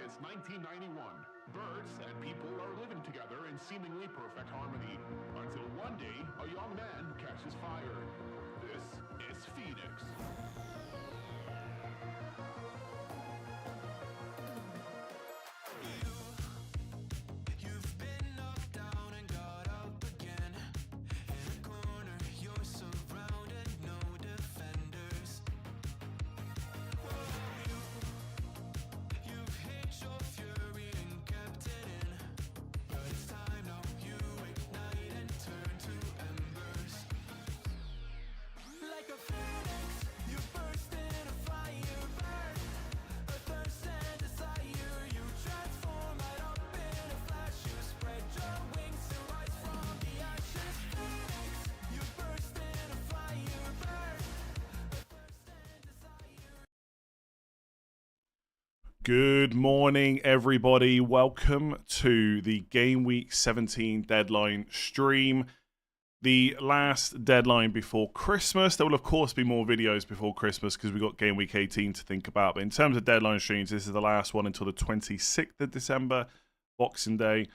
It's 1991. Birds and people are living together in seemingly perfect harmony, until one day a young man catches fire. This is Phoenix. You've been knocked down and got up again. In a corner, you're surrounded, no defenders. You've hid your fury and kept it in. But it's time now, you ignite and turn to embers. Like a phoenix, you burst in a fire burn. A thirst and desire, you transform right up in a flash. You spread your wings to rise from the ashes. Phoenix, you burst in a fire burn. A thirst and desire. Good morning, everybody. Welcome to the Game Week 17 deadline stream. The last deadline before Christmas. There will, of course, be more videos before Christmas because we've got Game Week 18 to think about. But in terms of deadline streams, this is the last one until the 26th of December, Boxing Day.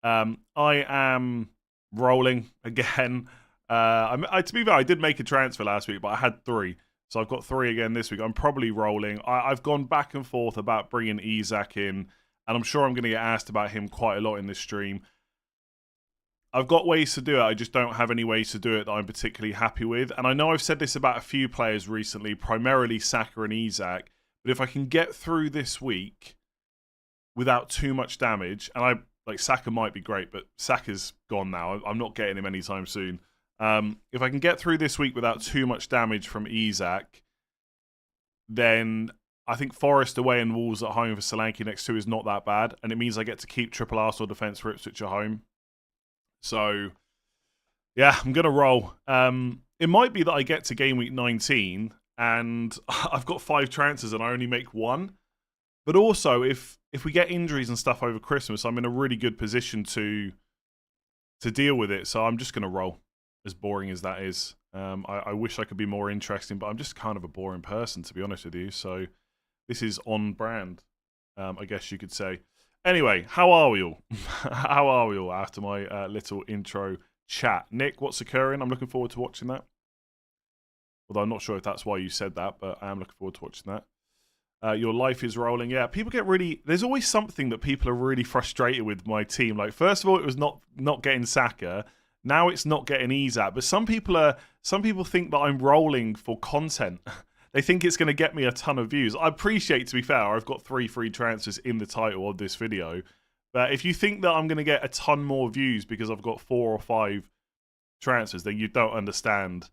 I am rolling again. To be fair, I did make a transfer last week, but I had 3. So I've got 3 again this week. I'm probably rolling. I've gone back and forth about bringing Isak in, and I'm sure I'm going to get asked about him quite a lot in this stream. I've got ways to do it. I just don't have any ways to do it that I'm particularly happy with. And I know I've said this about a few players recently, primarily Saka and Isak. But if I can get through this week without too much damage, and Saka might be great, but Saka's gone now. I'm not getting him anytime soon. If I can get through this week without too much damage from Isak, then I think Forest away and Wolves at home for Solanke next 2 is not that bad. And it means I get to keep triple Arsenal defence for Ipswich at home. So, yeah, I'm going to roll. It might be that I get to Game Week 19 and I've got 5 transfers and I only make 1. But also, if we get injuries and stuff over Christmas, I'm in a really good position to deal with it. So I'm just going to roll, as boring as that is. I wish I could be more interesting, but I'm just kind of a boring person, to be honest with you. So this is on brand, I guess you could say. Anyway, how are we all? How are we all after my little intro chat? Nick, what's occurring? I'm looking forward to watching that. Although I'm not sure if that's why you said that, but I am looking forward to watching that. Your life is rolling. Yeah, people get really... There's always something that people are really frustrated with my team. Like, first of all, it was not getting Saka. Now it's not getting Isak. But some people think that I'm rolling for content. They think it's going to get me a ton of views. I appreciate, to be fair, I've got 3 free transfers in the title of this video. But if you think that I'm going to get a ton more views because I've got 4 or 5 transfers, then you don't understand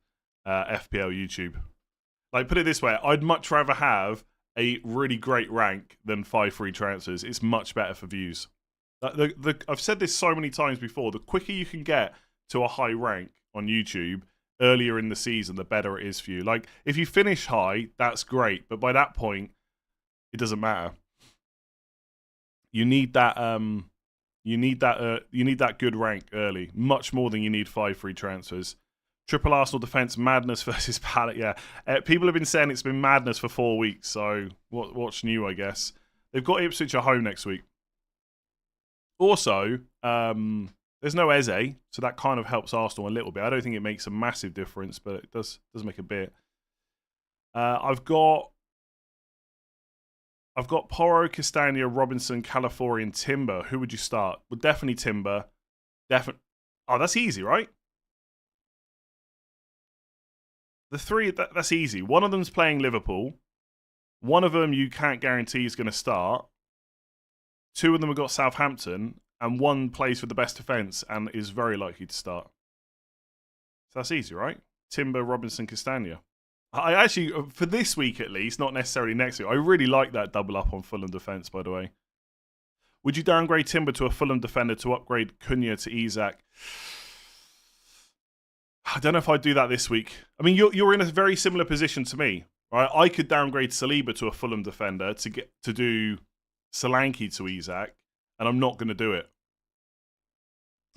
FPL YouTube. Like, put it this way, I'd much rather have a really great rank than 5 free transfers. It's much better for views. I've said this so many times before. The quicker you can get to a high rank on YouTube earlier in the season, the better it is for you. Like, if you finish high, that's great, but by that point, it doesn't matter. You need that. You need that good rank early, much more than you need 5 free transfers. Triple Arsenal defense madness versus Palace. Yeah, people have been saying it's been madness for 4 weeks. So what's new? I guess they've got Ipswich at home next week. Also, there's no Eze, so that kind of helps Arsenal a little bit. I don't think it makes a massive difference, but it does make a bit. I've got Porro, Castagna, Robinson, Calafiori, and Timber. Who would you start? Well, definitely Timber. Oh, that's easy, right? The three, that's easy. One of them's playing Liverpool. One of them you can't guarantee is going to start. Two of them have got Southampton. And one plays for the best defence and is very likely to start. So that's easy, right? Timber, Robinson, Castagna. I actually, for this week at least, not necessarily next week, I really like that double up on Fulham defence, by the way. Would you downgrade Timber to a Fulham defender to upgrade Cunha to Isak? I don't know if I'd do that this week. I mean, you're in a very similar position to me, right? I could downgrade Saliba to a Fulham defender to do Solanke to Isak, and I'm not going to do it.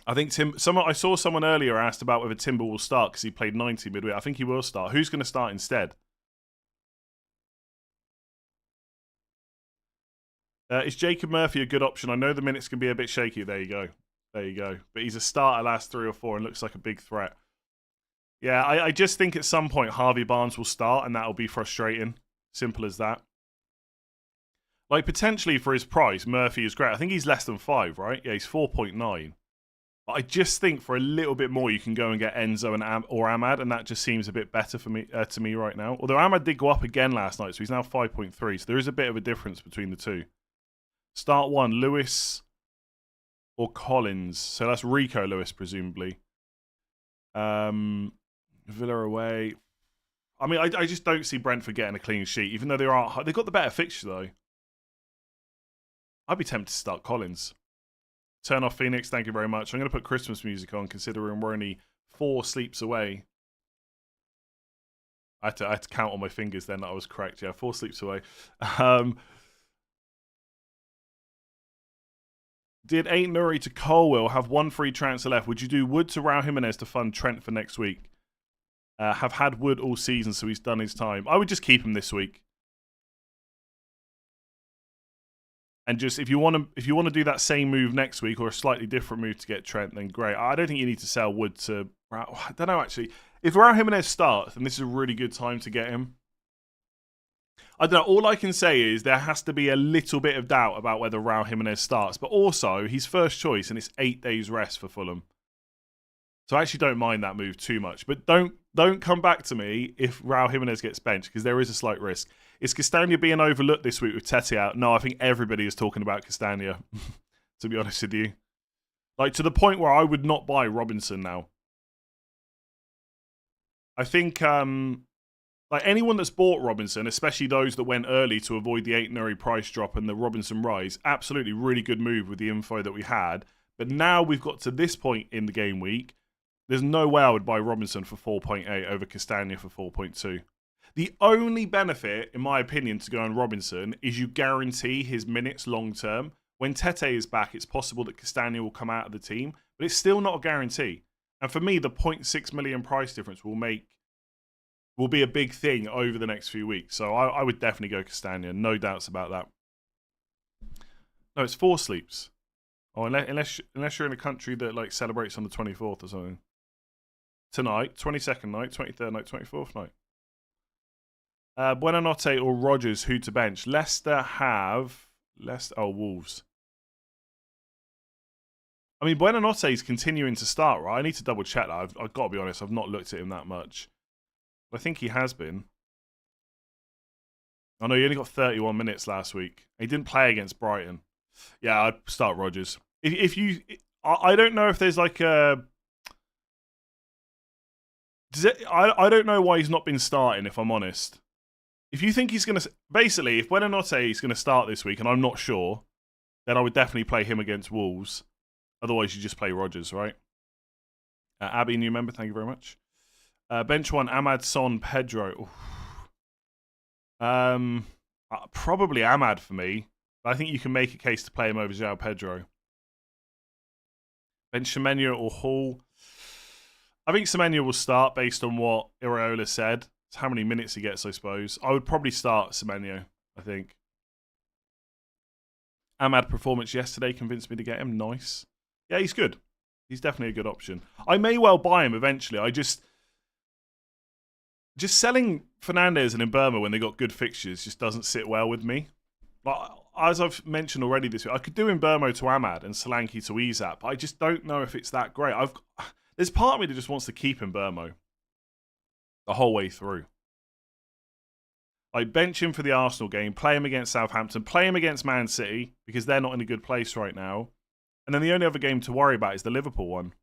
I think I saw someone earlier asked about whether Timber will start because he played 90 midweek. I think he will start. Who's going to start instead? Is Jacob Murphy a good option? I know the minutes can be a bit shaky. There you go. There you go. But he's a starter last 3 or 4 and looks like a big threat. Yeah, I just think at some point Harvey Barnes will start and that'll be frustrating. Simple as that. Like, potentially for his price, Murphy is great. I think he's less than 5, right? Yeah, he's 4.9. But I just think for a little bit more, you can go and get Enzo and or Ahmad, and that just seems a bit better for me to me right now. Although Ahmad did go up again last night, so he's now 5.3. So there is a bit of a difference between the two. Start 1, Lewis or Collins. So that's Rico Lewis, presumably. Villa away. I mean, I just don't see Brentford getting a clean sheet, even though they've got the better fixture, though. I'd be tempted to start Collins. Turn off Phoenix, thank you very much. I'm going to put Christmas music on, considering we're only 4 sleeps away. I had to count on my fingers then that I was correct. Yeah, 4 sleeps away. Did Ain't Nuri to Colwell have 1 free transfer left? Would you do Wood to Raul Jimenez to fund Trent for next week? Have had Wood all season, so he's done his time. I would just keep him this week. And just if you want to do that same move next week or a slightly different move to get Trent, then great. I don't think you need to sell Wood to. I don't know actually. If Raul Jimenez starts, then this is a really good time to get him. I don't know. All I can say is there has to be a little bit of doubt about whether Raul Jimenez starts, but also he's first choice and it's 8 days rest for Fulham. So I actually don't mind that move too much. But don't come back to me if Raul Jimenez gets benched because there is a slight risk. Is Castagna being overlooked this week with Tete out? No, I think everybody is talking about Castagna, to be honest with you. Like, to the point where I would not buy Robinson now. I think, like, anyone that's bought Robinson, especially those that went early to avoid the Ain't Nuri price drop and the Robinson rise, absolutely really good move with the info that we had. But now we've got to this point in the game week, there's no way I would buy Robinson for 4.8 over Castagna for 4.2. The only benefit, in my opinion, to go on Robinson is you guarantee his minutes long term. When Tete is back, it's possible that Castagna will come out of the team, but it's still not a guarantee. And for me, the 0.6 million price difference will be a big thing over the next few weeks. So I would definitely go Castagna, no doubts about that. No, it's 4 sleeps. Oh, unless you're in a country that like celebrates on the 24th or something. Tonight, 22nd night, 23rd night, 24th night. Buonanotte or Rodgers, who to bench? Wolves. I mean, Buonanotte is continuing to start, right? I need to double check that. I've got to be honest, I've not looked at him that much. I think he has been. I know he only got 31 minutes last week. He didn't play against Brighton. Yeah, I'd start Rodgers. I don't know if there's like a. I don't know why he's not been starting, if I'm honest. If you think he's going to... Basically, if Buonanotte is going to start this week, and I'm not sure, then I would definitely play him against Wolves. Otherwise, you just play Rodgers, right? Abby, new member, thank you very much. Bench 1, Ahmad, Son, Pedro. Probably Ahmad for me. But I think you can make a case to play him over João Pedro. Bench Semenyo or Hall. I think Semenyo will start based on what Iraola said. It's how many minutes he gets, I suppose. I would probably start Semenyo, I think. Ahmad performance yesterday convinced me to get him. Nice. Yeah, he's good. He's definitely a good option. I may well buy him eventually. I just selling Fernandes and Mbeumo when they got good fixtures just doesn't sit well with me. Like, as I've mentioned already this week, I could do Mbeumo to Ahmad and Solanke to Isak, but I just don't know if it's that great. There's part of me that just wants to keep Mbeumo. the whole way through. Like, bench him for the Arsenal game, play him against Southampton, play him against Man City, because they're not in a good place right now. And then the only other game to worry about is the Liverpool one.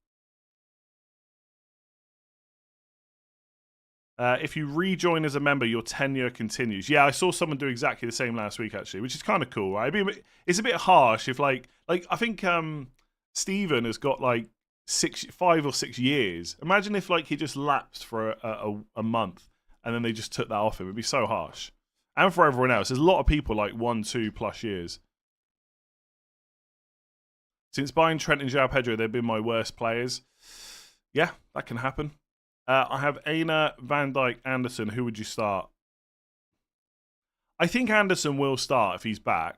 If you rejoin as a member, your tenure continues. Yeah, I saw someone do exactly the same last week, actually, which is kind of cool, right? It's a bit harsh if, like I think Steven has got, like, 5 or 6 years. Imagine if, like, he just lapsed for a month and then they just took that off him. It'd be so harsh. And for everyone else, there's a lot of people, like, 1, 2+ years. Since buying Trent and João Pedro, they've been my worst players. Yeah, that can happen. I have Aina, Van Dijk, Anderson. Who would you start? I think Anderson will start if he's back.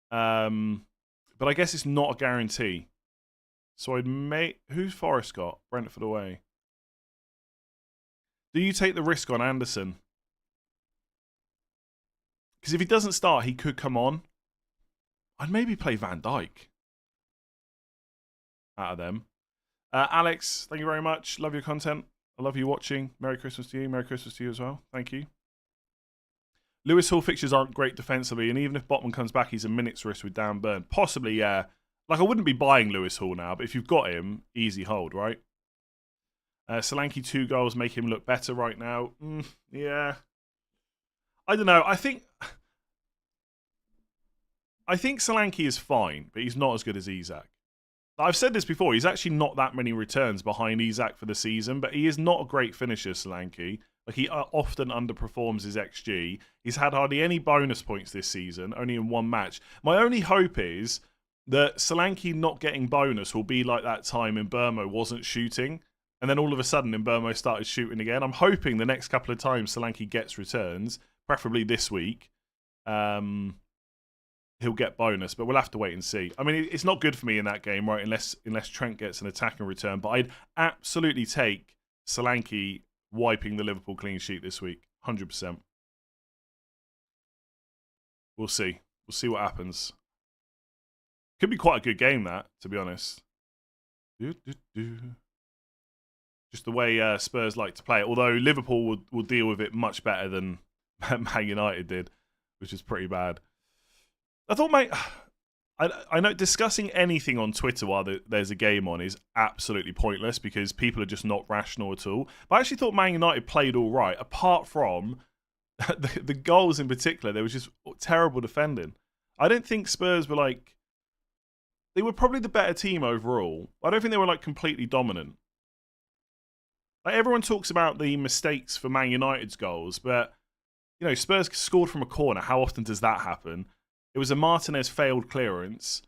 But I guess it's not a guarantee. So I'd make... Who's Forest got? Brentford away. Do you take the risk on Anderson? Because if he doesn't start, he could come on. I'd maybe play Van Dijk out of them. Alex, thank you very much. Love your content. I love you watching. Merry Christmas to you. Merry Christmas to you as well. Thank you. Lewis Hall fixtures aren't great defensively, and even if Botman comes back, he's a minute's risk with Davern. Possibly, yeah. Like, I wouldn't be buying Lewis Hall now, but if you've got him, easy hold, right? Solanke 2 goals make him look better right now. Yeah. I don't know. I think Solanke is fine, but he's not as good as Isak. I've said this before, he's actually not that many returns behind Isak for the season, but he is not a great finisher, Solanke. Like, he often underperforms his XG. He's had hardly any bonus points this season, only in 1 match. My only hope is that Solanke not getting bonus will be like that time in Burmo wasn't shooting, and then all of a sudden in Burmo started shooting again. I'm hoping the next couple of times Solanke gets returns, preferably this week, he'll get bonus, but we'll have to wait and see. I mean, it's not good for me in that game, right? Unless Trent gets an attacking return. But I'd absolutely take Solanke wiping the Liverpool clean sheet this week, 100%. We'll see. We'll see what happens. Could be quite a good game, that, to be honest. Just the way Spurs like to play it. Although Liverpool will deal with it much better than Man United did, which is pretty bad. I thought, mate, I know discussing anything on Twitter while there's a game on is absolutely pointless because people are just not rational at all. But I actually thought Man United played all right, apart from the goals in particular. There was just terrible defending. I don't think Spurs were like... They were probably the better team overall. I don't think they were like completely dominant. Like, everyone talks about the mistakes for Man United's goals, but you know, Spurs scored from a corner. How often does that happen? It was a Martinez failed clearance.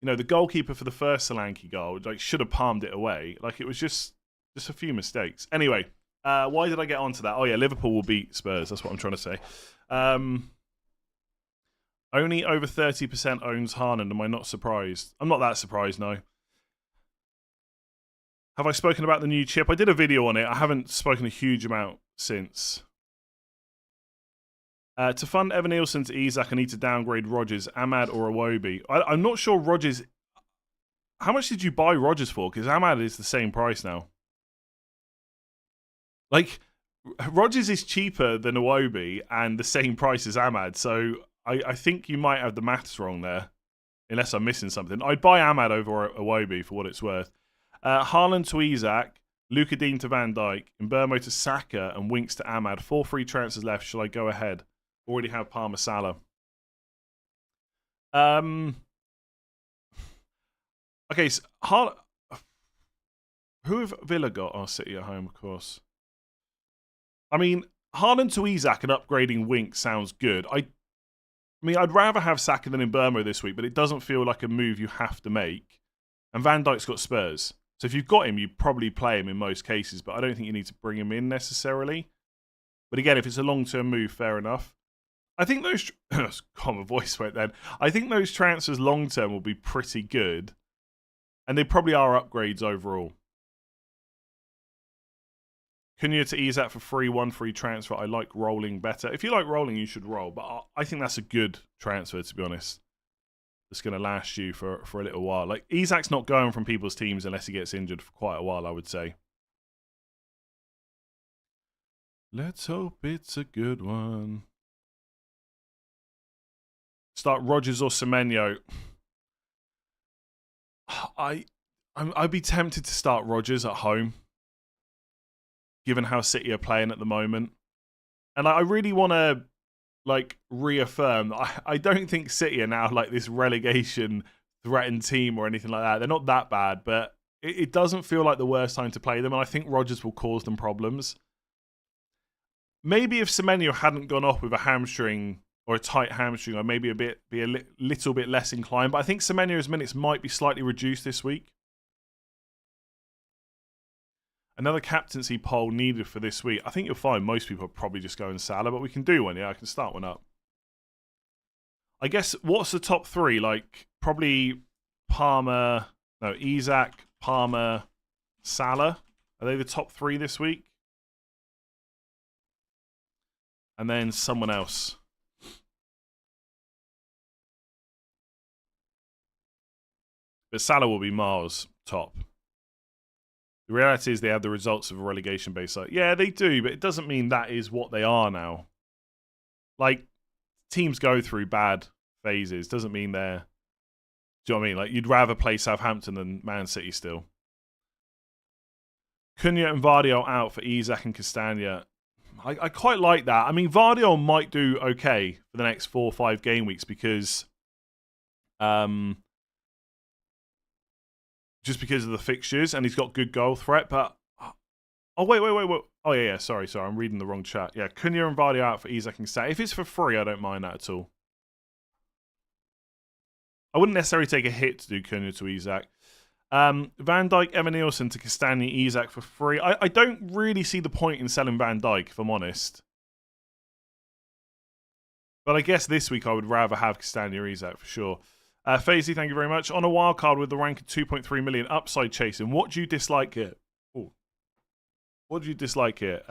You know, the goalkeeper for the first Solanke goal like should have palmed it away. Like, it was just a few mistakes. Anyway, why did I get onto that? Oh yeah, Liverpool will beat Spurs. That's what I'm trying to say. Only over 30% owns Haaland. Am I not surprised? I'm not that surprised, no. Have I spoken about the new chip? I did a video on it. I haven't spoken a huge amount since. To fund Evan Nielsen to Isak, I need to downgrade Rodgers, Ahmad or Iwobi. I'm not sure Rodgers... How much did you buy Rodgers for? Because Ahmad is the same price now. Like, Rodgers is cheaper than Iwobi and the same price as Ahmad. So I think you might have the maths wrong there. Unless I'm missing something. I'd buy Ahmad over Iwobi for what it's worth. Haaland to Isak, Luka Dean to Van Dijk, Mbeumo to Saka, and Winks to Ahmad. 4 free transfers left. Shall I go ahead? Already have Palmer Salah. Okay, so who have Villa got? Oh, City at home, of course. I mean, Haaland to Isak and upgrading Winks sounds good. I mean, I'd rather have Saka than Mbeumo this week, but it doesn't feel like a move you have to make. And Van Dijk's got Spurs. So if you've got him, you probably play him in most cases, but I don't think you need to bring him in necessarily. But again, if it's a long-term move, fair enough. I think those... God, my voice went then. I think those transfers long-term will be pretty good. And they probably are upgrades overall. Cunha to Isak for free, 1 free transfer. I like rolling better. If you like rolling, you should roll. But I think that's a good transfer, to be honest. It's going to last you for a little while. Like, Isak's not going from people's teams unless he gets injured for quite a while, I would say. Let's hope it's a good one. Start Rodgers or Semenyo. I'd be tempted to start Rodgers at home, given how City are playing at the moment. And I really want to reaffirm that I don't think City are now like this relegation threatened team or anything like that. They're not that bad, but it doesn't feel like the worst time to play them. And I think Rodgers will cause them problems. Maybe if Semenyo hadn't gone off with a hamstring or a tight hamstring, I maybe be a little bit less inclined. But I think Semenyo's minutes might be slightly reduced this week. Another captaincy poll needed for this week. I think you'll find most people are probably just going Salah, but we can do one. Yeah, I can start one up. I guess, what's the top three? Like, probably Isak, Palmer, Salah. Are they the top three this week? And then someone else. But Salah will be miles top. The reality is they have the results of a relegation-based side. Yeah, they do, but it doesn't mean that is what they are now. Like, teams go through bad phases. Doesn't mean they're... Do you know what I mean? Like, you'd rather play Southampton than Man City still. Cunha and Vardy out for Isak and Castagna. I quite like that. I mean, Vardy might do okay for the next 4 or 5 game weeks because... just because of the fixtures, and he's got good goal threat, but... Oh, wait. Oh, yeah, sorry, I'm reading the wrong chat. Yeah, Cunha and Vardy out for Isak and Castagna. If it's for free, I don't mind that at all. I wouldn't necessarily take a hit to do Cunha to Isak. Van Dijk, Evan Nielsen to Castagna, Isak for free. I don't really see the point in selling Van Dijk, if I'm honest. But I guess this week I would rather have Castagna or Isak for sure. Fazy, thank you very much. On a wild card with the rank of 2.3 million upside chasing, what do you dislike here? Ooh. What do you dislike here?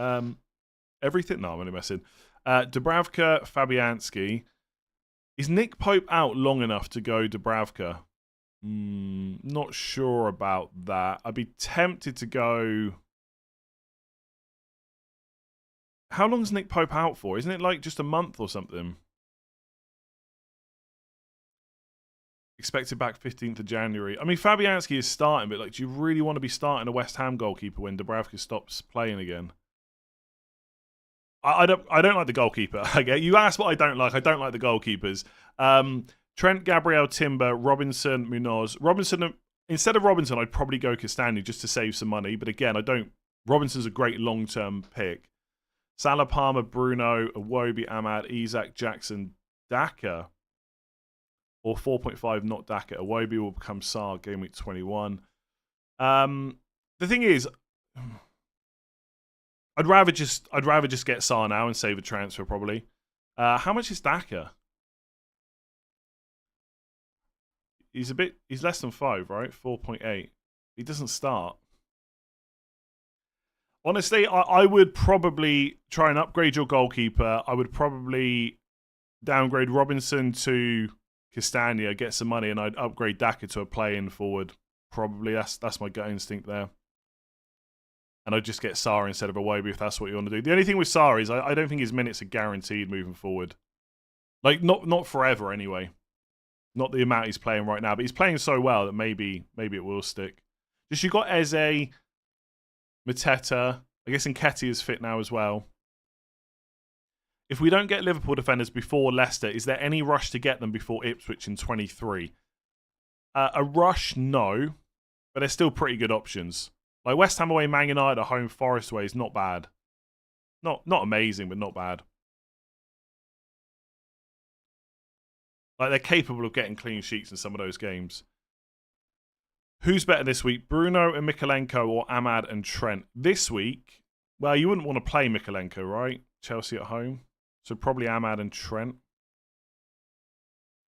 Everything? No, I'm only messing. Dubravka, Fabianski. Is Nick Pope out long enough to go Dubravka? Not sure about that. I'd be tempted to go... How long is Nick Pope out for? Isn't it like just a month or something? Expected back 15th of January. I mean, Fabianski is starting, but like, do you really want to be starting a West Ham goalkeeper when Dubravka stops playing again? I don't like the goalkeeper. You asked what I don't like. I don't like the goalkeepers. Trent, Gabriel, Timber, Robinson, Munoz. Instead of Robinson, I'd probably go Castagna just to save some money. But again, Robinson's a great long-term pick. Salah, Palmer, Bruno, Iwobi, Ahmad, Isak, Jackson, Daka. Or 4.5, not Daka. Iwobi will become Sarr game week 21. The thing is, I'd rather just get Sarr now and save a transfer probably. How much is Daka? He's less than 5, right? 4.8. He doesn't start. Honestly, I would probably try and upgrade your goalkeeper. I would probably downgrade Robinson to Castagna, get some money, and I'd upgrade Daka to a play-in forward. Probably that's my gut instinct there. And I'd just get Sarr instead of Iwobi if that's what you want to do. The only thing with Sarr is I don't think his minutes are guaranteed moving forward. Like not forever anyway. Not the amount he's playing right now, but he's playing so well that maybe it will stick. Just you got Eze, Mateta. I guess Nketiah is fit now as well. If we don't get Liverpool defenders before Leicester, is there any rush to get them before Ipswich in 23? A rush, no. But they're still pretty good options. Like West Ham away, Man United at home, Forest away is not bad. Not amazing, but not bad. Like they're capable of getting clean sheets in some of those games. Who's better this week? Bruno and Mikalenko or Ahmad and Trent? This week, well, you wouldn't want to play Mikalenko, right? Chelsea at home. So probably Ahmad and Trent.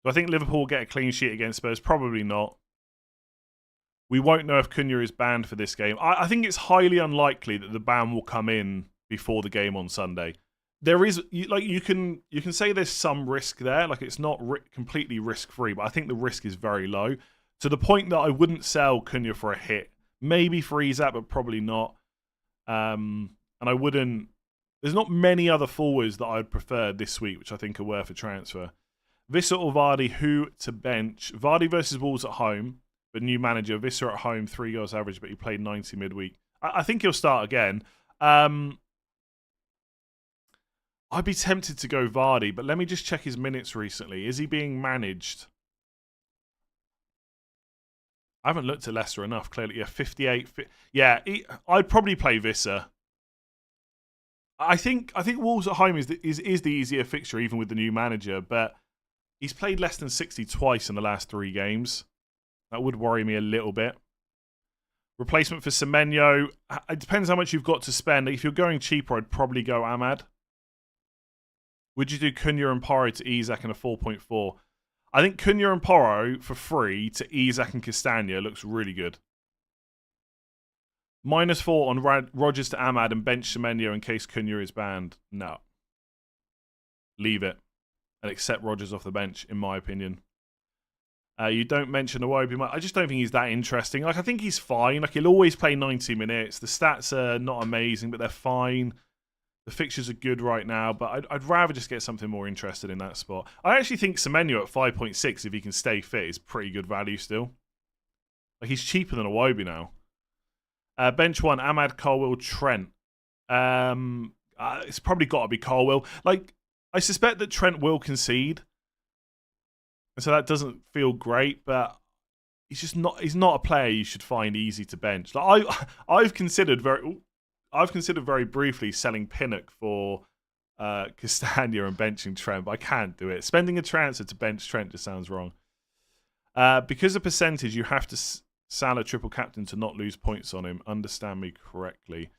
Do I think Liverpool will get a clean sheet against Spurs? Probably not. We won't know if Cunha is banned for this game. I think it's highly unlikely that the ban will come in before the game on Sunday. There is, like, you can say there's some risk there. Like, it's not completely risk-free, but I think the risk is very low. To the point that I wouldn't sell Cunha for a hit. Maybe for Isak, but probably not. And I wouldn't There's not many other forwards that I'd prefer this week, which I think are worth a transfer. Visser or Vardy, who to bench? Vardy versus Wolves at home, but new manager. Visser at home, 3 goals average, but he played 90 midweek. I think he'll start again. I'd be tempted to go Vardy, but let me just check his minutes recently. Is he being managed? I haven't looked at Leicester enough, clearly. Yeah, 58. I'd probably play Visser. I think Wolves at home is the easier fixture, even with the new manager, but he's played less than 60 twice in the last 3 games. That would worry me a little bit. Replacement for Semenyo. It depends how much you've got to spend. If you're going cheaper, I'd probably go Ahmad. Would you do Cunha and Porro to Isak and a 4.4? I think Cunha and Porro for free to Isak and Castagna looks really good. -4 on Rodgers to Ahmad and bench Semenyo in case Cunha is banned. No. Leave it. And accept Rodgers off the bench, in my opinion. You don't mention Iwobi. I just don't think he's that interesting. Like, I think he's fine. Like, he'll always play 90 minutes. The stats are not amazing, but they're fine. The fixtures are good right now, but I'd rather just get something more interested in that spot. I actually think Semenyo at 5.6, if he can stay fit, is pretty good value still. Like, he's cheaper than Iwobi now. Bench 1, Ahmad, Colwill, Trent. It's probably got to be Colwill. Like, I suspect that Trent will concede. And so that doesn't feel great, but he's not a player you should find easy to bench. Like, I've considered very briefly selling Pinnock for Castagna and benching Trent, but I can't do it. Spending a transfer to bench Trent just sounds wrong. Because of percentage, you have to Salah triple captain to not lose points on him. Understand me correctly.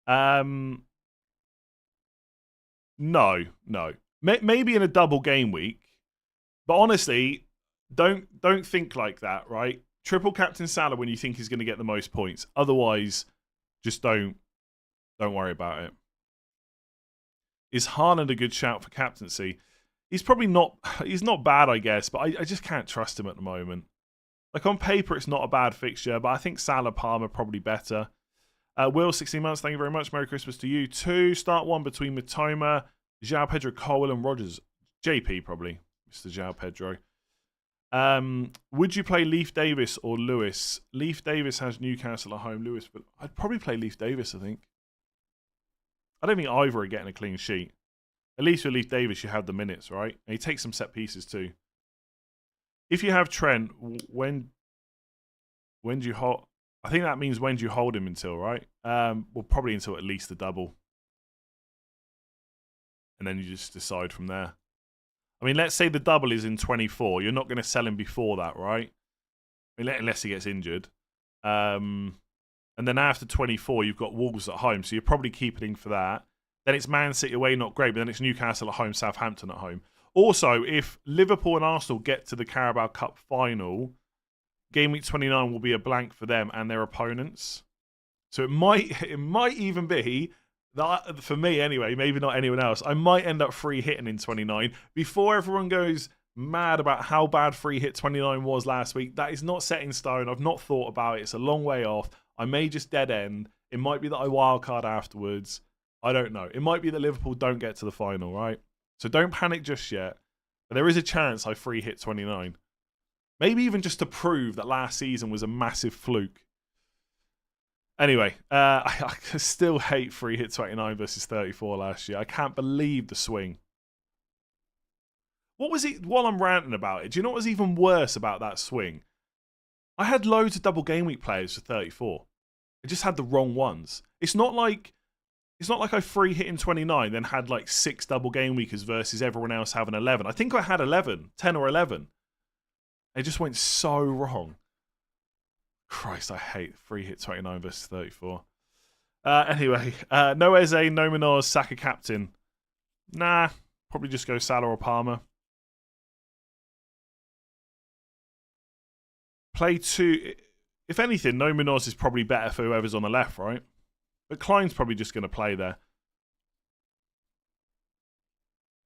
No. Maybe in a double game week. But honestly, don't think like that, right? Triple captain Salah when you think he's going to get the most points. Otherwise, just don't worry about it. Is Haaland a good shout for captaincy? He's not bad, I guess, but I just can't trust him at the moment. Like, on paper, it's not a bad fixture, but I think Salah, Palmer probably better. Will, 16 months, thank you very much. Merry Christmas to you too. Start one between Mitoma, João Pedro, Colwill and Rodgers. JP probably. Mr. João Pedro. Would you play Leif Davis or Lewis? Leif Davis has Newcastle at home. Lewis, but I'd probably play Leif Davis, I think. I don't think either are getting a clean sheet. At least with Leif Davis, you have the minutes, right? And he takes some set pieces too. If you have Trent, when do you hold? I think that means when do you hold him until, right? Well, probably until at least the double. And then you just decide from there. I mean, let's say the double is in 24. You're not going to sell him before that, right? I mean, unless he gets injured. And then after 24, you've got Wolves at home. So you're probably keeping for that. Then it's Man City away, not great. But then it's Newcastle at home, Southampton at home. Also, if Liverpool and Arsenal get to the Carabao Cup final, Game Week 29 will be a blank for them and their opponents. So it might even be that, for me anyway, maybe not anyone else, I might end up free hitting in 29 before everyone goes mad about how bad free hit 29 was last week. That is not set in stone. I've not thought about it. It's a long way off. I may just dead end. It might be that I wildcard afterwards. I don't know. It might be that Liverpool don't get to the final, right? So don't panic just yet. But there is a chance I free hit 29. Maybe even just to prove that last season was a massive fluke. Anyway, I still hate free hit 29 versus 34 last year. I can't believe the swing. What was it while I'm ranting about it? Do you know what was even worse about that swing? I had loads of double game week players for 34. I just had the wrong ones. It's not like I free hit in 29, then had like 6 double game weekers versus everyone else having 11. I think I had 10 or 11. It just went so wrong. Christ, I hate free hit 29 versus 34. Anyway, no Eze, no Minoz, Saka captain. Nah, probably just go Salah or Palmer. Play 2. If anything, no Minoz is probably better for whoever's on the left, right? But Klein's probably just going to play there.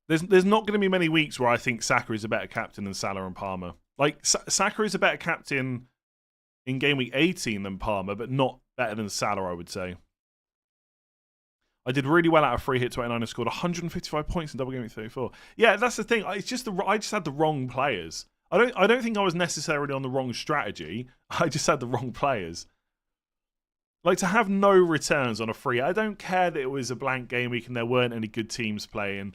There's not going to be many weeks where I think Saka is a better captain than Salah and Palmer. Like, Saka is a better captain in game week 18 than Palmer, but not better than Salah, I would say. I did really well out of free hit 29 and scored 155 points in double game week 34. Yeah, that's the thing. It's just I just had the wrong players. I don't think I was necessarily on the wrong strategy. I just had the wrong players. Like, to have no returns on a free, I don't care that it was a blank game week and there weren't any good teams playing.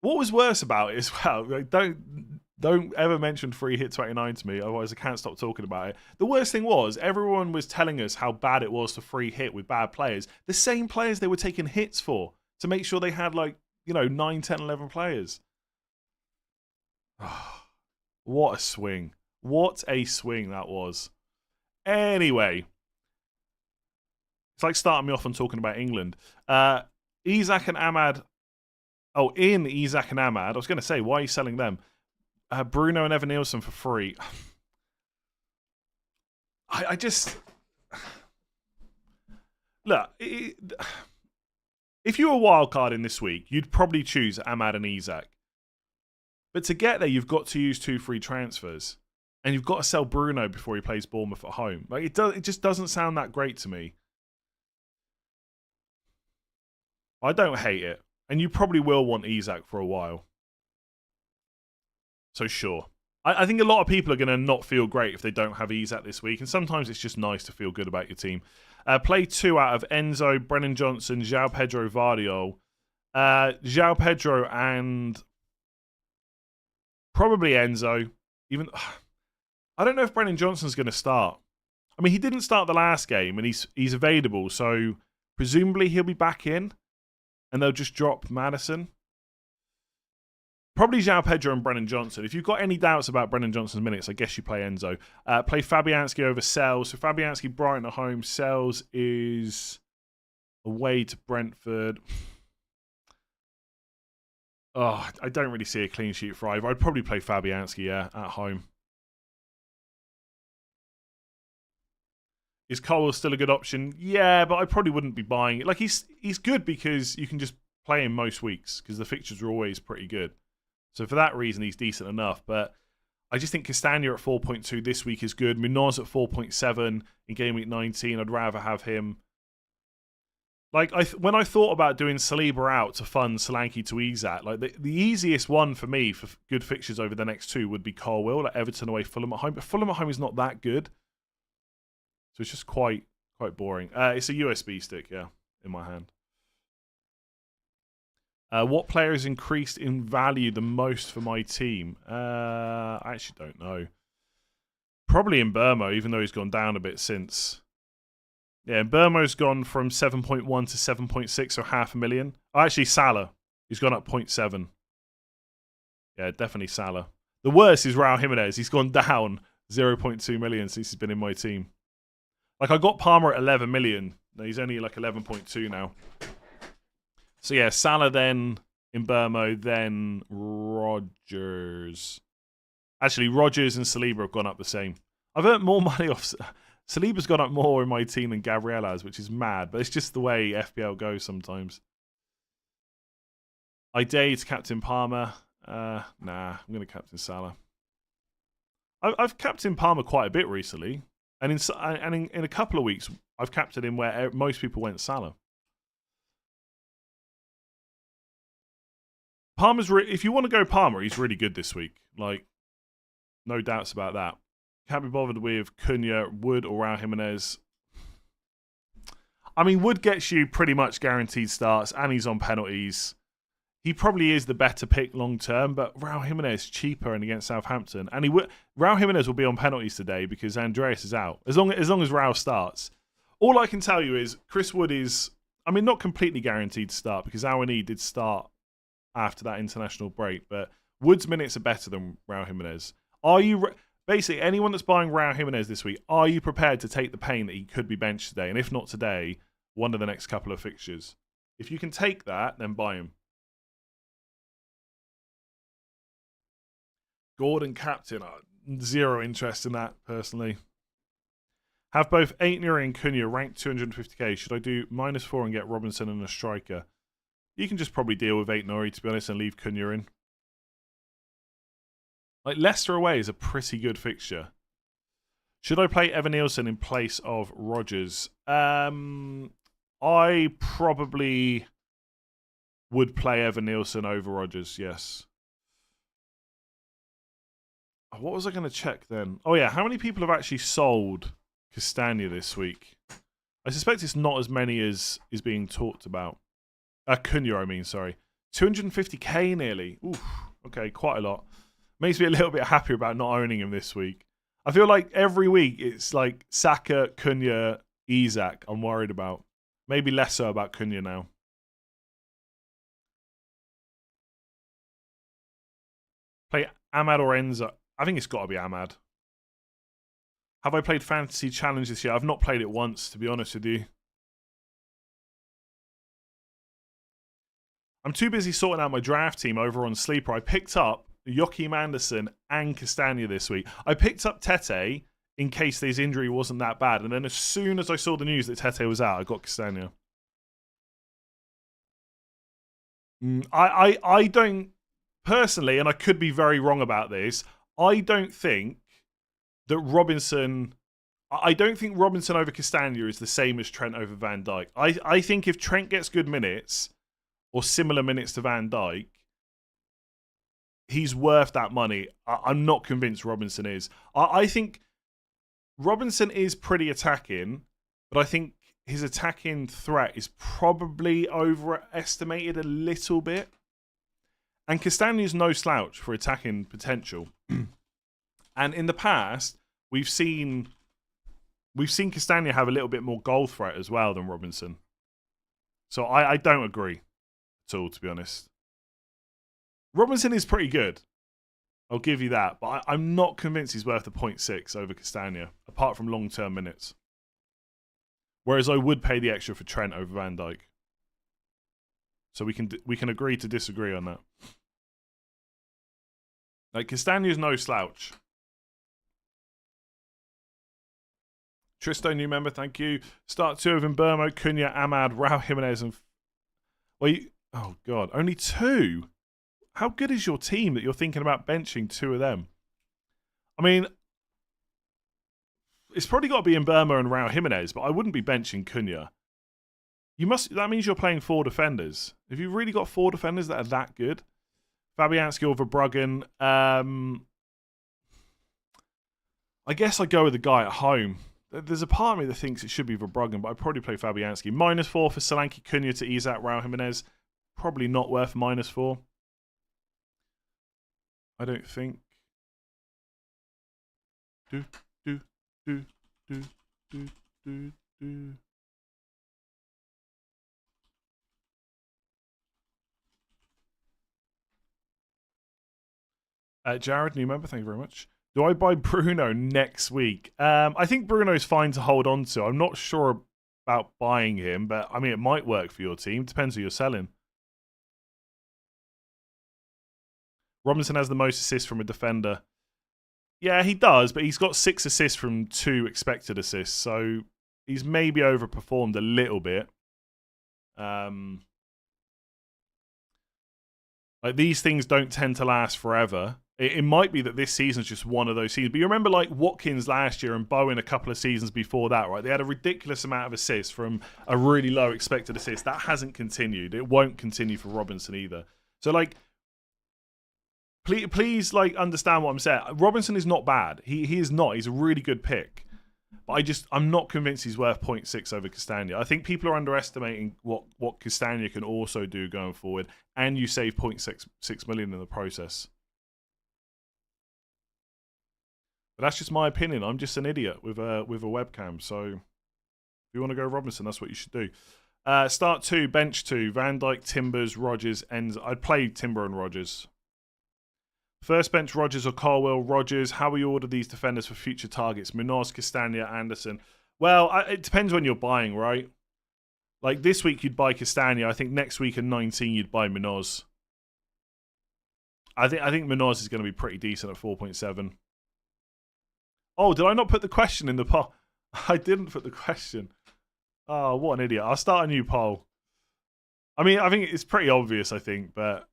What was worse about it as well, like, don't ever mention free hit 29 to me, otherwise I can't stop talking about it. The worst thing was, everyone was telling us how bad it was to free hit with bad players. The same players they were taking hits for, to make sure they had, like, 9, 10, 11 players. What a swing. What a swing that was. Anyway, it's like starting me off on talking about England. Isak and Ahmad. Oh, Isak and Ahmad. I was going to say, why are you selling them? Bruno and Evan Nielsen for free. I just... Look, if you were wild carding this week, you'd probably choose Ahmad and Isak. But to get there, you've got to use 2 free transfers. And you've got to sell Bruno before he plays Bournemouth at home. Like, it just doesn't sound that great to me. I don't hate it. And you probably will want Isak for a while. So sure. I think a lot of people are going to not feel great if they don't have Isak this week. And sometimes it's just nice to feel good about your team. Play 2 out of Enzo, Brennan Johnson, João Pedro, Vardiol. João Pedro and probably Enzo. Even... I don't know if Brennan Johnson's going to start. I mean, he didn't start the last game, and he's available, so presumably he'll be back in, and they'll just drop Maddison. Probably João Pedro and Brennan Johnson. If you've got any doubts about Brennan Johnson's minutes, I guess you play Enzo. Play Fabianski over Sells. So Fabianski, Brighton at home. Sells is away to Brentford. Oh, I don't really see a clean sheet for either. I'd probably play Fabianski, at home. Is Colwell still a good option? Yeah, but I probably wouldn't be buying it. Like, he's good because you can just play him most weeks because the fixtures are always pretty good. So for that reason, he's decent enough. But I just think Castagna at 4.2 this week is good. Munoz at 4.7 in game week 19. I'd rather have him. Like, when I thought about doing Saliba out to fund Solanke to Isak, like the easiest one for me for good fixtures over the next 2 would be Colwell, like Everton away, Fulham at home. But Fulham at home is not that good. So it's just quite boring. It's a USB stick, yeah, in my hand. What player has increased in value the most for my team? I actually don't know. Probably in Burmo, even though he's gone down a bit since. Yeah, Burmo's gone from 7.1 to 7.6, so $500,000. Oh, actually, Salah. He's gone up 0.7. Yeah, definitely Salah. The worst is Raul Jimenez. He's gone down 0.2 million since he's been in my team. Like, I got Palmer at 11 million. No, he's only like 11.2 now. So yeah, Salah then in Burmo, then Rodgers. Actually, Rodgers and Saliba have gone up the same. I've earned more money off... Saliba's gone up more in my team than Gabriel has, which is mad. But it's just the way FPL goes sometimes. I dare to captain Palmer. Nah, I'm going to captain Salah. I've captained Palmer quite a bit recently. And in a couple of weeks, I've captained him where most people went Salah. If you want to go Palmer, he's really good this week. Like, no doubts about that. Can't be bothered with Cunha, Wood, or Raul Jimenez. I mean, Wood gets you pretty much guaranteed starts, and he's on penalties. He probably is the better pick long term, but Raul Jimenez cheaper and against Southampton, and Raul Jimenez will be on penalties today because Andreas is out. As long as Raul starts, all I can tell you is Chris Wood is, I mean, not completely guaranteed to start because Awani did start after that international break, but Wood's minutes are better than Raul Jimenez. Are you basically anyone that's buying Raul Jimenez this week? Are you prepared to take the pain that he could be benched today, and if not today, one of the next couple of fixtures? If you can take that, then buy him. Gordon captain, zero interest in that personally. Have both Aitner and Cunha ranked 250k. Should I do -4 and get Robinson and a striker? You can just probably deal with Aitner, to be honest, and leave Cunha in. Like, Leicester away is a pretty good fixture. Should I play Evan Nielsen in place of Rodgers? I probably would play Evan Nielsen over Rodgers, yes. What was I going to check then? Oh, yeah. How many people have actually sold Castagna this week? I suspect it's not as many as is being talked about. Cunha, I mean, sorry. 250k nearly. Oof. Okay, quite a lot. Makes me a little bit happier about not owning him this week. I feel like every week it's like Saka, Cunha, Isak I'm worried about. Maybe less so about Cunha now. Play Ahmad or Enzo? I think it's got to be Ahmad. Have I played Fantasy Challenge this year? I've not played it once, to be honest with you. I'm too busy sorting out my draft team over on Sleeper. I picked up Joachim Andersen and Castagna this week. I picked up Tete in case his injury wasn't that bad. And then as soon as I saw the news that Tete was out, I got Castagna. I don't, personally, and I could be very wrong about this, I don't think that Robinson... I don't think Robinson over Castagna is the same as Trent over Van Dijk. I think if Trent gets good minutes, or similar minutes to Van Dijk, he's worth that money. I'm not convinced Robinson is. I think Robinson is pretty attacking, but I think his attacking threat is probably overestimated a little bit. And Castagna's no slouch for attacking potential. And in the past, we've seen Castagna have a little bit more goal threat as well than Robinson. So I don't agree at all, to be honest. Robinson is pretty good. I'll give you that. But I'm not convinced he's worth the 0.6 over Castagna, apart from long-term minutes. Whereas I would pay the extra for Trent over Van Dijk. So we can agree to disagree on that. Like, Castagna's no slouch. Tristo, new member, thank you. Start two of Mbermo, Cunha, Ahmad, Raul Jimenez, and... Oh, God. Only two? How good is your team that you're thinking about benching two of them? I mean, it's probably got to be Mbermo and Raul Jimenez, but I wouldn't be benching Cunha. That means you're playing four defenders. Have you really got four defenders that are that good? Fabianski or Verbruggen. I guess I go with the guy at home. There's a part of me that thinks it should be Verbruggen, but I'd probably play Fabianski. -4 for Solanke, Cunha to Isak, Raul Jimenez. Probably not worth -4. I don't think. Do. Jared, new member, thank you very much. Do I buy Bruno next week? I think Bruno's fine to hold on to. I'm not sure about buying him, but I mean, it might work for your team. Depends who you're selling. Robinson has the most assists from a defender. Yeah, he does, but he's got 6 assists from 2 expected assists, so he's maybe overperformed a little bit. Like, these things don't tend to last forever. It might be that this season's just one of those seasons. But you remember, like, Watkins last year and Bowen a couple of seasons before that, right? They had a ridiculous amount of assists from a really low expected assist. That hasn't continued. It won't continue for Robinson either. So, like, please, like, understand what I'm saying. Robinson is not bad. He is not. He's a really good pick. But I'm not convinced he's worth 0.6 over Castagna. I think people are underestimating what Castagna can also do going forward, and you save 0.6 million in the process. But that's just my opinion. I'm just an idiot with a webcam. So if you want to go Robinson, that's what you should do. Start 2, bench 2. Van Dijk, Timbers, Rodgers, Enzo. I'd play Timber and Rodgers. First bench, Rodgers or Colwell. Rodgers. How will you order these defenders for future targets? Munoz, Castagna, Anderson. Well, it depends when you're buying, right? Like, this week you'd buy Castagna. I think next week at 19 you'd buy Munoz. I think Munoz is going to be pretty decent at 4.7. Oh, did I not put the question in the poll? I didn't put the question. Oh, what an idiot. I'll start a new poll. I mean, I think it's pretty obvious, I think, but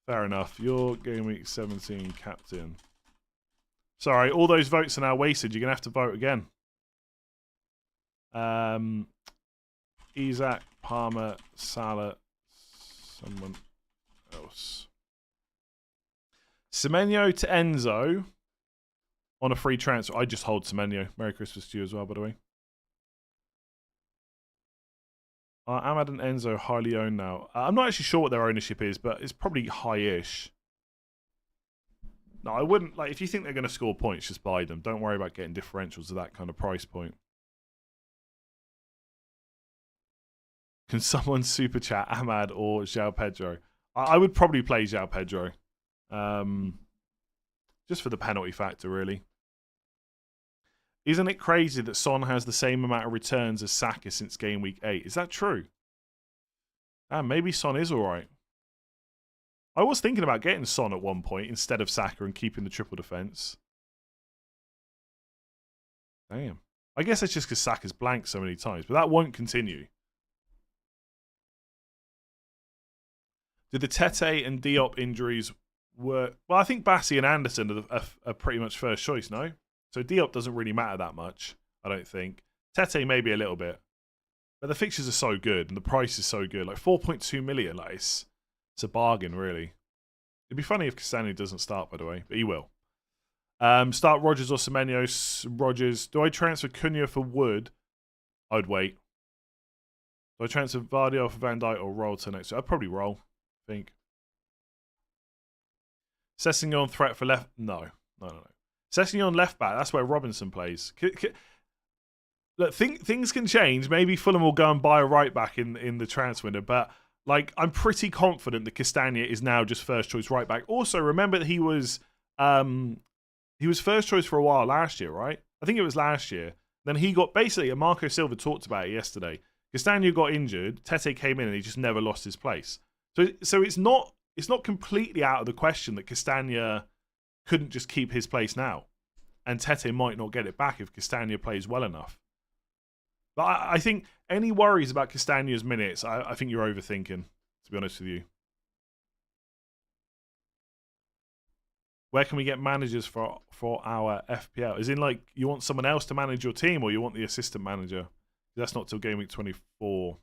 fair enough. Your Game Week 17 captain. Sorry, all those votes are now wasted. You're going to have to vote again. Isak, Palmer, Salah, someone else. Semenyo to Enzo on a free transfer. I just hold Semenyo. Merry Christmas to you as well, by the way. Ahmad and Enzo highly owned now. I'm not actually sure what their ownership is, but it's probably high-ish. No, I wouldn't. Like, if you think they're going to score points, just buy them. Don't worry about getting differentials at that kind of price point. Can someone super chat Ahmad or João Pedro? I would probably play João Pedro. Just for the penalty factor, really. Isn't it crazy that Son has the same amount of returns as Saka since game week 8? Is that true? Maybe Son is alright. I was thinking about getting Son at one point instead of Saka and keeping the triple defence. Damn. I guess it's just because Saka's blanked so many times, but that won't continue. Did the Tete and Diop injuries work? Well, I think Bassi and Anderson are pretty much first choice, no? So Diop doesn't really matter that much, I don't think. Tete maybe a little bit. But the fixtures are so good and the price is so good. Like 4.2 million, like it's a bargain, really. It'd be funny if Castagna doesn't start, by the way, but he will. Start Rodgers or Semenyo. Rodgers. Do I transfer Cunha for Wood? I'd wait. Do I transfer Vardy for Van Dijk or roll to next? I'd probably roll, I think. Sessegnon threat for left. No. Sessegnon left back. That's where Robinson plays. Look, things can change. Maybe Fulham will go and buy a right back in the transfer window, but like I'm pretty confident that Castagna is now just first choice right back. Also, remember that he was first choice for a while last year, right? I think it was last year. Then he got basically, and Marco Silva talked about it yesterday. Castagna got injured. Tete came in and he just never lost his place. So it's not completely out of the question that Castagna couldn't just keep his place now, and Tete might not get it back if Castagna plays well enough. But I think any worries about Castagna's minutes, I think you're overthinking, to be honest with you. Where can we get managers for our FPL? Is in like you want someone else to manage your team, or you want the assistant manager? That's not till game week 24.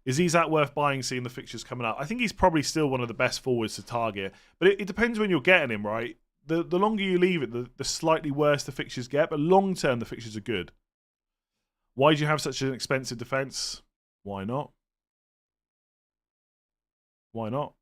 Is Isak worth buying, seeing the fixtures coming up? I think he's probably still one of the best forwards to target. But it depends when you're getting him, right? The longer you leave it, the slightly worse the fixtures get. But long term, the fixtures are good. Why do you have such an expensive defence? Why not? Why not?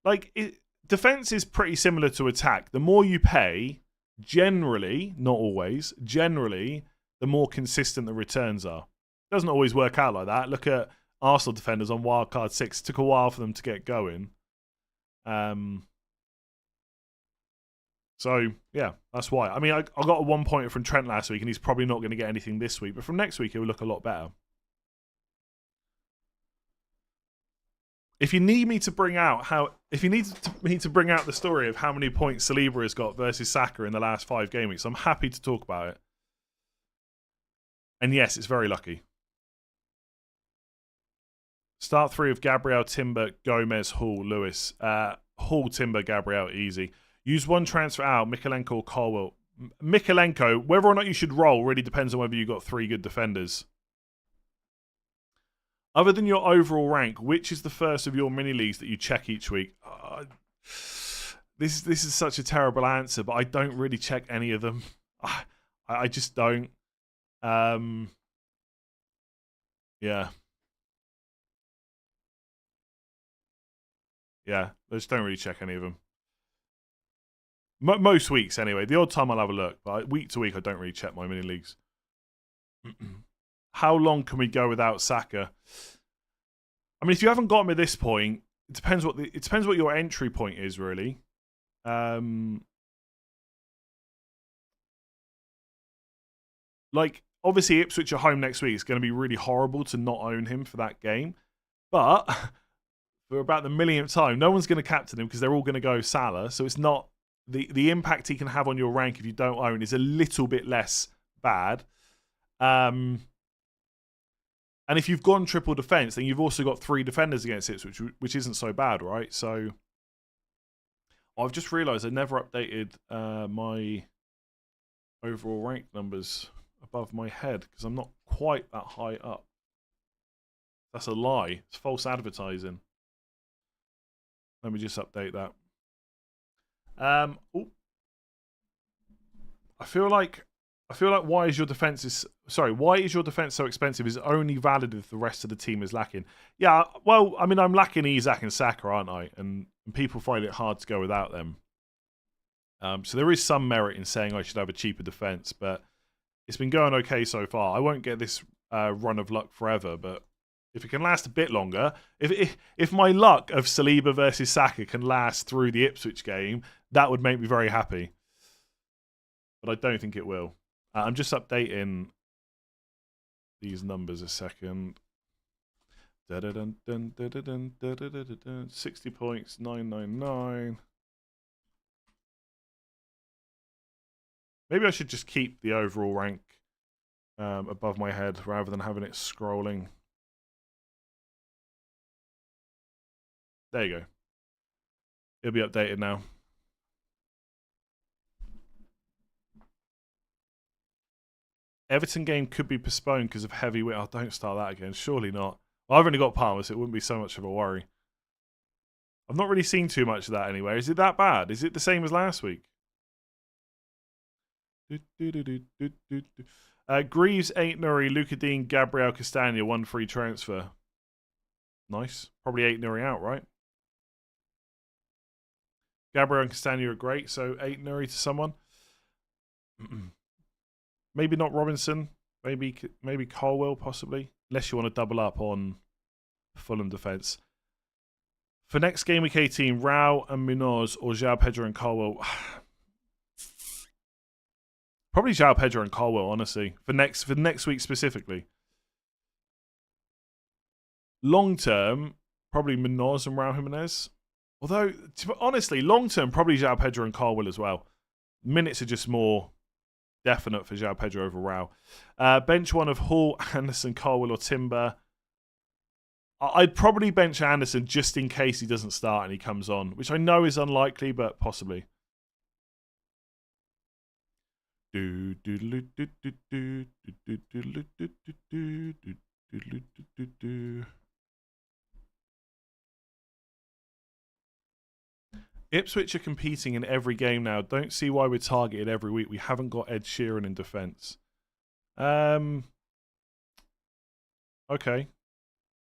Like, defence is pretty similar to attack. The more you pay, generally, not always, generally, the more consistent the returns are. It doesn't always work out like that. Look at Arsenal defenders on wildcard 6. It took a while for them to get going. So, yeah, that's why. I mean, I got a 1 pointer from Trent last week, and he's probably not going to get anything this week. But from next week, it will look a lot better. If you need me to bring out the story of how many points Saliba has got versus Saka in the last 5 game weeks, I'm happy to talk about it. And yes, it's very lucky. Start 3 of Gabriel, Timber, Gomez, Hall, Lewis. Hall, Timber, Gabriel, easy. Use one transfer out, Mikalenko or Colwell. Mikalenko, whether or not you should roll really depends on whether you've got 3 good defenders. Other than your overall rank, which is the first of your mini leagues that you check each week? This is such a terrible answer, but I don't really check any of them. I just don't. Yeah. Yeah, I just don't really check any of them. Most weeks, anyway. The odd time I'll have a look, but week to week, I don't really check my mini leagues. How long can we go without Saka? I mean, if you haven't got him at this point, it depends what your entry point is, really. Like, obviously, Ipswich are home next week. It's going to be really horrible to not own him for that game. But for about the millionth time, no one's going to captain him because they're all going to go Salah. So it's not the impact he can have on your rank if you don't own is a little bit less bad. And if you've gone triple defence, then you've also got 3 defenders against Ipswich, which isn't so bad, right? So I've just realised I never updated my overall rank numbers above my head because I'm not quite that high up. That's a lie. It's false advertising. Let me just update that. I feel like why is your defense so expensive is only valid if the rest of the team is lacking. Yeah, well, I mean, I'm lacking Isak and Saka, aren't I? And people find it hard to go without them. So there is some merit in saying I should have a cheaper defense, but it's been going okay so far. I won't get this run of luck forever, but if it can last a bit longer, if my luck of Saliba versus Saka can last through the Ipswich game, that would make me very happy. But I don't think it will. I'm just updating these numbers a second. 60 points, 999. Maybe I should just keep the overall rank above my head rather than having it scrolling. There you go. It'll be updated now. Everton game could be postponed because of heavy wind. Oh, don't start that again. Surely not. Well, I've only got Palmer, so it wouldn't be so much of a worry. I've not really seen too much of that anyway. Is it that bad? Is it the same as last week? Greaves, 8 Nuri, Luca Dean, Gabriel Castagna, 1 free transfer. Nice. Probably 8 Nuri out, right? Gabriel and Castagna are great, so 8 Nuri to someone. Maybe not Robinson. Maybe Colwell, possibly. Unless you want to double up on Fulham defence. For next game week 18, Rao and Munoz or João Pedro and Colwell. Probably João Pedro and Colwell, honestly. For next week specifically. Long term, probably Munoz and Raul Jimenez. Although, honestly, long term, probably João Pedro and Colwell as well. Minutes are just more definite for João Pedro over Raul. Bench one of Hall, Anderson, Colwell, or Timber. I'd probably bench Anderson just in case he doesn't start and he comes on, which I know is unlikely, but possibly. Ipswich are competing in every game now. Don't see why we're targeted every week. We haven't got Ed Sheeran in defence. Okay.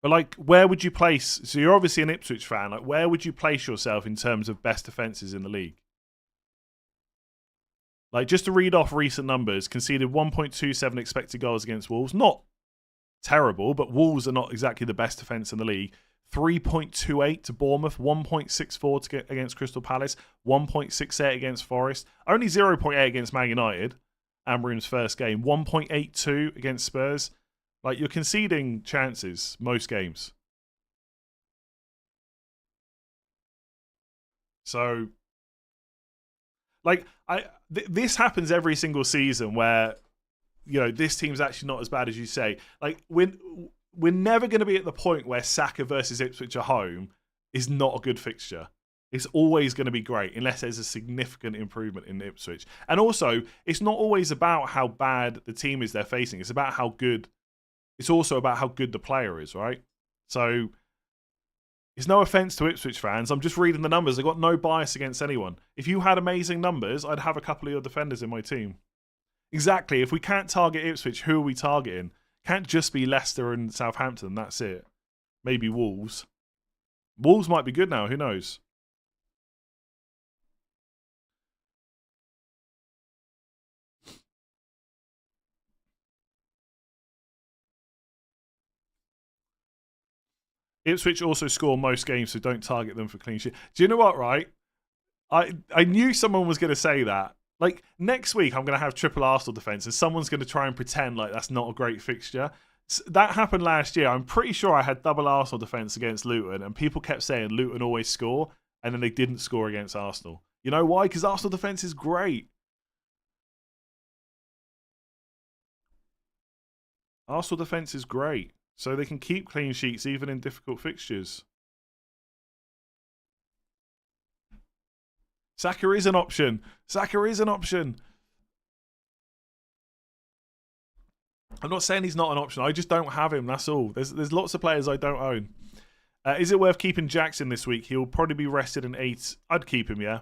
But, like, where would you place... So you're obviously an Ipswich fan. Like, where would you place yourself in terms of best defences in the league? Like, just to read off recent numbers, conceded 1.27 expected goals against Wolves. Not terrible, but Wolves are not exactly the best defence in the league. 3.28 to Bournemouth, 1.64 against Crystal Palace, 1.68 against Forest, only 0.8 against Man United, Ambrum's first game, 1.82 against Spurs. Like, you're conceding chances most games. So, like, this happens every single season where, you know, this team's actually not as bad as you say. Like, we're never going to be at the point where Saka versus Ipswich at home is not a good fixture. It's always going to be great unless there's a significant improvement in Ipswich. And also, it's not always about how bad the team is they're facing. It's about how good. It's also about how good the player is, right? So, it's no offence to Ipswich fans. I'm just reading the numbers. I've got no bias against anyone. If you had amazing numbers, I'd have a couple of your defenders in my team. Exactly. If we can't target Ipswich, who are we targeting? Can't just be Leicester and Southampton. That's it. Maybe Wolves. Wolves might be good now. Who knows? Ipswich also score most games, so don't target them for clean sheet. Do you know what, right? I knew someone was going to say that. Like, next week, I'm going to have triple Arsenal defence, and someone's going to try and pretend like that's not a great fixture. That happened last year. I'm pretty sure I had double Arsenal defence against Luton, and people kept saying Luton always score, and then they didn't score against Arsenal. You know why? Because Arsenal defence is great. Arsenal defence is great, so they can keep clean sheets even in difficult fixtures. Saka is an option. Saka is an option. I'm not saying he's not an option. I just don't have him. That's all. There's lots of players I don't own. Is it worth keeping Jackson this week? He'll probably be rested in 8. I'd keep him, yeah.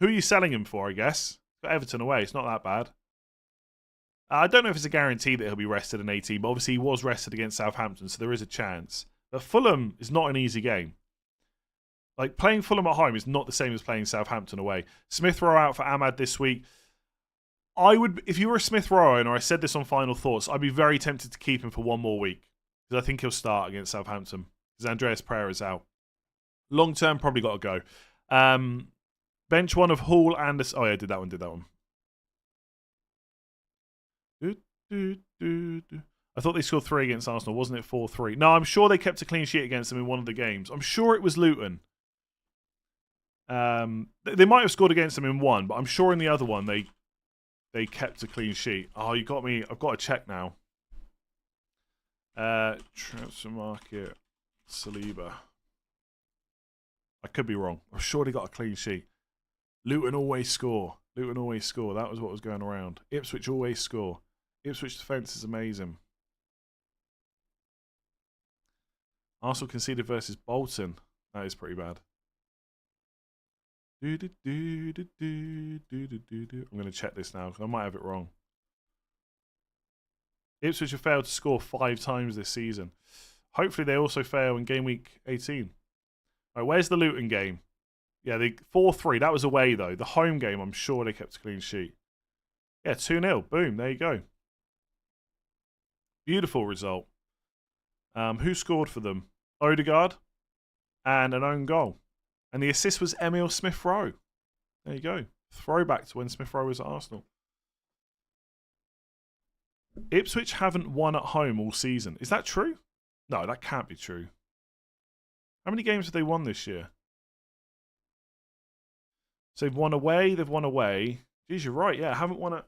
Who are you selling him for, I guess? Got Everton away. It's not that bad. I don't know if it's a guarantee that he'll be rested in 18, but obviously he was rested against Southampton, so there is a chance. But Fulham is not an easy game. Like, playing Fulham at home is not the same as playing Southampton away. Smith Rowe out for Ahmad this week. I would, if you were a Smith Rowe owner, I said this on Final Thoughts, I'd be very tempted to keep him for one more week. Because I think he'll start against Southampton. Because Andreas Pereira is out. Long term, probably got to go. Bench one of Hall and... Oh, yeah, did that one. I thought they scored 3 against Arsenal. Wasn't it 4-3? No, I'm sure they kept a clean sheet against them in one of the games. I'm sure it was Luton. They might have scored against them in one, but I'm sure in the other one they kept a clean sheet. Oh, you got me. I've got to check now. Transfer market. Saliba. I could be wrong. I'm sure they got a clean sheet. Luton always score. That was what was going around. Ipswich always score. Ipswich defence is amazing. Arsenal conceded versus Bolton. That is pretty bad. I'm going to check this now because I might have it wrong. Ipswich have failed to score 5 times this season. Hopefully they also fail in game week 18. All right, where's the Luton game? Yeah, the 4-3. That was away, though. The home game, I'm sure they kept a clean sheet. Yeah, 2-0. Boom. There you go. Beautiful result. Who scored for them? Odegaard and an own goal. And the assist was Emile Smith-Rowe. There you go. Throwback to when Smith-Rowe was at Arsenal. Ipswich haven't won at home all season. Is that true? No, that can't be true. How many games have they won this year? So they've won away. Geez, you're right. Yeah, haven't won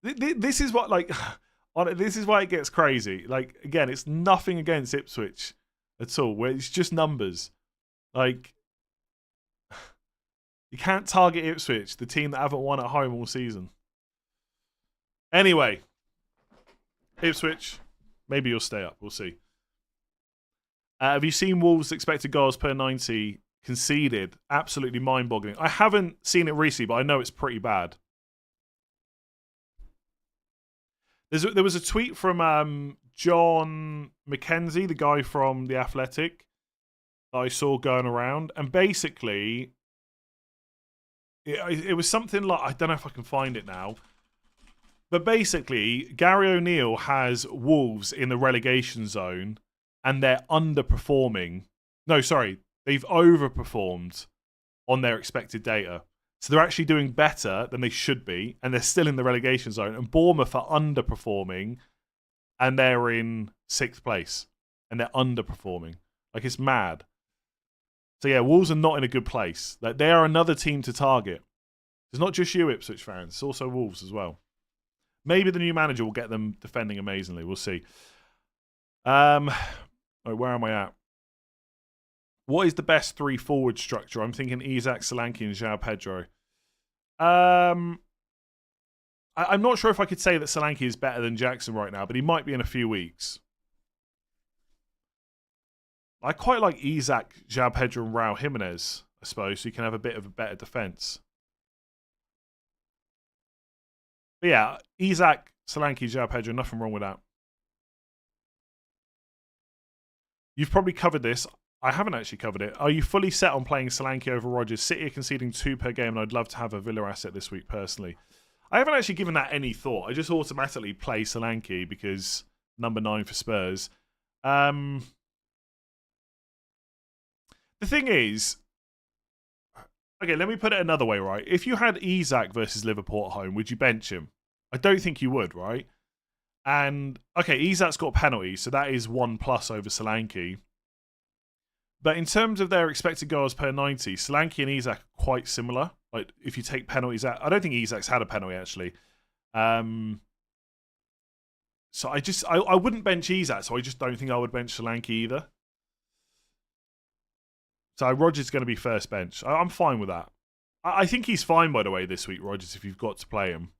it. This is what, like, this is why it gets crazy. Like, again, it's nothing against Ipswich at all. Where it's just numbers. Like, you can't target Ipswich, the team that haven't won at home all season. Anyway, Ipswich, maybe you'll stay up. We'll see. Have you seen Wolves' expected goals per 90 conceded? Absolutely mind-boggling. I haven't seen it recently, but I know it's pretty bad. There was a tweet from John McKenzie, the guy from The Athletic, that I saw going around. And basically, it was something like... I don't know if I can find it now. But basically, Gary O'Neill has Wolves in the relegation zone and they're underperforming. No, sorry. They've overperformed on their expected data. So they're actually doing better than they should be, and they're still in the relegation zone. And Bournemouth are underperforming, and they're in 6th place. And they're underperforming. Like, it's mad. So yeah, Wolves are not in a good place. Like, they are another team to target. It's not just you, Ipswich fans. It's also Wolves as well. Maybe the new manager will get them defending amazingly. We'll see. Where am I at? What is the best 3 forward structure? I'm thinking Isak, Solanke, and João Pedro. I'm not sure if I could say that Solanke is better than Jackson right now, but he might be in a few weeks. I quite like Isak, João Pedro, and Raul Jimenez, I suppose, so you can have a bit of a better defence. But yeah, Isak, Solanke, João Pedro, nothing wrong with that. You've probably covered this. I haven't actually covered it. Are you fully set on playing Solanke over Rodgers? City are conceding 2 per game, and I'd love to have a Villa asset this week, personally. I haven't actually given that any thought. I just automatically play Solanke because number 9 for Spurs. The thing is... Okay, let me put it another way, right? If you had Isak versus Liverpool at home, would you bench him? I don't think you would, right? And, okay, Isak's got penalties, so that is 1+ over Solanke. But in terms of their expected goals per 90, Solanke and Isak are quite similar. Like, if you take penalties out... I don't think Isak's had a penalty, actually. So I wouldn't bench Isak, so I just don't think I would bench Solanke either. So Rodgers is going to be first bench. I'm fine with that. I think he's fine, by the way, this week, Rodgers, if you've got to play him.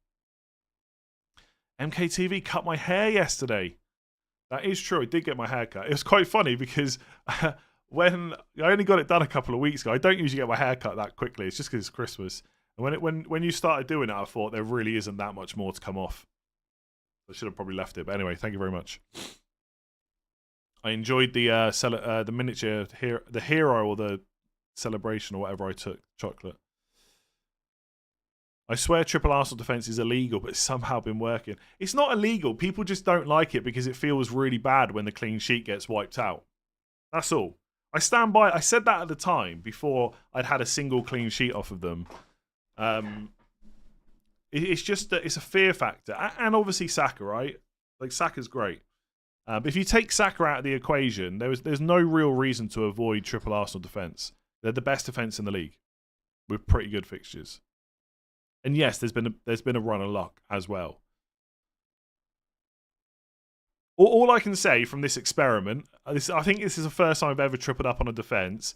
MKTV cut my hair yesterday. That is true. I did get my hair cut. It was quite funny because when I only got it done a couple of weeks ago, I don't usually get my hair cut that quickly. It's just because it's Christmas. And when you started doing it, I thought there really isn't that much more to come off. I should have probably left it. But anyway, thank you very much. I enjoyed the miniature the hero or the celebration or whatever I took. Chocolate. I swear triple Arsenal defence is illegal, but it's somehow been working. It's not illegal. People just don't like it because it feels really bad when the clean sheet gets wiped out. That's all. I stand by. I said that at the time before I'd had a single clean sheet off of them. It's just that it's a fear factor. And obviously Saka, right? Like, Saka's great. But if you take Saka out of the equation, there's no real reason to avoid triple Arsenal defence. They're the best defence in the league with pretty good fixtures. And yes, there's been a run of luck as well. All I can say from this experiment, I think this is the first time I've ever tripled up on a defence.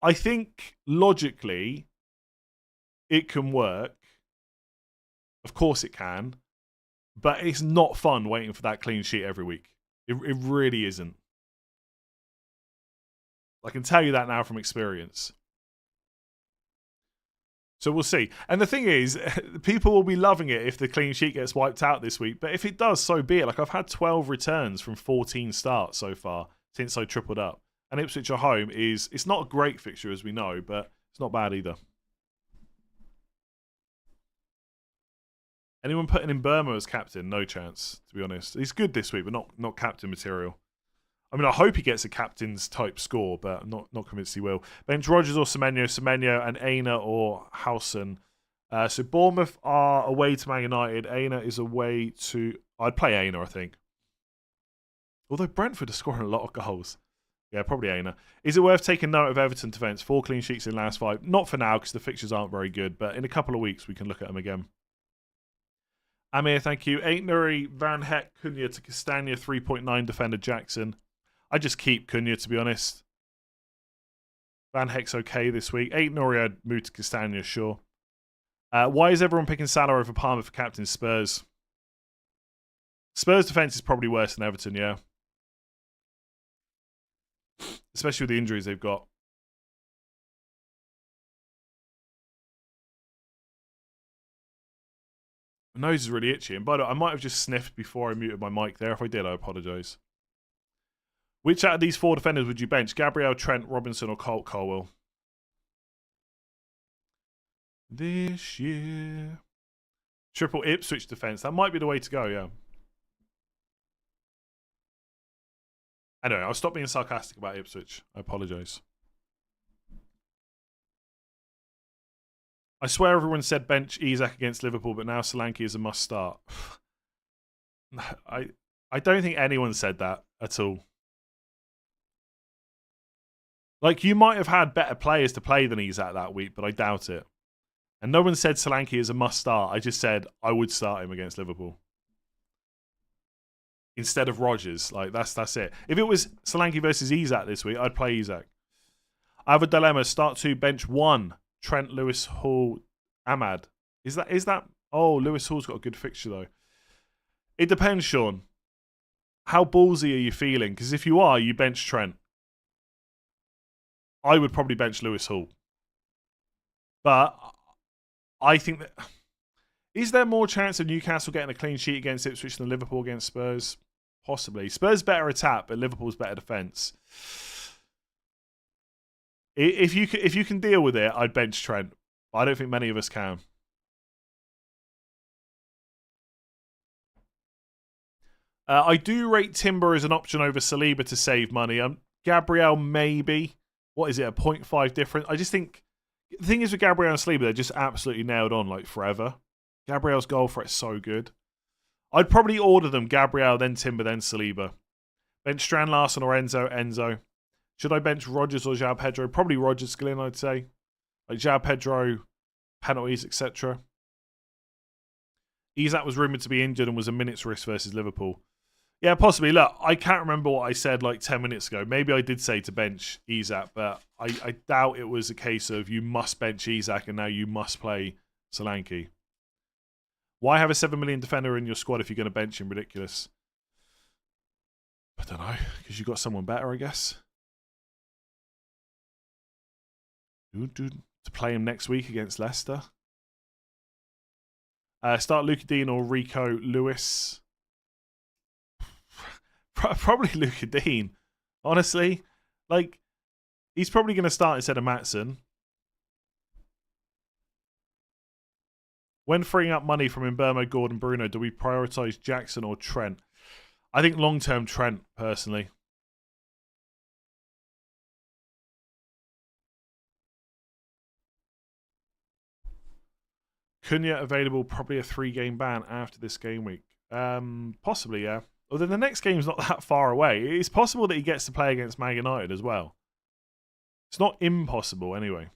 I think logically it can work. Of course it can. But it's not fun waiting for that clean sheet every week. It really isn't. I can tell you that now from experience. So we'll see. And the thing is, people will be loving it if the clean sheet gets wiped out this week. But if it does, so be it. Like, I've had 12 returns from 14 starts so far since I tripled up. And Ipswich at home it's not a great fixture, as we know, but it's not bad either. Anyone putting in Burma as captain? No chance, to be honest. He's good this week, but not captain material. I mean, I hope he gets a captain's type score, but I'm not convinced he will. Bench Rodgers or Semenyo, and Aina or Howson. So Bournemouth are away to Man United. Aina is away to... I'd play Aina, I think. Although Brentford are scoring a lot of goals. Yeah, probably Aina. Is it worth taking note of Everton defence? 4 clean sheets in last 5. Not for now, because the fixtures aren't very good, but in a couple of weeks we can look at them again. Amir, thank you. 8 Nuri, Van Heck, Cunha to Castagna, 3.9 defender Jackson. I just keep Cunha, to be honest. Van Heck's okay this week. 8 Nuri, I'd move to Castagna, sure. Why is everyone picking Salah over Palmer for captain Spurs? Spurs defence is probably worse than Everton, yeah. Especially with the injuries they've got. My nose is really itchy. And by the way, I might have just sniffed before I muted my mic there. If I did, I apologise. Which out of these 4 defenders would you bench? Gabriel, Trent, Robinson or Colt Colwell? This year. Triple Ipswich defence. That might be the way to go, yeah. Anyway, I'll stop being sarcastic about Ipswich. I apologise. I swear everyone said bench Isak against Liverpool, but now Solanke is a must start. I don't think anyone said that at all. Like, you might have had better players to play than Isak that week, but I doubt it. And no one said Solanke is a must start. I just said I would start him against Liverpool. Instead of Rodgers. Like, that's it. If it was Solanke versus Isak this week, I'd play Isak. I have a dilemma. Start 2, bench 1. Trent, Lewis, Hall, Ahmad. Is that? Oh, Lewis Hall's got a good fixture, though. It depends, Sean. How ballsy are you feeling? Because if you are, you bench Trent. I would probably bench Lewis Hall. But I think that... Is there more chance of Newcastle getting a clean sheet against Ipswich than Liverpool against Spurs? Possibly. Spurs better attack, but Liverpool's better defence. If you can deal with it, I'd bench Trent. But I don't think many of us can. I do rate Timber as an option over Saliba to save money. Gabriel, maybe. What is it, a 0.5 difference? I just think... The thing is with Gabriel and Saliba, they're just absolutely nailed on, like, forever. Gabriel's goal threat's so good. I'd probably order them Gabriel, then Timber, then Saliba. Bench Strand Larson or Enzo. Should I bench Rodgers or João Pedro? Probably Rodgers, Glenn, I'd say. Like João Pedro, penalties, etc. Isak was rumoured to be injured and was a minute's risk versus Liverpool. Yeah, possibly. Look, I can't remember what I said like 10 minutes ago. Maybe I did say to bench Isak, but I doubt it was a case of you must bench Isak and now you must play Solanke. Why have a 7 million defender in your squad if you're going to bench him? Ridiculous. I don't know, because you got someone better, I guess. To play him next week against Leicester. Start Luka Dean or Rico Lewis. Probably Luka Dean. Honestly, like, he's probably going to start instead of Maatsen. When freeing up money from Mbeumo, Gordon, Bruno, do we prioritise Jackson or Trent? I think long-term Trent, personally. Cunha available, probably a 3-game ban after this game week. Possibly, yeah. Although the next game's not that far away. It's possible that he gets to play against Man United as well. It's not impossible, anyway.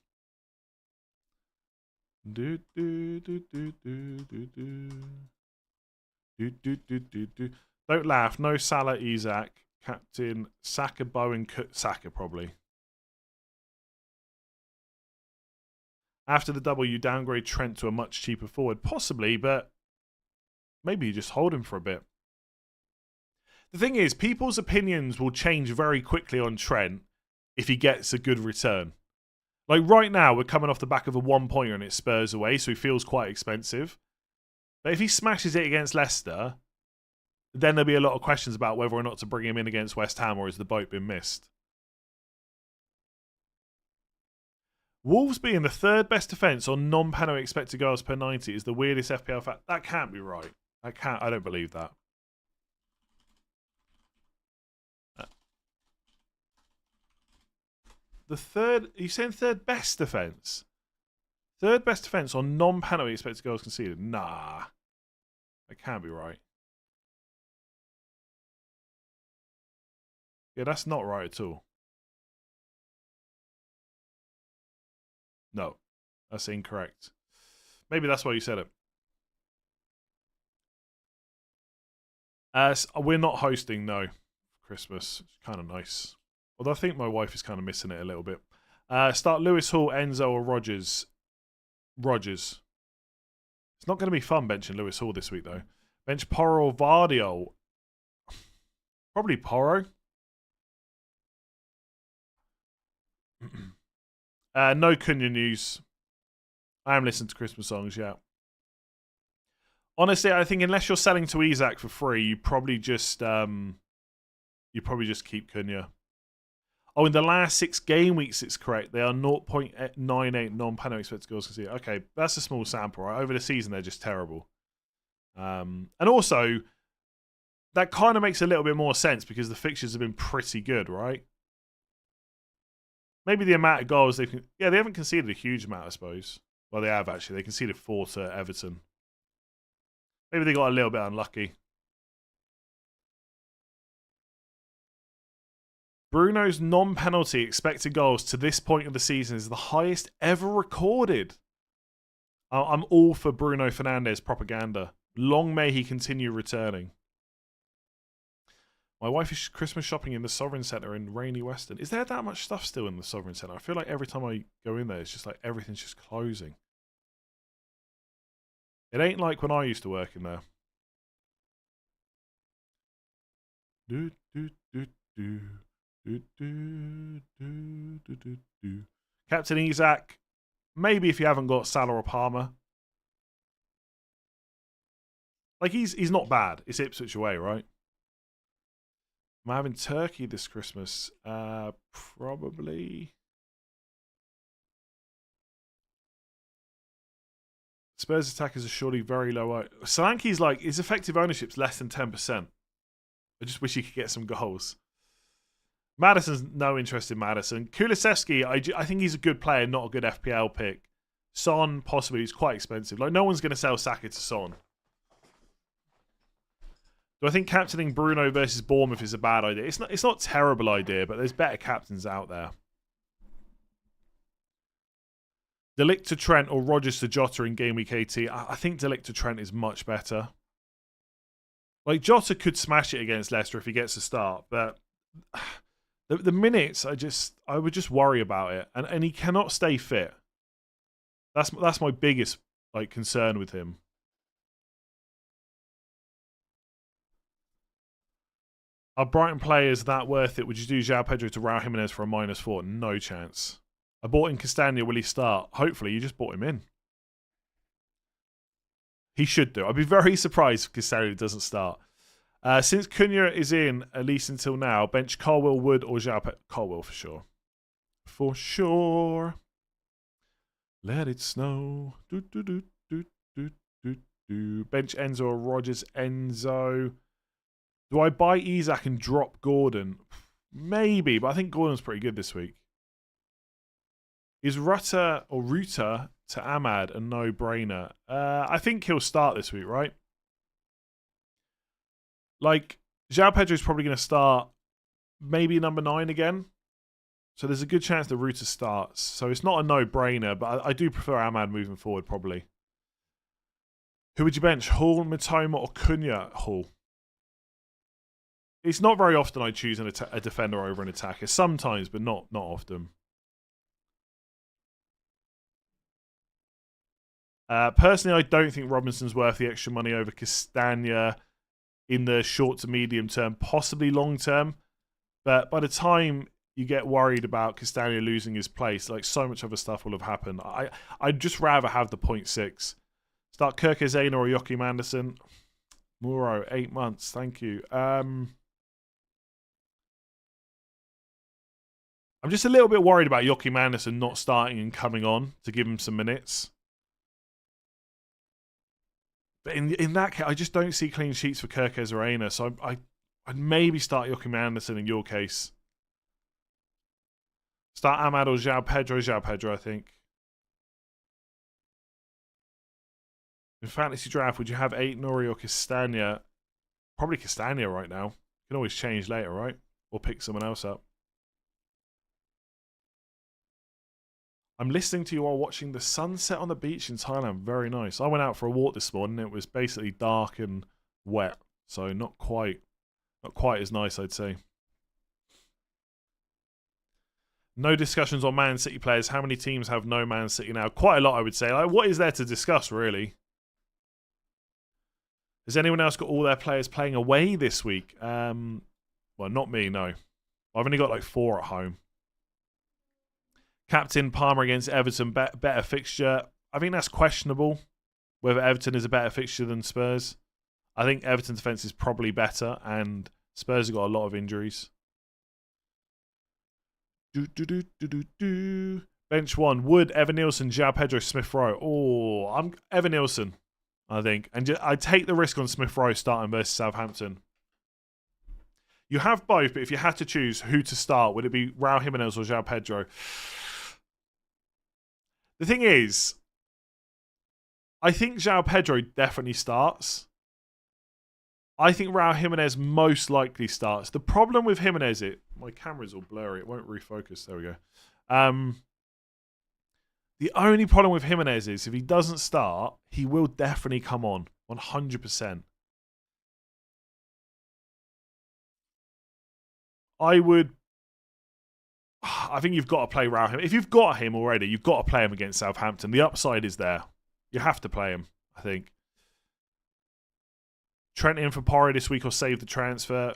Don't laugh. No Salah, Isak, captain, Saka, Bowen, Saka probably. After the double, you downgrade Trent to a much cheaper forward. Possibly, but maybe you just hold him for a bit. The thing is, people's opinions will change very quickly on Trent if he gets a good return. Like right now, we're coming off the back of a 1-pointer and it Spurs away, so he feels quite expensive. But if he smashes it against Leicester, then there'll be a lot of questions about whether or not to bring him in against West Ham, or has the boat been missed? Wolves being the third best defence on non-penalty expected goals per 90 is the weirdest FPL fact. That can't be right. I don't believe that. The third, are you saying third best defence? Third best defence on non-penalty expected goals conceded? Nah. That can't be right. Yeah, that's not right at all. No, that's incorrect. Maybe that's why you said it. We're not hosting, no, Christmas. It's kind of nice. Although I think my wife is kind of missing it a little bit. Start Lewis, Hall, Enzo, or Rodgers. Rodgers. It's not going to be fun benching Lewis Hall this week, though. Bench Porro or Vardio. Probably Porro. No Cunha news. I am listening to Christmas songs, yeah. Honestly, I think unless you're selling to Isak for free, you probably just keep Cunha. Oh, in the last 6 game weeks, it's correct. They are 0.98 non-penalty expected goals conceded. Okay, that's a small sample, right? Over the season, they're just terrible. And also, that kind of makes a little bit more sense because the fixtures have been pretty good, right? Maybe the amount of goals they've... Yeah, they haven't conceded a huge amount, I suppose. Well, they have, actually. They conceded 4 to Everton. Maybe they got a little bit unlucky. Bruno's non-penalty expected goals to this point of the season is the highest ever recorded. I'm all for Bruno Fernandes propaganda. Long may he continue returning. My wife is Christmas shopping in the Sovereign Centre in rainy Weston. Is there that much stuff still in the Sovereign Centre? I feel like every time I go in there, it's just like everything's just closing. It ain't like when I used to work in there. Captain Isak, maybe if you haven't got Salah or Palmer. Like he's not bad. It's Ipswich away, right? I'm having turkey this Christmas. Probably. Spurs attackers are surely very low. Solanke's like his effective ownership's less than 10%. I just wish he could get some goals. Maddison's no interest in Maddison. Kulusevski, I think he's a good player, not a good FPL pick. Son, possibly, he's quite expensive. Like no one's going to sell Saka to Son. Do I think captaining Bruno versus Bournemouth is a bad idea? It's not a terrible idea, but there's better captains out there. De Ligt to Trent or Rodgers to Jota in Game Week 18. I think De Ligt to Trent is much better. Like Jota could smash it against Leicester if he gets a start, but the minutes I would just worry about it, and he cannot stay fit. That's my biggest like concern with him. Are Brighton players that worth it? Would you do João Pedro to Raul Jimenez for a -4? No chance. I bought in Castagna. Will he start? Hopefully, you just bought him in. He should do. I'd be very surprised if Castagna doesn't start. Since Cunha is in, at least until now, bench Colwill, Wood, or João Pedro. Colwill for sure. For sure. Let it snow. Do, do, do, do, do, do, do. Bench Enzo or Rogers Enzo. Do I buy Isak and drop Gordon? Maybe, but I think Gordon's pretty good this week. Is Rutter to Ahmad a no-brainer? I think he'll start this week, right? Like, João Pedro's probably going to start maybe number 9 again. So there's a good chance that Rutter starts. So it's not a no-brainer, but I do prefer Ahmad moving forward, probably. Who would you bench? Hall, Matoma, or Cunha? Hall. It's not very often I choose a defender over an attacker. Sometimes, but not often. Personally, I don't think Robinson's worth the extra money over Castagna in the short to medium term, possibly long term. But by the time you get worried about Castagna losing his place, like so much other stuff will have happened. I'd just rather have the 0.6. Start Kirk Zayna or Joachim Anderson. Muro, 8 months. Thank you. I'm just a little bit worried about Joachim Anderson not starting and coming on to give him some minutes. But in that case, I just don't see clean sheets for Kirk Zayna, so I'd maybe start Joachim Anderson in your case. Start Ahmad or João Pedro, I think. In fantasy draft, would you have 8 Nori or Castagna? Probably Castagna right now. You can always change later, right? Or pick someone else up. I'm listening to you while watching the sunset on the beach in Thailand. Very nice. I went out for a walk this morning. It was basically dark and wet. So not quite as nice, I'd say. No discussions on Man City players. How many teams have no Man City now? Quite a lot, I would say. Like, what is there to discuss, really? Has anyone else got all their players playing away this week? Well, not me, no. I've only got like 4 at home. Captain Palmer against Everton, better fixture. I think that's questionable, whether Everton is a better fixture than Spurs. I think Everton's defence is probably better, and Spurs have got a lot of injuries. Bench 1, Wood, Evan Nielsen, João Pedro, Smith Rowe. Oh, I'm Evan Nielsen, I think. And I take the risk on Smith Rowe starting versus Southampton. You have both, but if you had to choose who to start, would it be Raul Jimenez or João Pedro? The thing is, I think João Pedro definitely starts. I think Raul Jimenez most likely starts. The problem with Jimenez my camera's all blurry. It won't refocus. There we go. The only problem with Jimenez is if he doesn't start, he will definitely come on 100%. I think you've got to play Raul Jimenez. If you've got him already, you've got to play him against Southampton. The upside is there. You have to play him, I think. Trent in for Porro this week or save the transfer.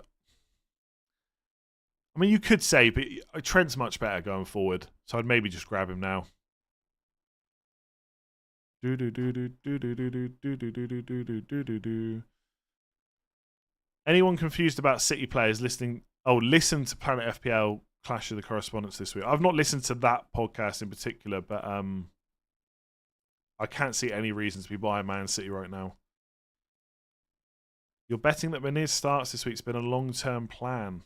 I mean, you could save, but Trent's much better going forward. So I'd maybe just grab him now. Anyone confused about City players listening? Oh, listen to Planet FPL Clash of the Correspondents this week. I've not listened to that podcast in particular, but I can't see any reason to be buying Man City right now. You're betting that Menez starts this week's been a long-term plan.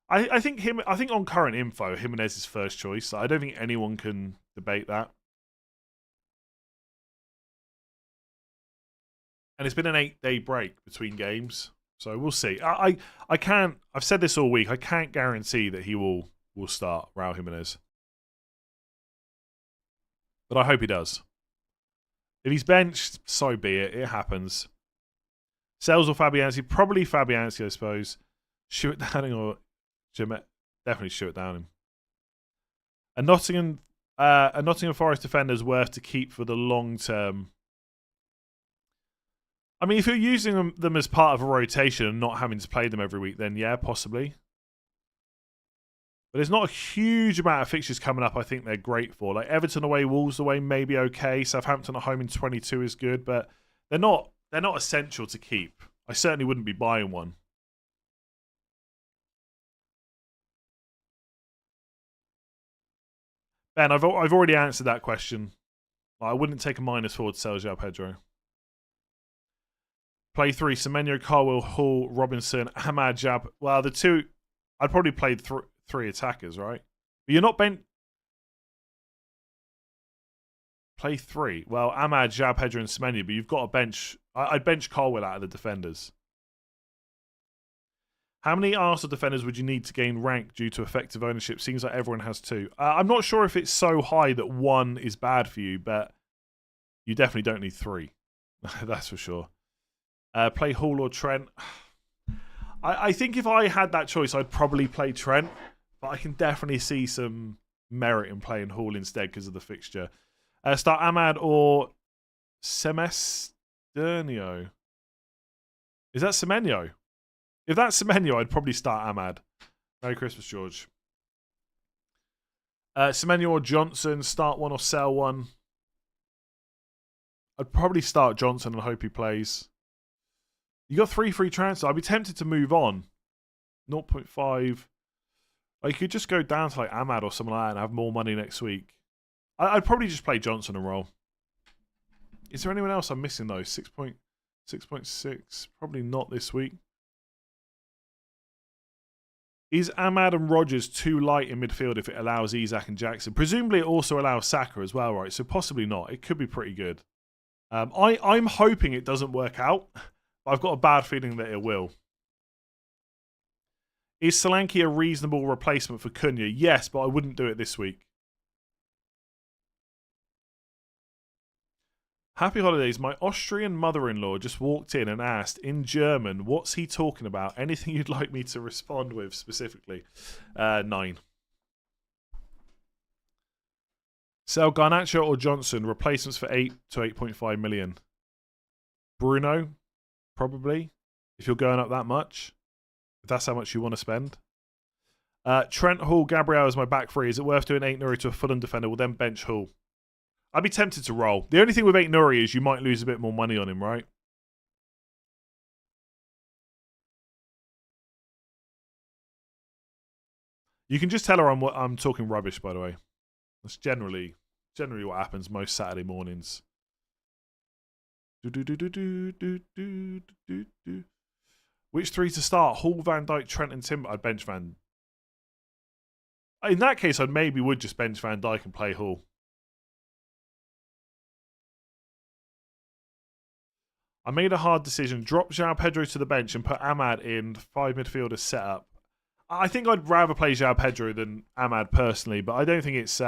I think on current info, Jimenez is first choice. I don't think anyone can debate that. And it's been an 8-day break between games, so we'll see. I can't. I've said this all week. I can't guarantee that he will start Raul Jimenez, but I hope he does. If he's benched, so be it. It happens. Sells or Fabianski? Probably Fabianski, I suppose. Shoot Downing or definitely shoot Downing. A Nottingham Forest defender is worth to keep for the long term. I mean, if you're using them as part of a rotation and not having to play them every week, then yeah, possibly. But there's not a huge amount of fixtures coming up I think they're great for. Like Everton away, Wolves away, maybe okay. Southampton at home in 22 is good, but they're not essential to keep. I certainly wouldn't be buying one. Ben, I've already answered that question. I wouldn't take a -4 to sell João Pedro. Play 3, Semenyo, Carwell, Hall, Robinson, Ahmad, Jab. Well, the two, I'd probably play 3 attackers, right? But you're not Play 3. Well, Ahmad, João Pedro, and Semenyo, but you've got a bench. I'd bench Carwell out of the defenders. How many Arsenal defenders would you need to gain rank due to effective ownership? Seems like everyone has 2. I'm not sure if it's so high that 1 is bad for you, but you definitely don't need 3. That's for sure. Play Hall or Trent. I think if I had that choice, I'd probably play Trent, but I can definitely see some merit in playing Hall instead because of the fixture. Start Ahmad or Semesternio. Is that Semenyo? If that's Semenyo, I'd probably start Ahmad. Merry Christmas, George. Semenyo or Johnson, start 1 or sell 1. I'd probably start Johnson and hope he plays. You got 3 free transfers. I'd be tempted to move on. 0.5. Like, you could just go down to like Ahmad or something like that and have more money next week. I'd probably just play Johnson and roll. Is there anyone else I'm missing though? 6.6. Probably not this week. Is Ahmad and Rodgers too light in midfield if it allows Isak and Jackson? Presumably it also allows Saka as well, right? So possibly not. It could be pretty good. I'm hoping it doesn't work out. But I've got a bad feeling that it will. Is Solanke a reasonable replacement for Cunha? Yes, but I wouldn't do it this week. Happy holidays. My Austrian mother-in-law just walked in and asked in German, what's he talking about? Anything you'd like me to respond with specifically? 9. Sell Garnacho or Johnson. Replacements for 8 to 8.5 million. Bruno, probably. If you're going up that much. If that's how much you want to spend. Trent, Hall, Gabriel is my back 3. Is it worth doing 8 Nuri to a Fulham defender? We'll then bench Hall. I'd be tempted to roll. The only thing with 8 Nuri is you might lose a bit more money on him, right? You can just tell her I'm talking rubbish, by the way. That's generally what happens most Saturday mornings. Which 3 to start? Hall, Van Dijk, Trent, and Timber. I'd bench Van. In that case, I maybe would just bench Van Dijk and play Hall. I made a hard decision. Drop João Pedro to the bench and put Ahmad in 5 midfielders set up. I think I'd rather play João Pedro than Ahmad personally, but I don't think it's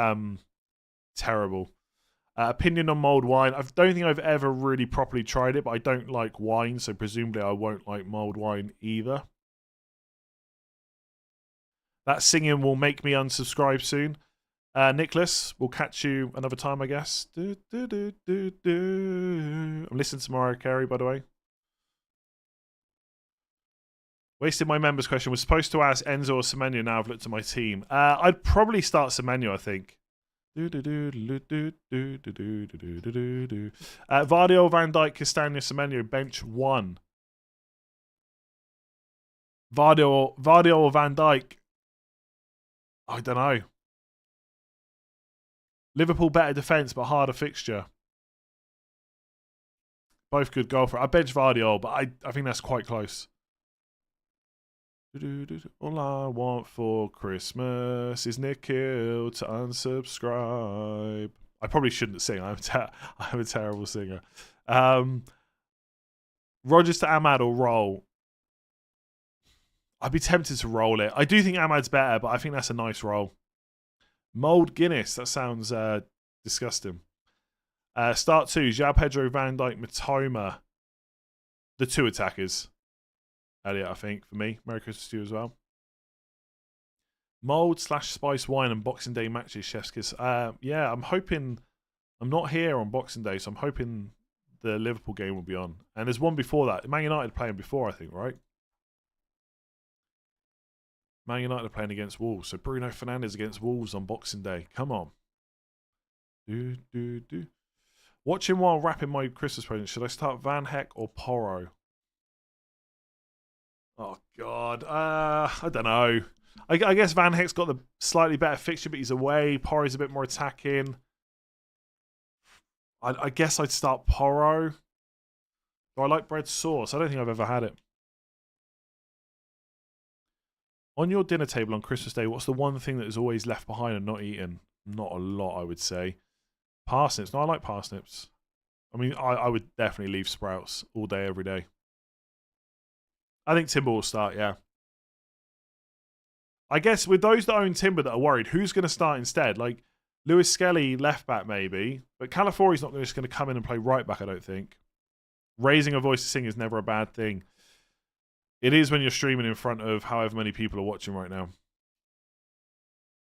terrible. Opinion on mulled wine. I don't think I've ever really properly tried it, but I don't like wine, so presumably I won't like mulled wine either. That singing will make me unsubscribe soon. Nicholas, we'll catch you another time, I guess. I'm listening to Mariah Carey, by the way. Wasted my members question. Was supposed to ask Enzo or Semenyo. Now I've looked at my team. I'd probably start Semenyo, I think. Vardy, Van Dijk, Castagna, Semenyo, bench 1. Vardy or Van Dijk? I don't know. Liverpool better defence, but harder fixture. Both good goal for it. I bench Vardy, but I think that's quite close. All I want for Christmas is Nikhil to unsubscribe. I probably shouldn't sing. I'm a terrible singer. Rodgers to Ahmad or roll? I'd be tempted to roll it. I do think Ahmad's better, but I think that's a nice roll. Mold Guinness. That sounds disgusting. Start 2. João Pedro, Van Dijk, Matoma. The 2 attackers. Elliot, I think, for me. Merry Christmas to you as well. Mold / spice wine and Boxing Day matches, Chef's Kiss. Yeah, I'm hoping... I'm not here on Boxing Day, so I'm hoping the Liverpool game will be on. And there's one before that. Man United playing before, I think, right? Man United are playing against Wolves. So Bruno Fernandes against Wolves on Boxing Day. Come on. Watching while wrapping my Christmas present. Should I start Van Heck or Porro? Oh, God. I don't know. I guess Van Heck's got the slightly better fixture, but he's away. Porro's a bit more attacking. I guess I'd start Porro. Do I like bread sauce? I don't think I've ever had it. On your dinner table on Christmas Day, what's the one thing that is always left behind and not eaten? Not a lot, I would say. Parsnips. No, I like parsnips. I mean, I would definitely leave sprouts all day, every day. I think Timber will start, yeah. I guess with those that own Timber that are worried, who's going to start instead? Like, Lewis Skelly, left back maybe. But Calafori's not just going to come in and play right back, I don't think. Raising a voice to sing is never a bad thing. It is when you're streaming in front of however many people are watching right now.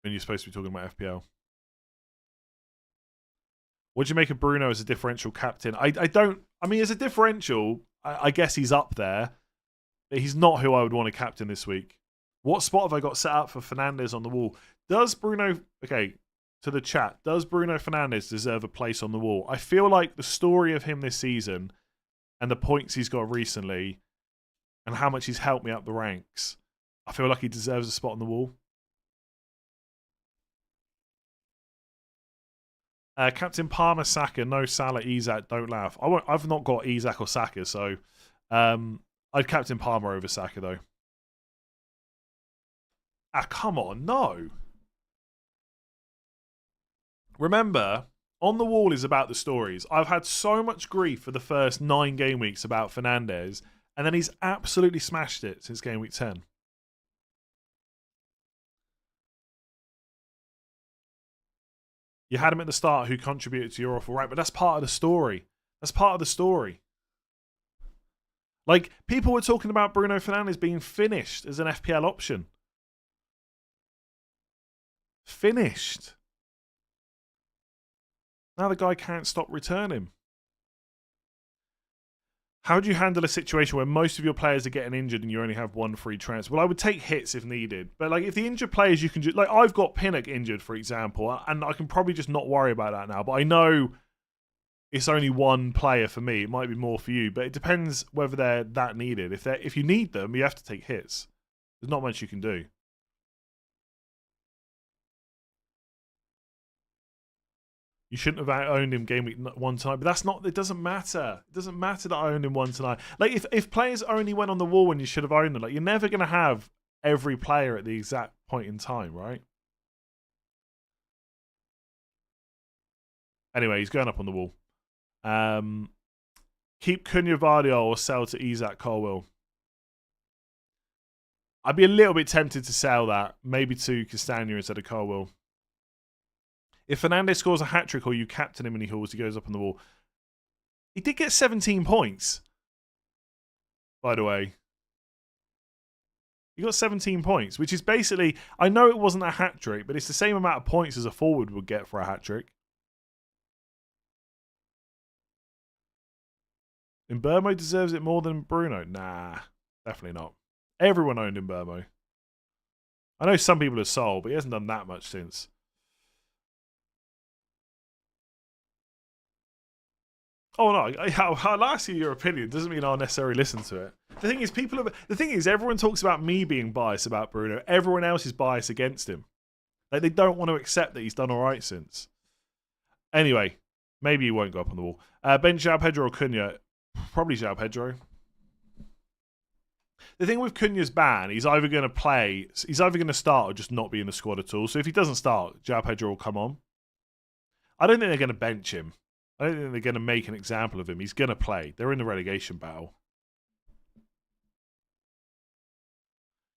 And you're supposed to be talking about FPL. What do you make of Bruno as a differential captain? I mean, as a differential, I guess he's up there. But he's not who I would want to captain this week. What spot have I got set up for Fernandes on the wall? Does Bruno... Okay, to the chat. Does Bruno Fernandes deserve a place on the wall? I feel like the story of him this season and the points he's got recently and how much he's helped me up the ranks, I feel like he deserves a spot on the wall. Captain Palmer, Saka, no Salah, Isak, don't laugh. I've not got Isak or Saka, so I'd captain Palmer over Saka, though. Ah, come on, no. Remember, On the Wall is about the stories. I've had so much grief for the first 9 game weeks about Fernandes, and then he's absolutely smashed it since game week 10. You had him at the start who contributed to your awful right, but that's part of the story. That's part of the story. Like, people were talking about Bruno Fernandes being finished as an FPL option. Finished. Now the guy can't stop returning. How do you handle a situation where most of your players are getting injured and you only have one free transfer? Well, I would take hits if needed. But like, if the injured players you can just... Like, I've got Pinnock injured, for example, and I can probably just not worry about that now. But I know it's only one player for me. It might be more for you. But it depends whether they're that needed. If you need them, you have to take hits. There's not much you can do. You shouldn't have owned him game week 1 tonight, but that's not. It doesn't matter. It doesn't matter that I owned him 1 tonight. Like, if players only went on the wall when you should have owned them, like, you're never going to have every player at the exact point in time, right? Anyway, he's going up on the wall. Keep Cunha, Vardio or sell to Isak Colwell. I'd be a little bit tempted to sell that, maybe to Castagna instead of Colwell. If Fernandes scores a hat-trick or you captain him and he goes up on the wall. He did get 17 points, by the way. He got 17 points, which is basically... I know it wasn't a hat-trick, but it's the same amount of points as a forward would get for a hat-trick. Mbeumo deserves it more than Bruno? Nah, definitely not. Everyone owned Mbeumo. I know some people have sold, but he hasn't done that much since. Oh no! I'll ask you your opinion. Doesn't mean I'll necessarily listen to it. The thing is, everyone talks about me being biased about Bruno. Everyone else is biased against him. Like, they don't want to accept that he's done all right since. Anyway, maybe he won't go up on the wall. Ben João Pedro or Cunha? Probably João Pedro. The thing with Cunha's ban, he's either going to start or just not be in the squad at all. So if he doesn't start, João Pedro will come on. I don't think they're going to bench him. I don't think they're going to make an example of him. He's going to play. They're in the relegation battle.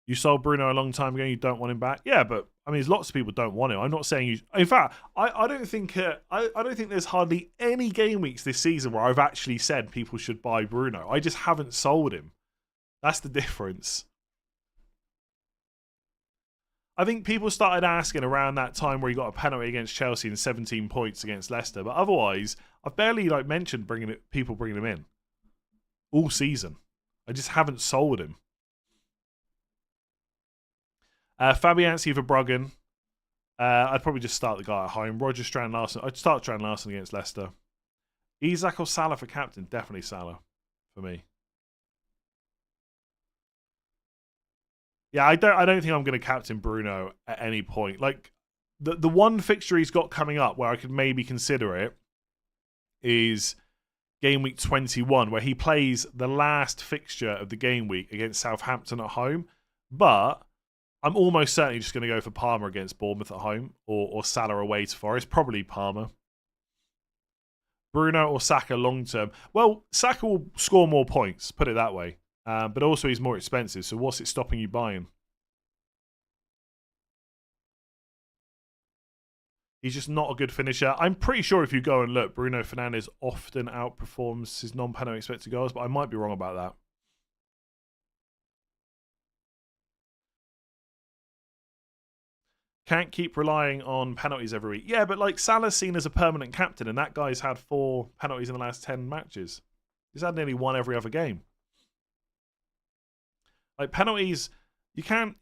You sold Bruno a long time ago and you don't want him back? Yeah, but I mean, lots of people don't want him. I'm not saying you... In fact, I don't think there's hardly any game weeks this season where I've actually said people should buy Bruno. I just haven't sold him. That's the difference. I think people started asking around that time where he got a penalty against Chelsea and 17 points against Leicester. But otherwise, I've barely like mentioned people bringing him in all season. I just haven't sold him. Fabianski for Bruggen. I'd probably just start the guy at home. Roger Strand Larson. I'd start Strand Larson against Leicester. Isak or Salah for captain? Definitely Salah for me. Yeah, I don't think I'm going to captain Bruno at any point. Like the one fixture he's got coming up where I could maybe consider it is game week 21, where he plays the last fixture of the game week against Southampton at home. But I'm almost certainly just going to go for Palmer against Bournemouth at home or Salah away to Forest. Probably Palmer. Bruno or Saka long term? Well, Saka will score more points, put it that way. But also he's more expensive, so what's it stopping you buying? He's just not a good finisher. I'm pretty sure if you go and look, Bruno Fernandes often outperforms his non-penalty expected goals, but I might be wrong about that. Can't keep relying on penalties every week. Yeah, but like Salah's seen as a permanent captain, and that guy's had 4 penalties in the last 10 matches. He's had nearly 1 every other game. Like penalties, you can't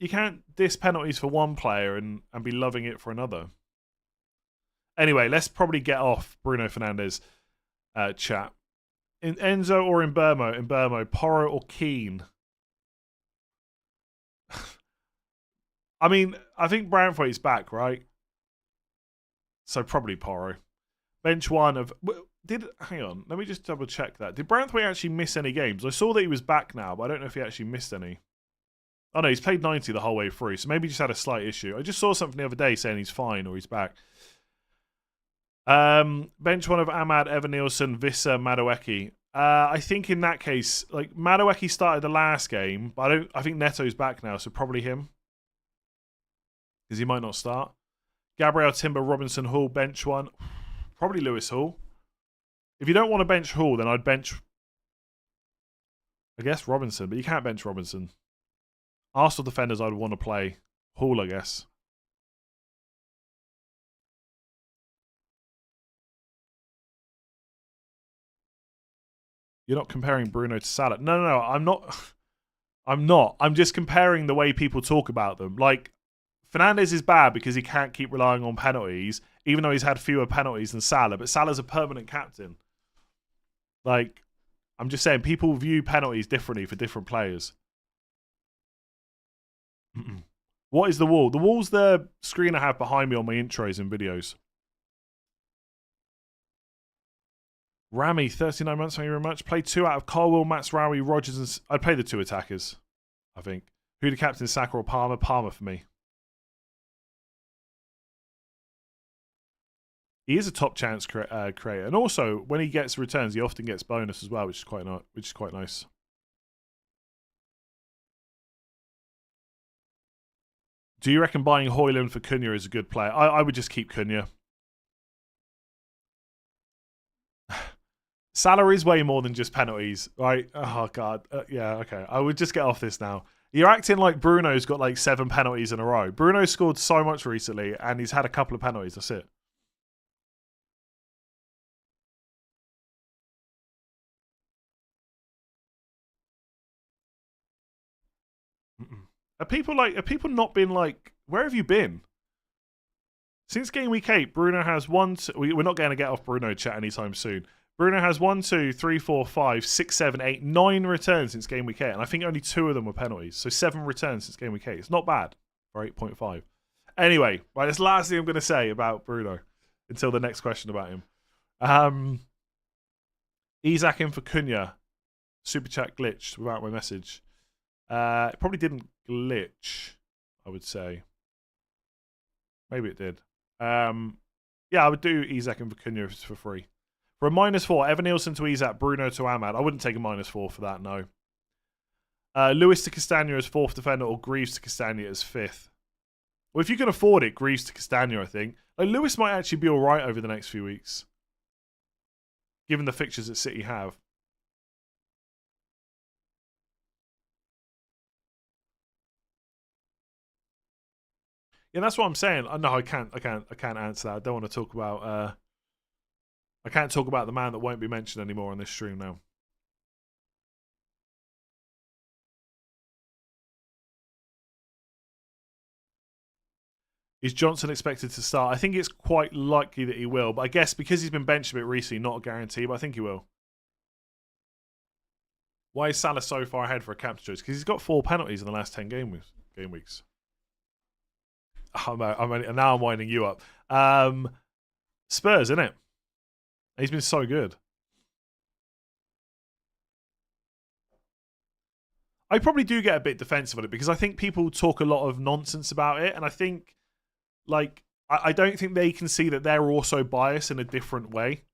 diss penalties for one player and be loving it for another. Anyway, let's probably get off Bruno Fernandes chat. In Enzo or in Burmo, Porro or Keane? I mean, I think Branthwaite's back, right? So probably Porro. Bench one of... Hang on, let me just double check that. Did Branthwaite actually miss any games? I saw that he was back now, but I don't know if he actually missed any. Oh no, he's played 90 the whole way through, so maybe he just had a slight issue. I just saw something the other day saying he's fine or he's back. Bench one of Ahmad, Evan Nielsen, Visser, Madueke. I think in that case, like Madueke started the last game, but I think Neto's back now, so probably him. Because he might not start. Gabriel, Timber, Robinson, Hall, bench one. Probably Lewis Hall. If you don't want to bench Hall, then I'd bench, I guess, Robinson. But you can't bench Robinson. Arsenal defenders I'd want to play. Hall, I guess. You're not comparing Bruno to Salah. No, I'm not. I'm not. I'm just comparing the way people talk about them. Like, Fernandes is bad because he can't keep relying on penalties, even though he's had fewer penalties than Salah. But Salah's a permanent captain. Like, I'm just saying, people view penalties differently for different players. What is the wall? The wall's the screen I have behind me on my intros and videos. Rami, 39 months, thank you very much. Played 2 out of Colwell, Matsraoui, Rogers, and... I'd play the 2 attackers, I think. Who the captain, Saka or Palmer? Palmer for me. He is a top chance creator. And also, when he gets returns, he often gets bonus as well, which is quite nice. Do you reckon buying Højlund for Cunha is a good play? I would just keep Cunha. Salah is way more than just penalties, right? Oh, God. Yeah, okay. I would just get off this now. You're acting like Bruno's got like 7 penalties in a row. Bruno scored so much recently, and he's had a couple of penalties. That's it. Are people not been like, where have you been? Since game week 8, Bruno has we're not going to get off Bruno chat anytime soon. Bruno has 1, 2, 3, 4, 5, 6, 7, 8, 9 returns since game week 8. And I think only 2 of them were penalties. So 7 returns since game week 8. It's not bad for 8.5. Anyway, right, that's the last thing I'm going to say about Bruno until the next question about him. Isak in for Cunha. Super chat glitched without my message. It probably didn't glitch, I would say. Maybe it did. Yeah, I would do Isak and Vicuña for free. For a -4, Evan Nielsen to Isak, Bruno to Ahmad. I wouldn't take a -4 for that, no. Lewis to Castagna as 4th defender or Greaves to Castagna as 5th. Well, if you can afford it, Greaves to Castagna, I think. Like, Lewis might actually be all right over the next few weeks, given the fixtures that City have. Yeah, that's what I'm saying. No, I can't answer that. I don't want to talk about. I can't talk about the man that won't be mentioned anymore on this stream now. Is Johnson expected to start? I think it's quite likely that he will, but I guess because he's been benched a bit recently, not a guarantee, but I think he will. Why is Salah so far ahead for a captain choice? Because he's got 4 penalties in the last 10 game weeks. Now I'm winding you up. Spurs, isn't it? He's been so good. I probably do get a bit defensive on it because I think people talk a lot of nonsense about it, and I think, like, I don't think they can see that they're also biased in a different way.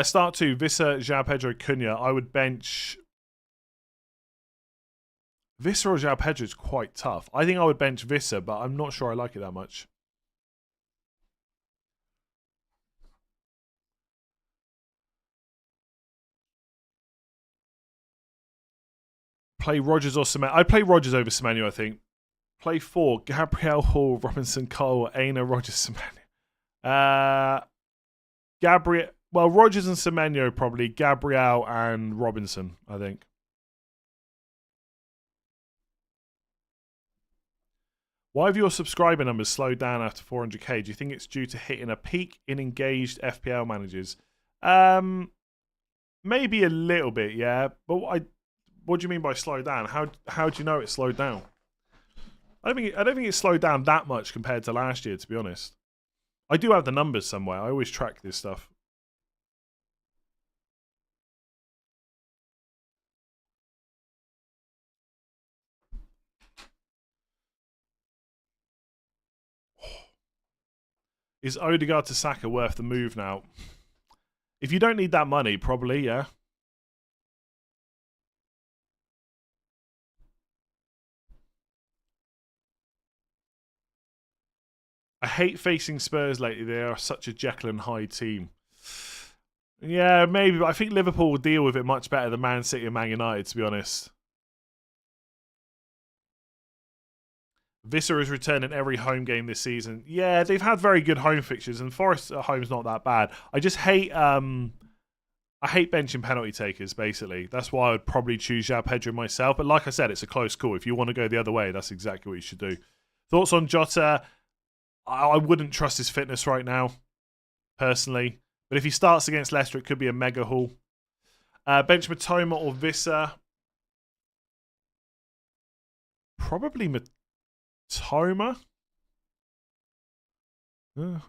Start 2, Visser, João Pedro, Cunha. I would bench Visser or João Pedro is quite tough. I think I would bench Visser, but I'm not sure I like it that much. Play Rodgers or Semenyo. I'd play Rodgers over Semenyo, I think. Play 4, Gabriel, Hall, Robinson, Cole, Aina, Rodgers, Semenyo. Rodgers and Semenyo probably. Gabriel and Robinson, I think. Why have your subscriber numbers slowed down after 400k? Do you think it's due to hitting a peak in engaged FPL managers? Maybe a little bit, yeah. But what do you mean by slow down? How do you know it slowed down? I don't think it slowed down that much compared to last year, to be honest. I do have the numbers somewhere. I always track this stuff. Is Odegaard to Saka worth the move now? If you don't need that money, probably, yeah. I hate facing Spurs lately. They are such a Jekyll and Hyde team. Yeah, maybe, but I think Liverpool will deal with it much better than Man City and Man United, to be honest. Visser is returning every home game this season. Yeah, they've had very good home fixtures, and Forest at home's not that bad. I just hate I hate benching penalty takers, basically. That's why I would probably choose João Pedro myself. But like I said, it's a close call. If you want to go the other way, that's exactly what you should do. Thoughts on Jota? I wouldn't trust his fitness right now, personally. But if he starts against Leicester, it could be a mega haul. Bench Matoma or Visser? Probably Matoma. I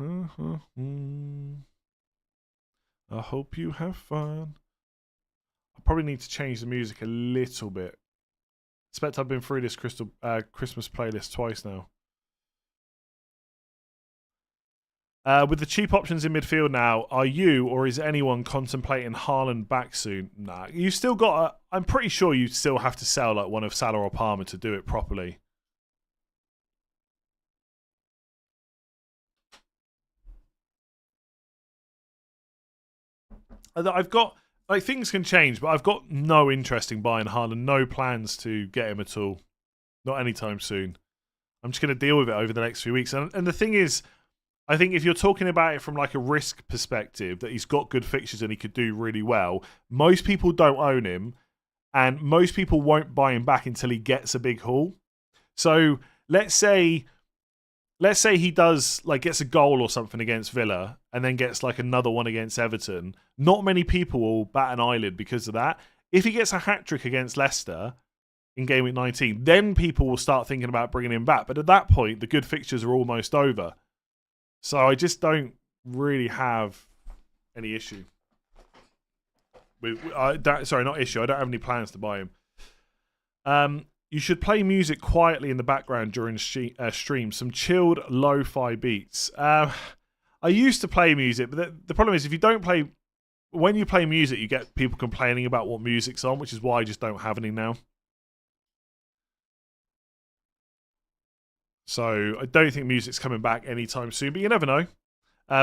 hope you have fun. I probably need to change the music a little bit. I expect I've been through this Christmas playlist twice now. With the cheap options in midfield now, are you or is anyone contemplating Haaland back soon? Nah, you still got. I'm pretty sure you still have to sell like one of Salah or Palmer to do it properly. I've got like things can change, but I've got no interest in buying Haaland. No plans to get him at all. Not anytime soon. I'm just going to deal with it over the next few weeks. And the thing is, I think if you're talking about it from like a risk perspective, that he's got good fixtures and he could do really well, most people don't own him, and most people won't buy him back until he gets a big haul. So let's say he does like gets a goal or something against Villa and then gets like another one against Everton. Not many people will bat an eyelid because of that. If he gets a hat-trick against Leicester in Game Week 19, then people will start thinking about bringing him back. But at that point, the good fixtures are almost over. So I just don't really have any issue. Sorry, not issue. I don't have any plans to buy him. You should play music quietly in the background during stream. Some chilled lo-fi beats. I used to play music, but the problem is if you don't play... When you play music, you get people complaining about what music's on, which is why I just don't have any now. So I don't think music's coming back anytime soon, but you never know.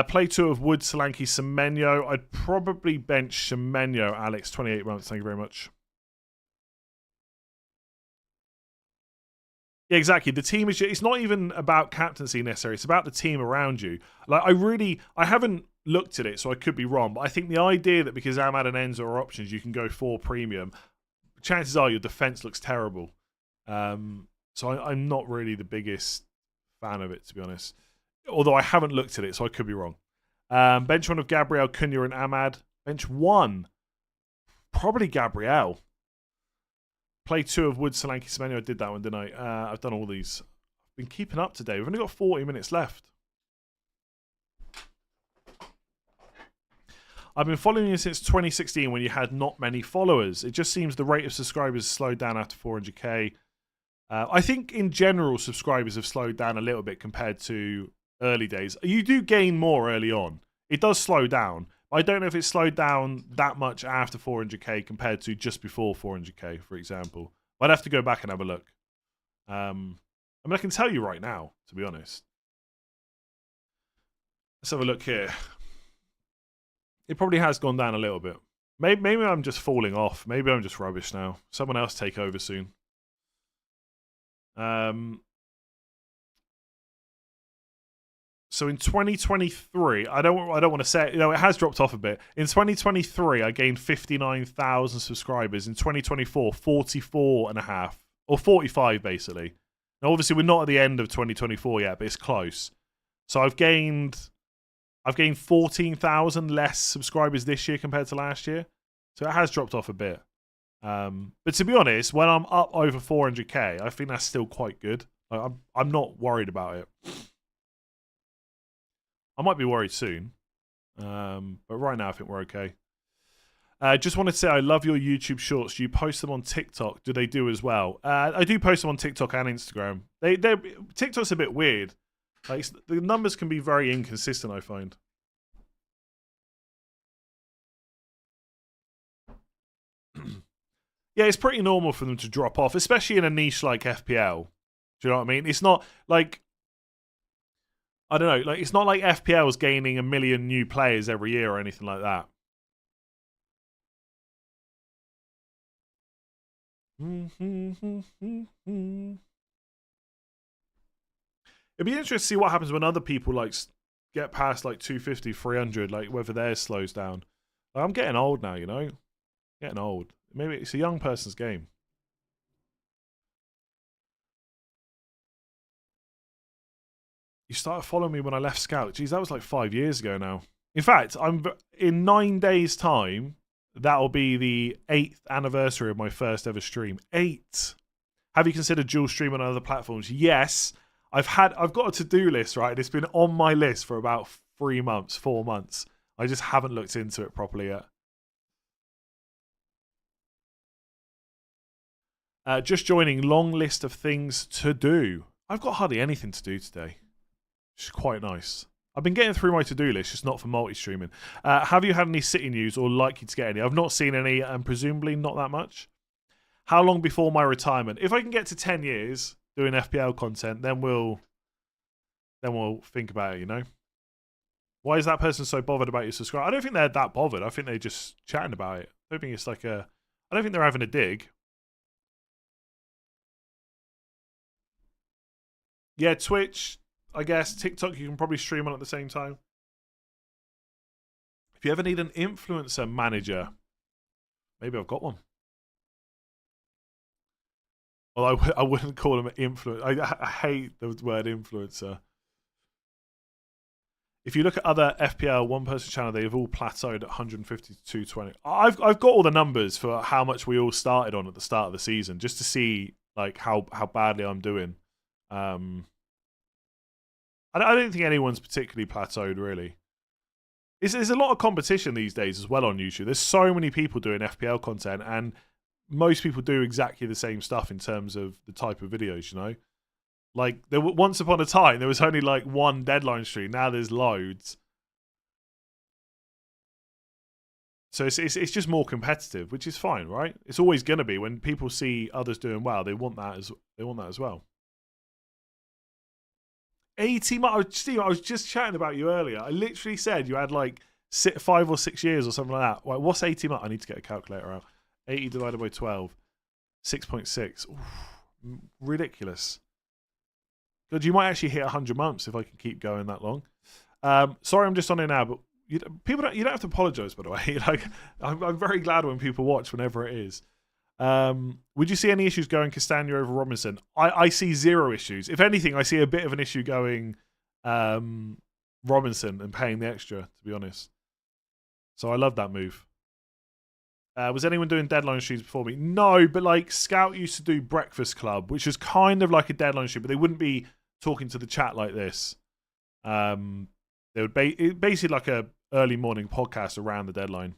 Play 2 of Wood, Solanke, Semenyo. I'd probably bench Semenyo, Alex, 28 months. Thank you very much. Yeah, exactly. The team is... It's not even about captaincy necessarily. It's about the team around you. Like, I haven't looked at it, so I could be wrong. But I think the idea that because Ahmad and Enzo are options, you can go 4 premium, chances are your defense looks terrible. So I'm not really the biggest fan of it, to be honest. Although I haven't looked at it, so I could be wrong. Bench 1 of Gabriel, Cunha and Ahmad. Bench 1, probably Gabriel. Play 2 of Wood, Solanke, Semenyo. I did that one, didn't I? I've done all these. I've been keeping up to date. We've only got 40 minutes left. I've been following you since 2016 when you had not many followers. It just seems the rate of subscribers slowed down after 400k. I think in general subscribers have slowed down a little bit compared to early days. You do gain more early on. It does slow down. I don't know if it slowed down that much after 400k compared to just before 400k, for example. I'd have to go back and have a look. I mean, I can tell you right now, to be honest. Let's have a look here. It probably has gone down a little bit. Maybe I'm just falling off. Maybe I'm just rubbish now. Someone else take over soon. So in 2023, I don't want to say it, it has dropped off a bit. In 2023, I gained 59,000 subscribers. In 2024, 44.5 or 45 basically. Now obviously we're not at the end of 2024 yet, but it's close. So I've gained 14,000 less subscribers this year compared to last year. So it has dropped off a bit. But to be honest, when I'm up over 400k, I think that's still quite good. Like, I'm not worried about it. I might be worried soon. But right now I think we're okay. Just wanted to say I love your YouTube shorts. Do you post them on TikTok? Do they do as well? I do post them on TikTok and Instagram. TikTok's a bit weird. Like, the numbers can be very inconsistent, I find. Yeah, it's pretty normal for them to drop off, especially in a niche like FPL. Do you know what I mean? It's not like, I don't know, like it's not like FPL's gaining 1 million new players every year or anything like that. It'd be interesting to see what happens when other people like get past like 250, 300, like whether theirs slows down. Like, I'm getting old now, you know? Getting old. Maybe it's a young person's game. You started following me when I left Scout. Jeez, that was like 5 years ago now. In fact, I'm in 9 days' time. That'll be the 8th anniversary of my first ever stream. 8. Have you considered dual stream on other platforms? Yes. I've got a to-do list, right? It's been on my list for about 3 months, 4 months. I just haven't looked into it properly yet. Just joining long list of things to do. I've got hardly anything to do today. Which is quite nice. I've been getting through my to-do list, just not for multi-streaming. Have you had any City news or likely to get any? I've not seen any, and presumably not that much. How long before my retirement? If I can get to 10 years doing FPL content, then we'll think about it, you know? Why is that person so bothered about your subscribe? I don't think they're that bothered. I think they're just chatting about it. I don't think it's like I don't think they're having a dig. Yeah, Twitch, I guess. TikTok, you can probably stream on at the same time. If you ever need an influencer manager, maybe I've got one. Well, I wouldn't call them an influencer. I hate the word influencer. If you look at other FPL one-person channel, they've all plateaued at 150 to 220. I've got all the numbers for how much we all started on at the start of the season, just to see like how badly I'm doing. I don't think anyone's particularly plateaued, really. There's a lot of competition these days as well on YouTube. There's so many people doing FPL content, and most people do exactly the same stuff in terms of the type of videos, you know? Like, once upon a time, there was only like one deadline stream. Now there's loads. So it's just more competitive, which is fine, right? It's always going to be. When people see others doing well, they want that as well. 80 months. Steve, I was just chatting about you earlier. I literally said you had like 5 or 6 years or something like that. Like, what's 80 months? I need to get a calculator out. 80 divided by 12. 6.6. Ridiculous. God, you might actually hit 100 months if I can keep going that long. Sorry, I'm just on it now, but People don't. You don't have to apologise, by the way. Like, I'm very glad when people watch, whenever it is. Would you see any issues going Castagna over Robinson? I see zero issues. If anything, I see a bit of an issue going Robinson and paying the extra, to be honest. So I love that move. Was anyone doing deadline streams before me? No, but like Scout used to do Breakfast Club, which was kind of like a deadline stream, but they wouldn't be talking to the chat like this. They would basically like a early morning podcast around the deadline.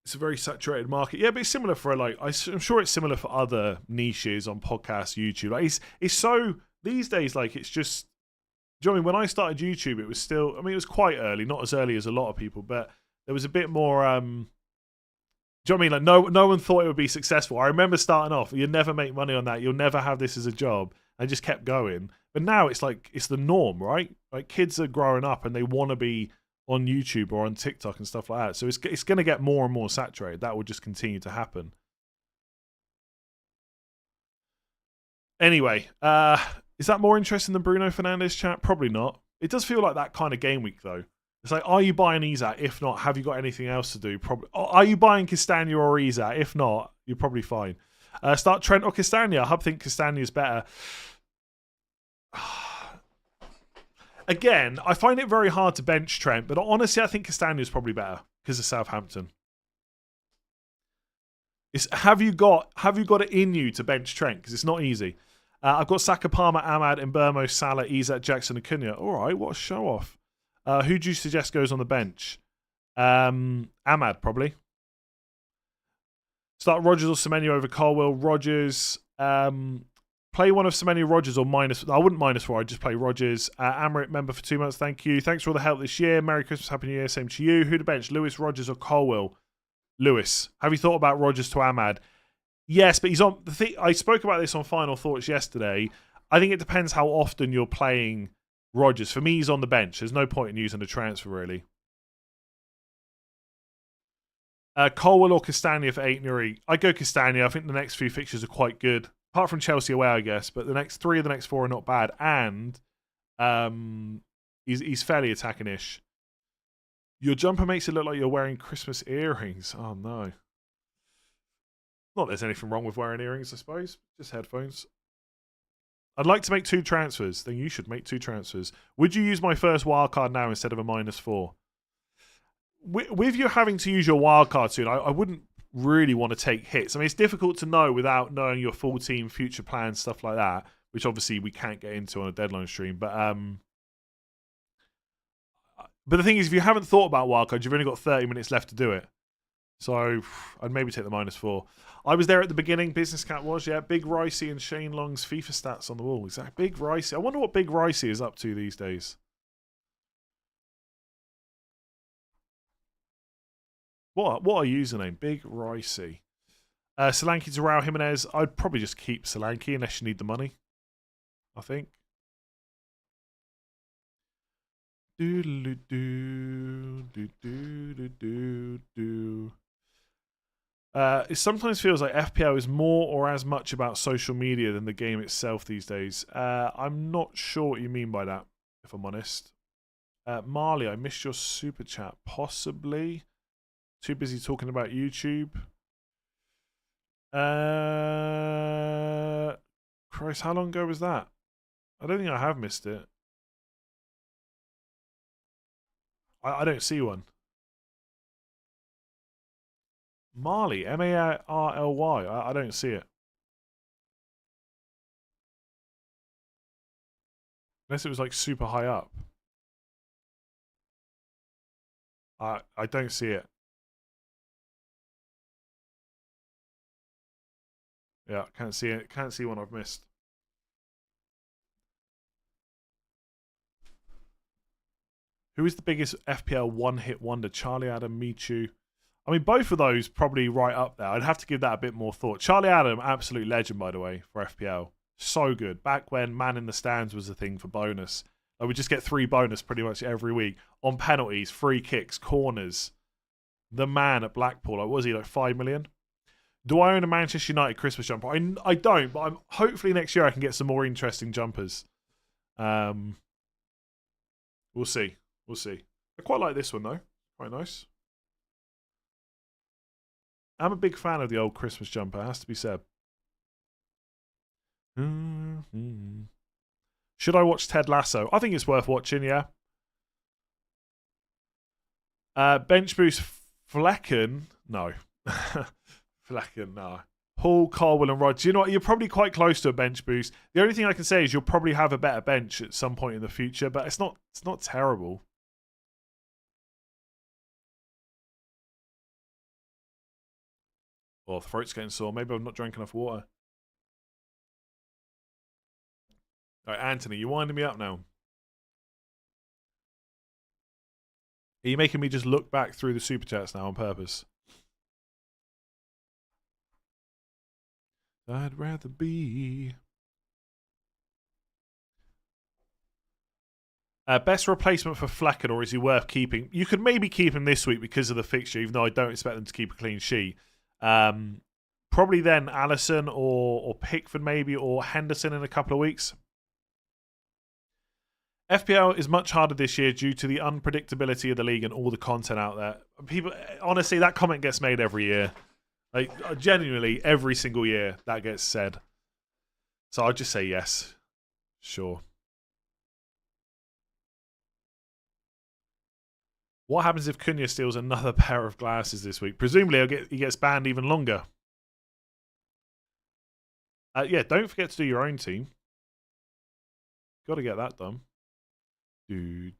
It's a very saturated market. Yeah, but it's similar for like I'm sure it's similar for other niches on podcasts, YouTube. Like it's so these days, like it's just. Do you know what I mean? When I started YouTube, it was still. I mean, it was quite early, not as early as a lot of people, but there was a bit more. Do you know what I mean? Like no one thought it would be successful. I remember starting off. You'll never make money on that. You'll never have this as a job. I just kept going. But now it's like it's the norm, right? Like kids are growing up and they want to be on YouTube or on TikTok and stuff like that. So it's going to get more and more saturated. That will just continue to happen. Anyway, is that more interesting than Bruno Fernandes chat? Probably not. It does feel like that kind of game week though. It's like, are you buying Isak? If not, have you got anything else to do? Probably. Are you buying Castagna or Isak? If not, you're probably fine. Start Trent or Castagna. I think Castagna is better. Again, I find it very hard to bench Trent, but honestly, I think Castagna is probably better because of Southampton. Have you got it in you to bench Trent? Because it's not easy. I've got Saka, Palmer, Ahmad, Mbeumo, Salah, Isak, Jackson, and Cunha. All right, what a show off. Who do you suggest goes on the bench? Ahmad, probably. Start Rodgers or Semenyo over Colwill. Rodgers. Play one of Semenyo, Rodgers, or minus. I wouldn't -4. I'd just play Rodgers. Amrit, member for 2 months. Thank you. Thanks for all the help this year. Merry Christmas, Happy New Year. Same to you. Who to bench? Lewis, Rodgers, or Colwill? Lewis. Have you thought about Rodgers to Ahmad? Yes, but he's on. I spoke about this on Final Thoughts yesterday. I think it depends how often you're playing Rodgers. For me, he's on the bench. There's no point in using a transfer, really. Colwill or Castagna for 8 Nuri? I go Castagna. I think the next few fixtures are quite good. Apart from Chelsea away, I guess. But the next 3 of the next 4 are not bad. And he's fairly attacking-ish. Your jumper makes it look like you're wearing Christmas earrings. Oh, no. Not that there's anything wrong with wearing earrings, I suppose. Just headphones. I'd like to make 2 transfers. Then you should make 2 transfers. Would you use my first wildcard now instead of a -4? With you having to use your wildcard soon, I wouldn't really want to take hits. I mean, it's difficult to know without knowing your full team, future plans, stuff like that, which obviously we can't get into on a deadline stream. But the thing is, if you haven't thought about wildcards, you've only got 30 minutes left to do it. So I'd maybe take the -4. I was there at the beginning. Business Cat was, yeah. Big Ricey and Shane Long's FIFA stats on the wall. Exactly. Big Ricey. I wonder what Big Ricey is up to these days. What a username. Big Ricey. Solanke to Raul Jimenez. I'd probably just keep Solanke unless you need the money. I think. It sometimes feels like FPL is more or as much about social media than the game itself these days. I'm not sure what you mean by that, if I'm honest. Marley, I missed your super chat. Possibly. Too busy talking about YouTube. Christ, how long ago was that? I don't think I have missed it. I don't see one. Marley, Marly. I don't see it. Unless it was like super high up. I don't see it. Yeah, can't see it. Can't see one I've missed. Who is the biggest FPL one-hit wonder? Charlie Adam, Michu. I mean, both of those probably right up there. I'd have to give that a bit more thought. Charlie Adam, absolute legend, by the way, for FPL. So good. Back when man in the stands was a thing for bonus. I would just get 3 bonus pretty much every week. On penalties, free kicks, corners. The man at Blackpool. Like, what was he, like 5 million? Do I own a Manchester United Christmas jumper? I don't, but hopefully next year I can get some more interesting jumpers. We'll see. We'll see. I quite like this one, though. Quite nice. I'm a big fan of the old Christmas jumper, it has to be said. Should I watch Ted Lasso? I think it's worth watching, yeah. Bench boost Flecken? No. Flecken, no. Paul, Carwell and Rod. Do you know what? You're probably quite close to a bench boost. The only thing I can say is you'll probably have a better bench at some point in the future, but it's not terrible. Oh, throat's getting sore. Maybe I've not drank enough water. All right, Anthony, you're winding me up now. Are you making me just look back through the super chats now on purpose? I'd rather be. Best replacement for Flecken, or is he worth keeping? You could maybe keep him this week because of the fixture, even though I don't expect them to keep a clean sheet. Probably then Allison or Pickford maybe, or Henderson in a couple of weeks. FPL is much harder this year due to the unpredictability of the league and all the content out there. People, honestly, that comment gets made every year. Like, genuinely, every single year that gets said. So I'll just say yes. Sure. What happens if Cunha steals another pair of glasses this week? Presumably he gets banned even longer. Yeah, don't forget to do your own team. Got to get that done. When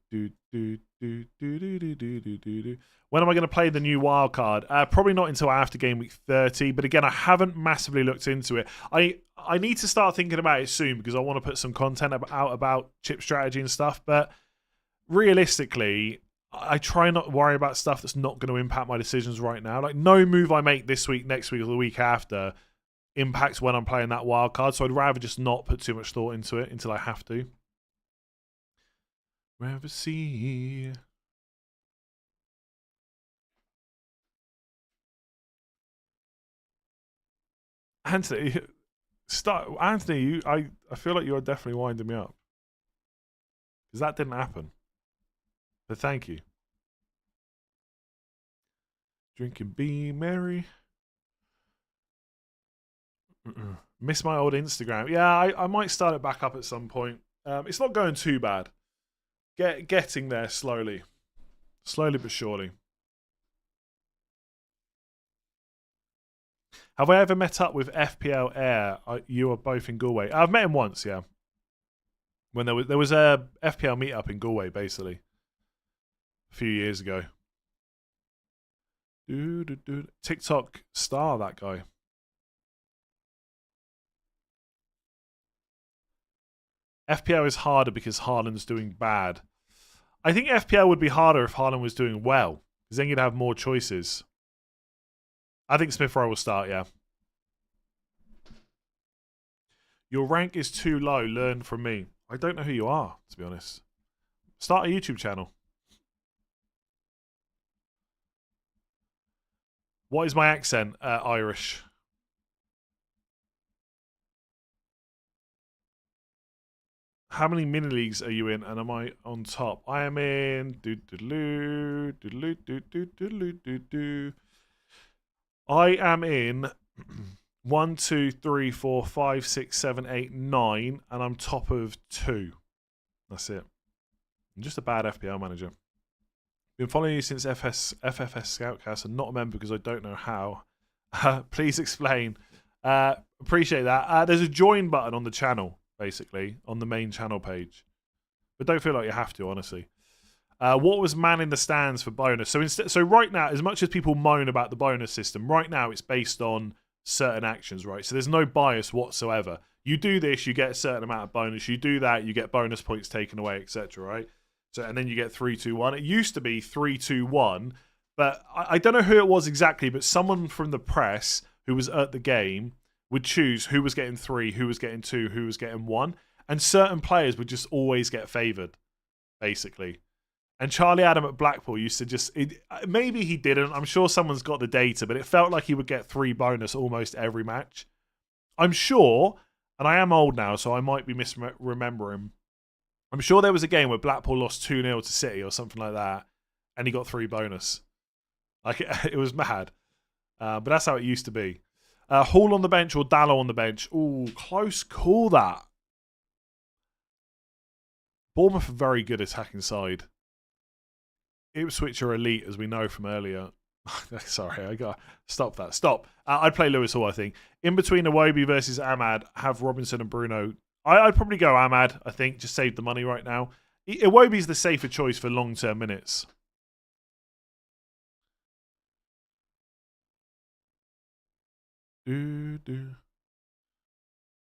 am I going to play the new wild card? Probably not until after game week 30. But again, I haven't massively looked into it. I need to start thinking about it soon because I want to put some content out about chip strategy and stuff. But realistically, I try not to worry about stuff that's not going to impact my decisions right now. Like, no move I make this week, next week, or the week after impacts when I'm playing that wild card. So I'd rather just not put too much thought into it until I have to. Rather see. Anthony, Anthony, I feel like you are definitely winding me up. Because that didn't happen. But thank you. Drink and be merry. Miss my old Instagram. Yeah, I might start it back up at some point. It's not going too bad. Getting there slowly. Slowly but surely. Have I ever met up with FPL Air? You are both in Galway. I've met him once, yeah. When there was a FPL meetup in Galway, basically. A few years ago. TikTok star, that guy. FPL is harder because Haaland's doing bad. I think FPL would be harder if Haaland was doing well, because then you'd have more choices. I think Smith Rowe will start, yeah. Your rank is too low, learn from me. I don't know who you are, to be honest. Start a YouTube channel. What is my accent? Irish. How many mini leagues are you in, and am I on top? I am in. I am in 1, 2, 3, 4, 5, 6, 7, 8, 9, and I'm top of 2. That's it. I'm just a bad FPL manager. Been following you since FFS Scoutcast and not a member because I don't know how. Please explain. Appreciate that. There's a join button on the channel. Basically, on the main channel page. But don't feel like you have to, honestly. What was man in the stands for bonus? So right now, as much as people moan about the bonus system, right now it's based on certain actions, right? So there's no bias whatsoever. You do this, you get a certain amount of bonus. You do that, you get bonus points taken away, etc., right? So, and then you get 3, 2, 1. It used to be 3, 2, 1, but I don't know who it was exactly, but someone from the press who was at the game would choose who was getting 3, who was getting 2, who was getting 1. And certain players would just always get favoured, basically. And Charlie Adam at Blackpool used to just... maybe he didn't. I'm sure someone's got the data, but it felt like he would get 3 bonus almost every match. I'm sure, and I am old now, so I might be misremembering. I'm sure there was a game where Blackpool lost 2-0 to City or something like that, and he got 3 bonus. Like, it was mad. But that's how it used to be. Hall on the bench or Dallo on the bench? Ooh, close call that. Bournemouth are very good attacking side. Ipswich are elite, as we know from earlier. Sorry, I got stop that. Stop. I'd play Lewis Hall, I think. In between Iwobi versus Ahmad, have Robinson and Bruno. I'd probably go Ahmad, I think. Just save the money right now. Iwobi's the safer choice for long-term minutes.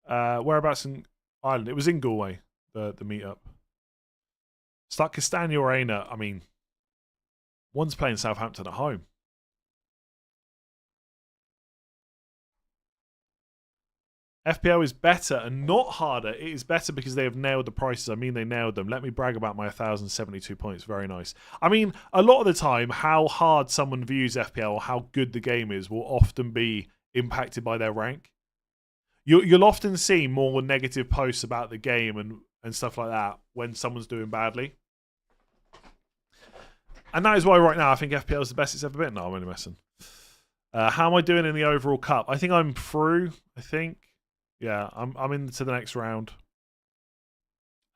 Whereabouts in Ireland? It was in Galway, the meetup. Start Castagna or Aina. I mean, one's playing Southampton at home. FPL is better and not harder. It is better because they have nailed the prices. I mean, they nailed them. Let me brag about my 1,072 points. Very nice. I mean, a lot of the time, how hard someone views FPL or how good the game is will often be impacted by their rank. You'll often see more negative posts about the game and stuff like that when someone's doing badly. And that is why right now I think FPL is the best it's ever been. No, I'm only messing. How am I doing in the overall cup? I think I'm through. I think. Yeah, I'm into the next round.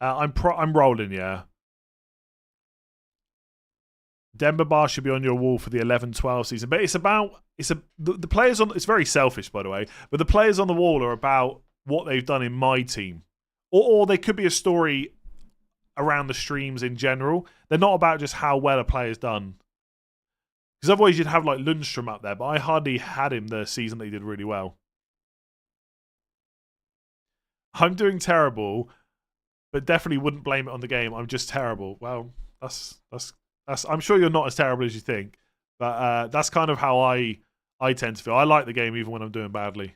I'm rolling, yeah. Denver Bar should be on your wall for the 11-12 season, but the players on. It's very selfish, by the way, but the players on the wall are about what they've done in my team, or they could be a story around the streams in general. They're not about just how well a player's done, because otherwise you'd have like Lundstrom up there, but I hardly had him the season that he did really well. I'm doing terrible, but definitely wouldn't blame it on the game. I'm just terrible. Well, that's. I'm sure you're not as terrible as you think, but that's kind of how I tend to feel. I like the game even when I'm doing badly.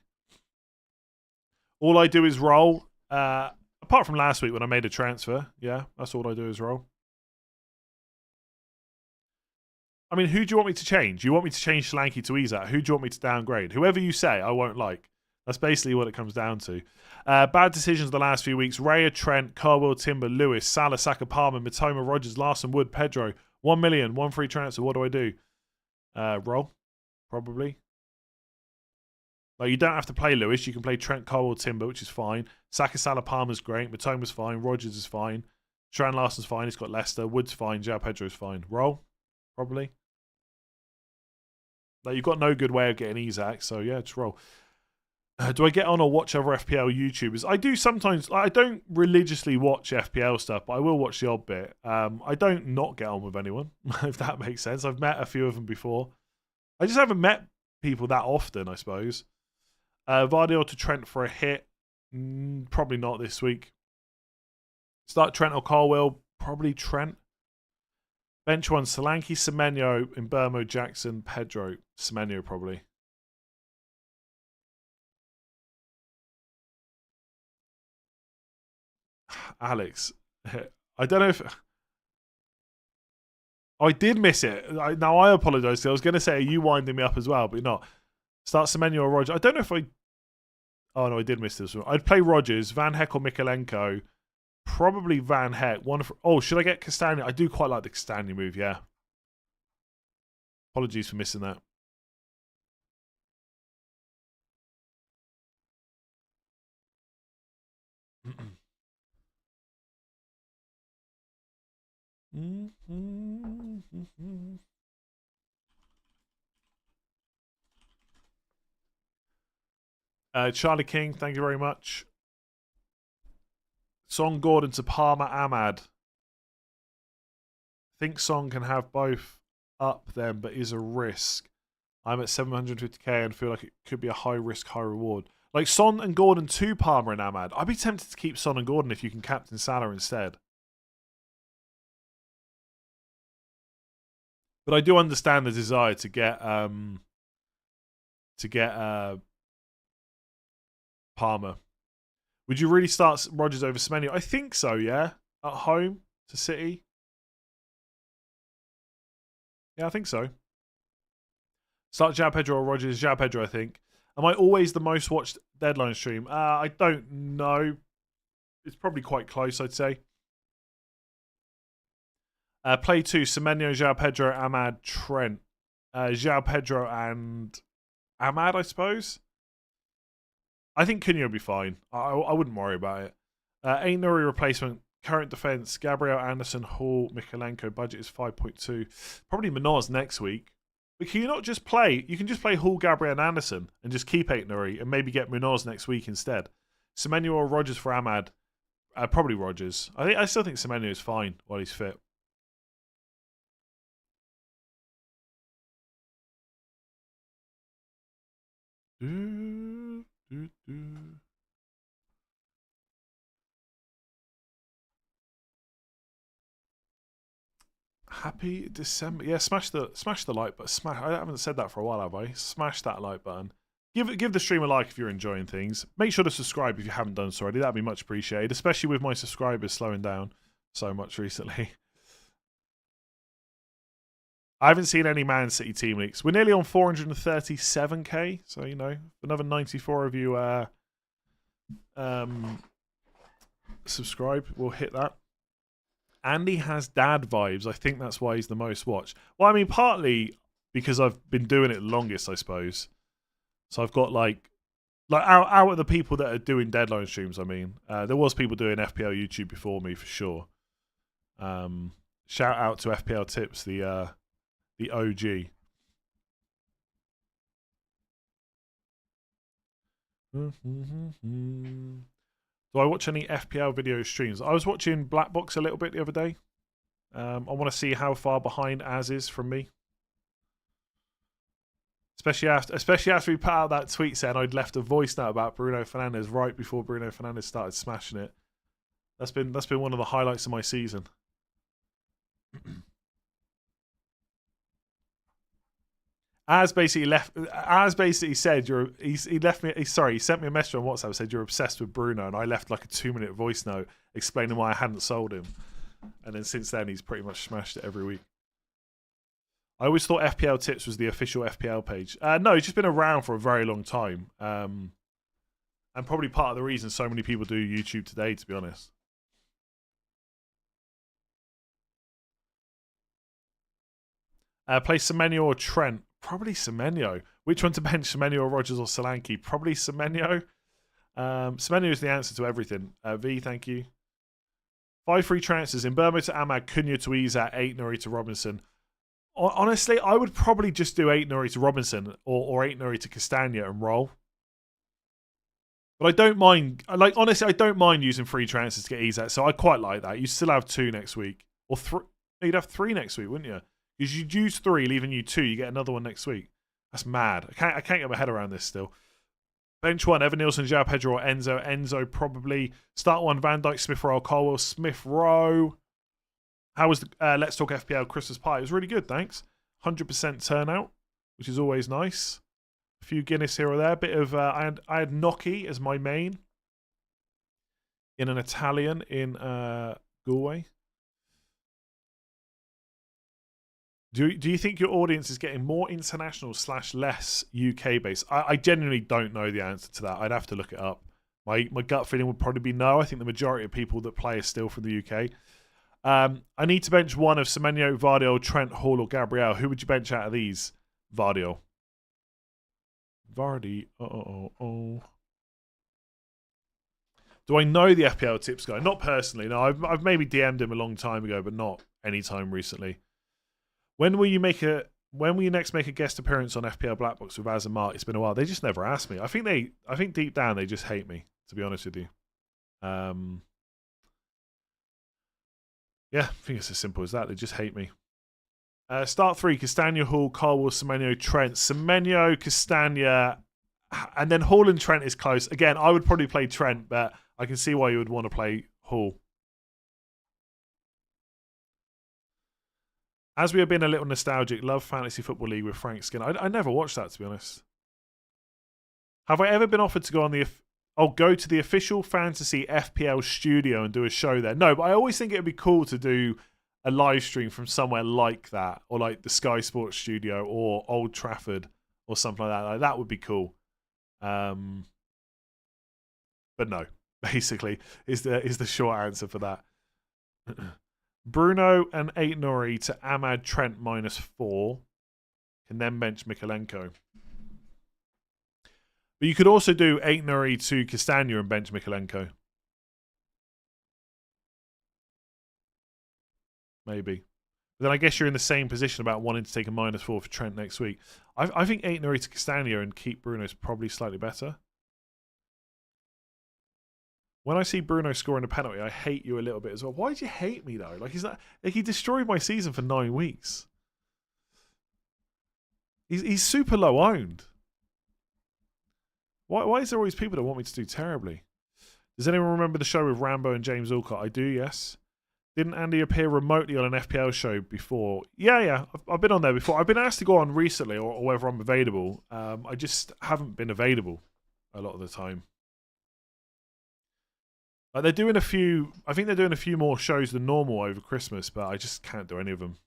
All I do is roll. Apart from last week when I made a transfer, yeah, that's all I do is roll. I mean, who do you want me to change? You want me to change Solanke to Isak? Who do you want me to downgrade? Whoever you say, I won't like. That's basically what it comes down to. Bad decisions the last few weeks. Raya, Trent, Carwell, Timber, Lewis, Salah, Saka, Palmer, Mitoma, Rogers, Larson, Wood, Pedro. 1 million, 1 free transfer. What do I do? Roll, probably. Like, you don't have to play Lewis. You can play Trent, Carwell, Timber, which is fine. Saka, Salah, Palmer's great. Mitoma's fine. Rogers is fine. Sharon Larson's fine. He's got Leicester. Wood's fine. João Pedro's fine. Roll, probably. Like, you've got no good way of getting Isak, so yeah, just roll. Do I get on or watch other FPL YouTubers? I do sometimes. I don't religiously watch FPL stuff, but I will watch the odd bit. I don't not get on with anyone, if that makes sense. I've met a few of them before. I just haven't met people that often, I suppose. Vardy or to Trent for a hit? Probably not this week. Start Trent or Carwell? Probably Trent. Bench one, Solanke, Semenyo, Mbermo, Jackson, Pedro. Semenyo probably. Alex, I don't know if I did miss it. Now I apologise. I was going to say, are you winding me up as well? But you're not. Start Semenyo or Rogers. I don't know if I. Oh no, I did miss this one. I'd play Rogers, Van Heck or Mikalenko. Probably Van Heck. Should I get Castagna? I do quite like the Castagna move. Yeah. Apologies for missing that. Charlie King, thank you very much. Son Gordon to Palmer Ahmad. I think Son can have both up then, but is a risk. I'm at 750k and feel like it could be a high risk, high reward. Like Son and Gordon to Palmer and Ahmad. I'd be tempted to keep Son and Gordon if you can captain Salah instead. But I do understand the desire to get Palmer. Would you really start Rogers over Semenyo? I think so, yeah. At home to City. Yeah, I think so. Start João Pedro or Rogers. João Pedro, I think. Am I always the most watched deadline stream? I don't know. It's probably quite close, I'd say. Play 2, Semenyo, João Pedro, Ahmad, Trent. João Pedro and Ahmad, I suppose. I think Cunha will be fine. I wouldn't worry about it. Ain't Nuri replacement. Current defence, Gabriel, Anderson, Hall, Mikalenko. Budget is 5.2. Probably Manoz next week. But can you not just play? You can just play Hall, Gabriel, and Anderson and just keep Ain't Nuri and maybe get Manoz next week instead. Semenyo or Rogers for Ahmad. Probably Rogers. I still think Semenyo is fine while he's fit. Happy December. Yeah, smash the like button. I haven't said that for a while, have I? Smash that like button. Give the stream a like if you're enjoying things. Make sure to subscribe if you haven't done so already. That'd be much appreciated, especially with my subscribers slowing down so much recently. I haven't seen any Man City team leaks. We're nearly on 437k, so you know, another 94 of you subscribe. We'll hit that. Andy has dad vibes. I think that's why he's the most watched. Well, I mean, partly because I've been doing it longest, I suppose. So I've got like out of the people that are doing deadline streams. I mean, there was people doing FPL YouTube before me for sure. Shout out to FPL Tips, the OG. Do I watch any FPL video streams? I was watching Black Box a little bit the other day. I want to see how far behind Az is from me. Especially after we put out that tweet saying I'd left a voice note about Bruno Fernandes right before Bruno Fernandes started smashing it. That's been one of the highlights of my season. Az basically said he sent me a message on WhatsApp, said you're obsessed with Bruno, and I left like a 2-minute voice note explaining why I hadn't sold him. And then since then he's pretty much smashed it every week. I always thought FPL Tips was the official FPL page. No, it's just been around for a very long time. And probably part of the reason so many people do YouTube today, to be honest. Play Semenyo or Trent. Probably Semenyo. Which one to bench, Semenyo or Rogers or Solanke? Probably Semenyo. Semenyo is the answer to everything. V, thank you. 5 free transfers. In Burma to Ahmad, Cunha to Isak, 8 Nuri to Robinson. Honestly, I would probably just do 8 Nuri to Robinson or 8 Nuri to Castagna and roll. But I don't mind. Honestly, I don't mind using free transfers to get Isak, so I quite like that. You still have 2 next week. Or 3. You'd have 3 next week, wouldn't you? Because you'd use 3, leaving you 2. You get another one next week. That's mad. I can't get my head around this still. Bench 1, Evan Nielsen, João Pedro or Enzo. Enzo probably. Start 1, Van Dijk, Smith Rowe, Colwell, Smith Rowe. How was the Let's Talk FPL Christmas pie? It was really good, thanks. 100% turnout, which is always nice. A few Guinness here or there. A bit of I had gnocchi as my main in an Italian in Galway. Do you think your audience is getting more international / less UK based? I genuinely don't know the answer to that. I'd have to look it up. My gut feeling would probably be no. I think the majority of people that play are still from the UK. I need to bench one of Semenyo, Vardiol, Trent, Hall, or Gabriel. Who would you bench out of these? Vardiol. Vardy. Do I know the FPL Tips guy? Not personally. No, I've maybe DM'd him a long time ago, but not any time recently. When will you next make a guest appearance on FPL Black Box with Az and Mark? It's been a while. They just never asked me. I think deep down they just hate me, to be honest with you. Yeah, I think it's as simple as that. They just hate me. Start 3, Castagna, Hall, Colwell, Semenyo, Trent. Semenyo, Castagna, and then Hall and Trent is close. Again, I would probably play Trent, but I can see why you would want to play Hall. As we have been a little nostalgic, love Fantasy Football League with Frank Skinner. I never watched that, to be honest. Have I ever been offered to go on go to the official Fantasy FPL studio and do a show there? No, but I always think it would be cool to do a live stream from somewhere like that, or like the Sky Sports studio or Old Trafford or something like that. Like, that would be cool. But no, basically, is the short answer for that. Bruno and 8 Nuri to Ahmad Trent -4. Can then bench Mikalenko. But you could also do 8 Nuri to Castagna and bench Mikalenko. Maybe. But then I guess you're in the same position about wanting to take a -4 for Trent next week. I think 8 Nuri to Castagna and keep Bruno is probably slightly better. When I see Bruno scoring a penalty, I hate you a little bit as well. Why do you hate me though? Like he destroyed my season for 9 weeks. He's super low owned. Why is there always people that want me to do terribly? Does anyone remember the show with Rambo and James Alcott? I do, yes. Didn't Andy appear remotely on an FPL show before? Yeah. I've been on there before. I've been asked to go on recently or whether I'm available. I just haven't been available a lot of the time. Like they're doing a few. I think they're doing a few more shows than normal over Christmas, but I just can't do any of them.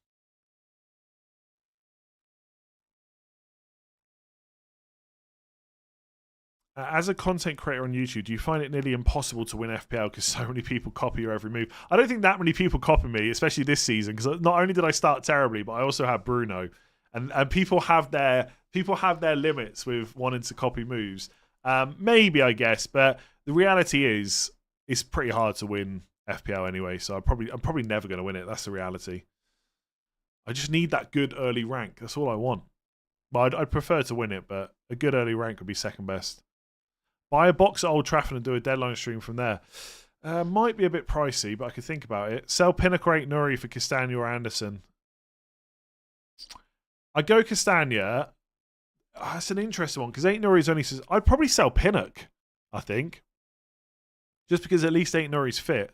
As a content creator on YouTube, do you find it nearly impossible to win FPL because so many people copy your every move? I don't think that many people copy me, especially this season, because not only did I start terribly, but I also had Bruno, and people have their limits with wanting to copy moves. Maybe, I guess, but the reality is it's pretty hard to win FPL anyway. So I'm probably never going to win it. That's the reality. I just need that good early rank. That's all I want. But I'd prefer to win it, but a good early rank would be second best. Buy a box at Old Trafford and do a deadline stream from there. Might be a bit pricey, but I could think about it. Sell Pinnacle 8 Nuri for Castagna or Anderson. I'd go Castagna. That's an interesting one because 8 Nuri is only. I'd probably sell Pinnock, I think. Just because at least 8 Nuri's fit.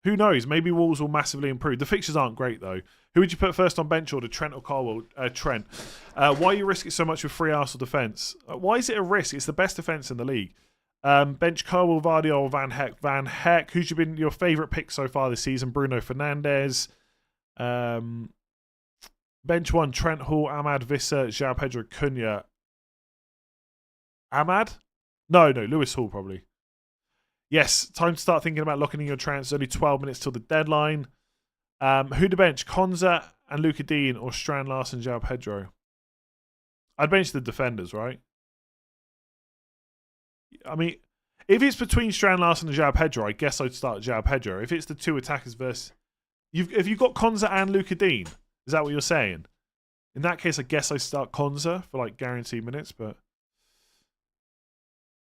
Who knows? Maybe Wolves will massively improve. The fixtures aren't great, though. Who would you put first on bench order, Trent or Carwell? Trent. Why you risk it so much with free Arsenal defence? Why is it a risk? It's the best defence in the league. Bench Carwell, Vardy or Van Heck? Van Heck. Who's been your favourite pick so far this season? Bruno Fernandes. Bench 1, Trent Hall, Ahmad, Visser, João Pedro, Cunha. Ahmad? No, Lewis Hall probably. Yes, time to start thinking about locking in your transfers. Only 12 minutes till the deadline. Who to bench? Konza and Luka Dean or Strand Larsen, João Pedro? I'd bench the defenders, right? I mean, if it's between Strand Larsen and João Pedro, I guess I'd start João Pedro. If it's the two attackers versus... If you've got Konza and Luka Dean, is that what you're saying? In that case, I guess I'd start Konza for like guaranteed minutes, but...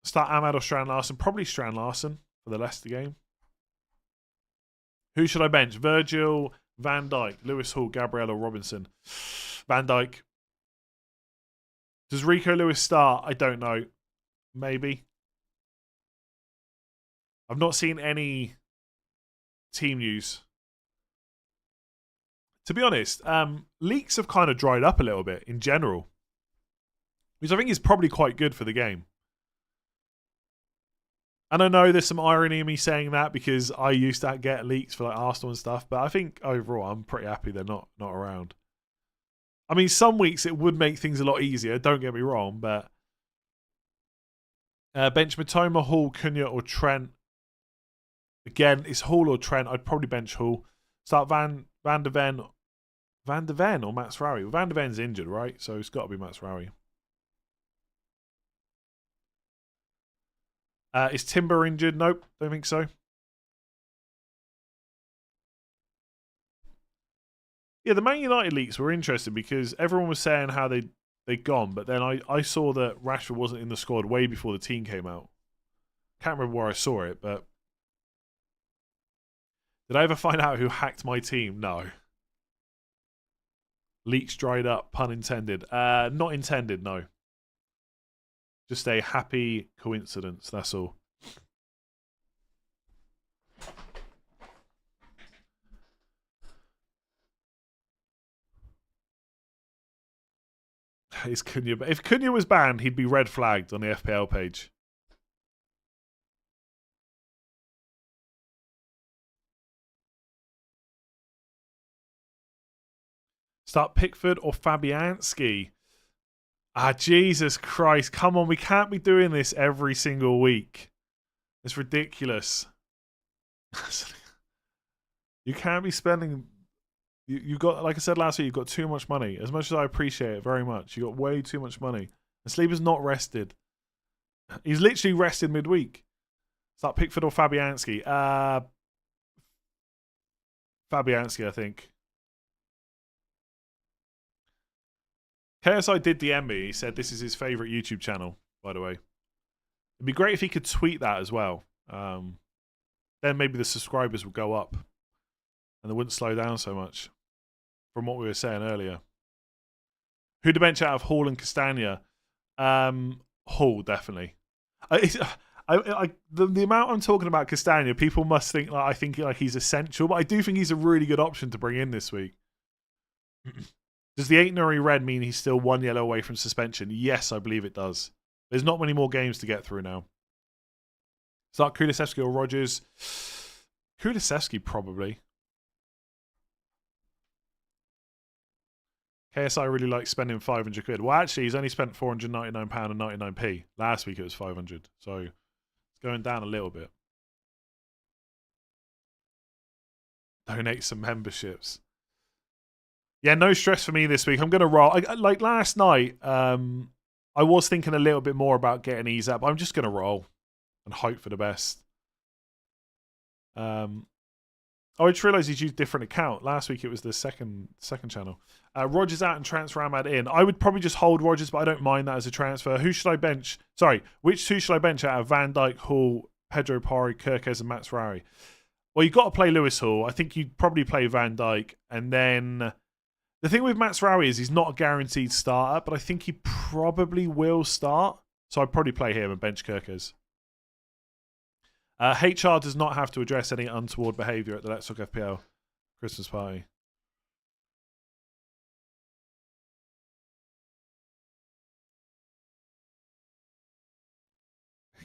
Start Ahmad or Strand Larsen. Probably Strand Larsen for the Leicester game. Who should I bench? Virgil, Van Dijk, Lewis Hall, Gabriel or Robinson? Van Dijk. Does Rico Lewis start? I don't know. Maybe. I've not seen any team news. To be honest, leaks have kind of dried up a little bit in general. Which I think is probably quite good for the game. And I know there's some irony in me saying that because I used to get leaks for like Arsenal and stuff, but I think overall I'm pretty happy they're not around. I mean, some weeks it would make things a lot easier, don't get me wrong, but bench Matoma, Hall, Cunha or Trent. Again, it's Hall or Trent. I'd probably bench Hall. Start Van de Ven or Mats Rawi. Well, Van de Ven's injured, right? So it's got to be Mats Rawi. Is Timber injured? Nope, don't think so. Yeah, the Man United leaks were interesting because everyone was saying how they'd gone, but then I saw that Rashford wasn't in the squad way before the team came out. Can't remember where I saw it, but... Did I ever find out who hacked my team? No. Leaks dried up, pun intended. Not intended, no. Just a happy coincidence, that's all. Is Cunha, if Cunha was banned, he'd be red flagged on the FPL page. Start Pickford or Fabianski? Jesus Christ. Come on, we can't be doing this every single week. It's ridiculous. You can't be spending. You got, like I said last week, you've got too much money. As much as I appreciate it very much, you got way too much money. And Sleeper's not rested. He's literally rested midweek. Is that Pickford or Fabianski? Fabianski, I think. KSI did DM me. He said this is his favourite YouTube channel, by the way. It'd be great if he could tweet that as well. Then maybe the subscribers would go up. And they wouldn't slow down so much. From what we were saying earlier. Who'd the bench out of Hall and Castagna? Hall, definitely. The amount I'm talking about Castagna, people must think like I think like he's essential, but I do think he's a really good option to bring in this week. Does the 8 Nuri red mean he's still 1 yellow away from suspension? Yes, I believe it does. There's not many more games to get through now. Start Kulusevski or Rodgers? Kulusevski, probably. KSI really likes spending 500 quid. Well, actually, he's only spent £499 and 99p. Last week it was 500. So it's going down a little bit. Donate some memberships. Yeah, no stress for me this week. I'm going to roll. Like last night, I was thinking a little bit more about getting ease up. I'm just going to roll and hope for the best. I just realised he's used a different account. Last week it was the second channel. Rodgers out and transfer Ahmad in. I would probably just hold Rodgers, but I don't mind that as a transfer. Who should I bench? Sorry, which two should I bench out of Van Dijk, Hall, Pedro Porro, Kirkes, and Matsurawi? Well, you've got to play Lewis Hall. I think you'd probably play Van Dijk. And then the thing with Matsurawi is he's not a guaranteed starter, but I think he probably will start. So I'd probably play him and bench Kirkes. HR does not have to address any untoward behaviour at the Let's Talk FPL Christmas party.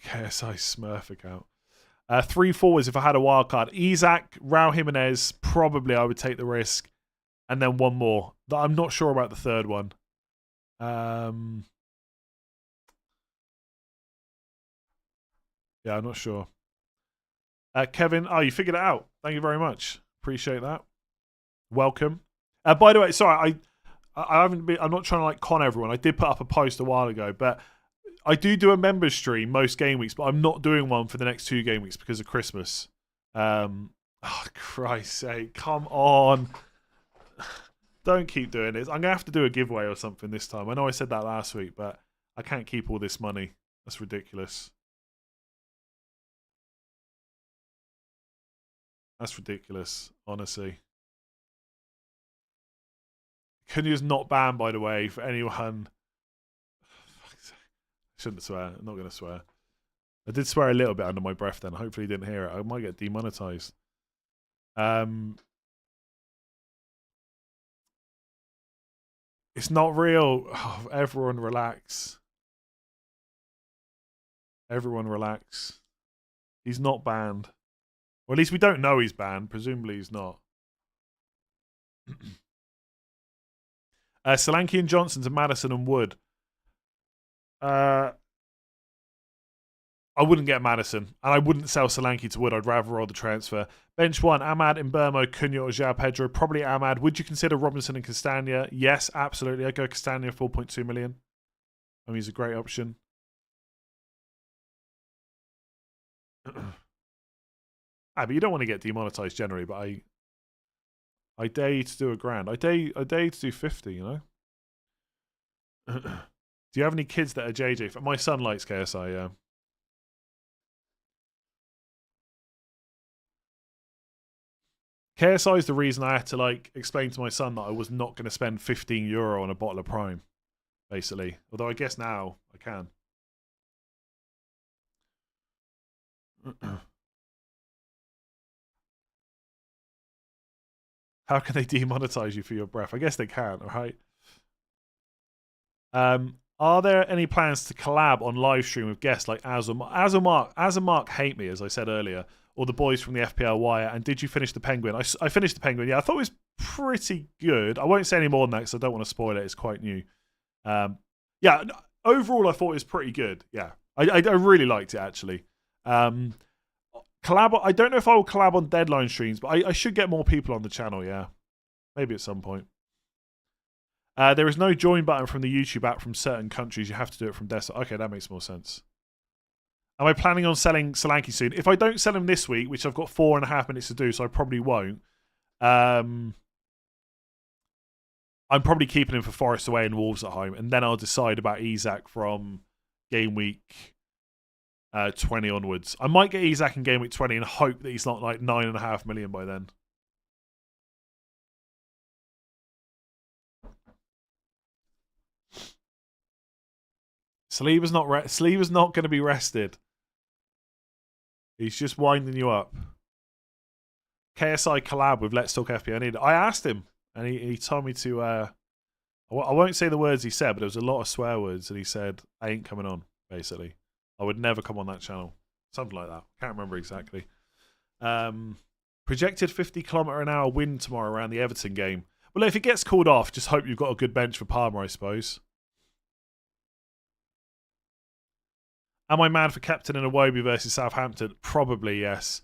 KSI Smurf account. 3 forwards if I had a wild card. Isaac, Raul Jimenez, probably I would take the risk. And then one more. I'm not sure about the third one. Yeah, I'm not sure. Kevin, you figured it out. Thank you very much. Appreciate that. Welcome. By the way, sorry, I haven't been. I'm not trying to like con everyone. I did put up a post a while ago, but I do a members stream most game weeks, but I'm not doing one for the next 2 game weeks because of Christmas. Oh, Christ's sake! Come on, don't keep doing this. I'm gonna have to do a giveaway or something this time. I know I said that last week, but I can't keep all this money. That's ridiculous. That's ridiculous, honestly. Kunya's not banned, by the way, for anyone. I shouldn't swear. I'm not going to swear. I did swear a little bit under my breath then. Hopefully you didn't hear it. I might get demonetized. It's not real. Oh, everyone relax. Everyone relax. He's not banned. Or at least we don't know he's banned. Presumably he's not. Solanke and Johnson to Maddison and Wood. I wouldn't get Maddison. And I wouldn't sell Solanke to Wood. I'd rather roll the transfer. Bench 1, Ahmad, Mbermo, Cunha or João Pedro. Probably Ahmad. Would you consider Robinson and Castagna? Yes, absolutely. I'd go Castagna, 4.2 million. I mean, he's a great option. But you don't want to get demonetized generally, but I dare you to do a grand. I dare you to do 50, you know? Do you have any kids that are JJ? My son likes KSI, yeah. KSI is the reason I had to like explain to my son that I was not going to spend €15 on a bottle of Prime, basically. Although I guess now I can. How can they demonetize you for your breath? I guess they can, right? Are there any plans to collab on live stream with guests like Az and Mark hate me, as I said earlier, or the boys from the FPL Wire? And did you finish the Penguin? I finished the Penguin. Yeah, I thought it was pretty good. I won't say any more than that because I don't want to spoil it. It's quite new. Yeah, overall I thought it was pretty good. Yeah, I really liked it actually. Collab. I don't know if I will collab on deadline streams, but I should get more people on the channel. Yeah, maybe at some point. There is no join button from the YouTube app from certain countries. You have to do it from desktop. Okay, that makes more sense. Am I planning on selling Solanke soon? If I don't sell him this week, which I've got 4.5 minutes to do, so I probably won't. I'm probably keeping him for Forest away and Wolves at home, and then I'll decide about Isak from game week 20 onwards. I might get Isak in game week 20 and hope that he's not like 9.5 million by then. Saliba's not going to be rested. He's just winding you up. KSI collab with Let's Talk FPL. I asked him, and he told me to. I won't say the words he said, but there was a lot of swear words, and he said, "I ain't coming on." Basically, I would never come on that channel. Something like that. Can't remember exactly. Projected 50km/h win tomorrow around the Everton game. Well, if it gets called off, just hope you've got a good bench for Palmer, I suppose. Am I mad for captain in Iwobi versus Southampton? Probably, yes.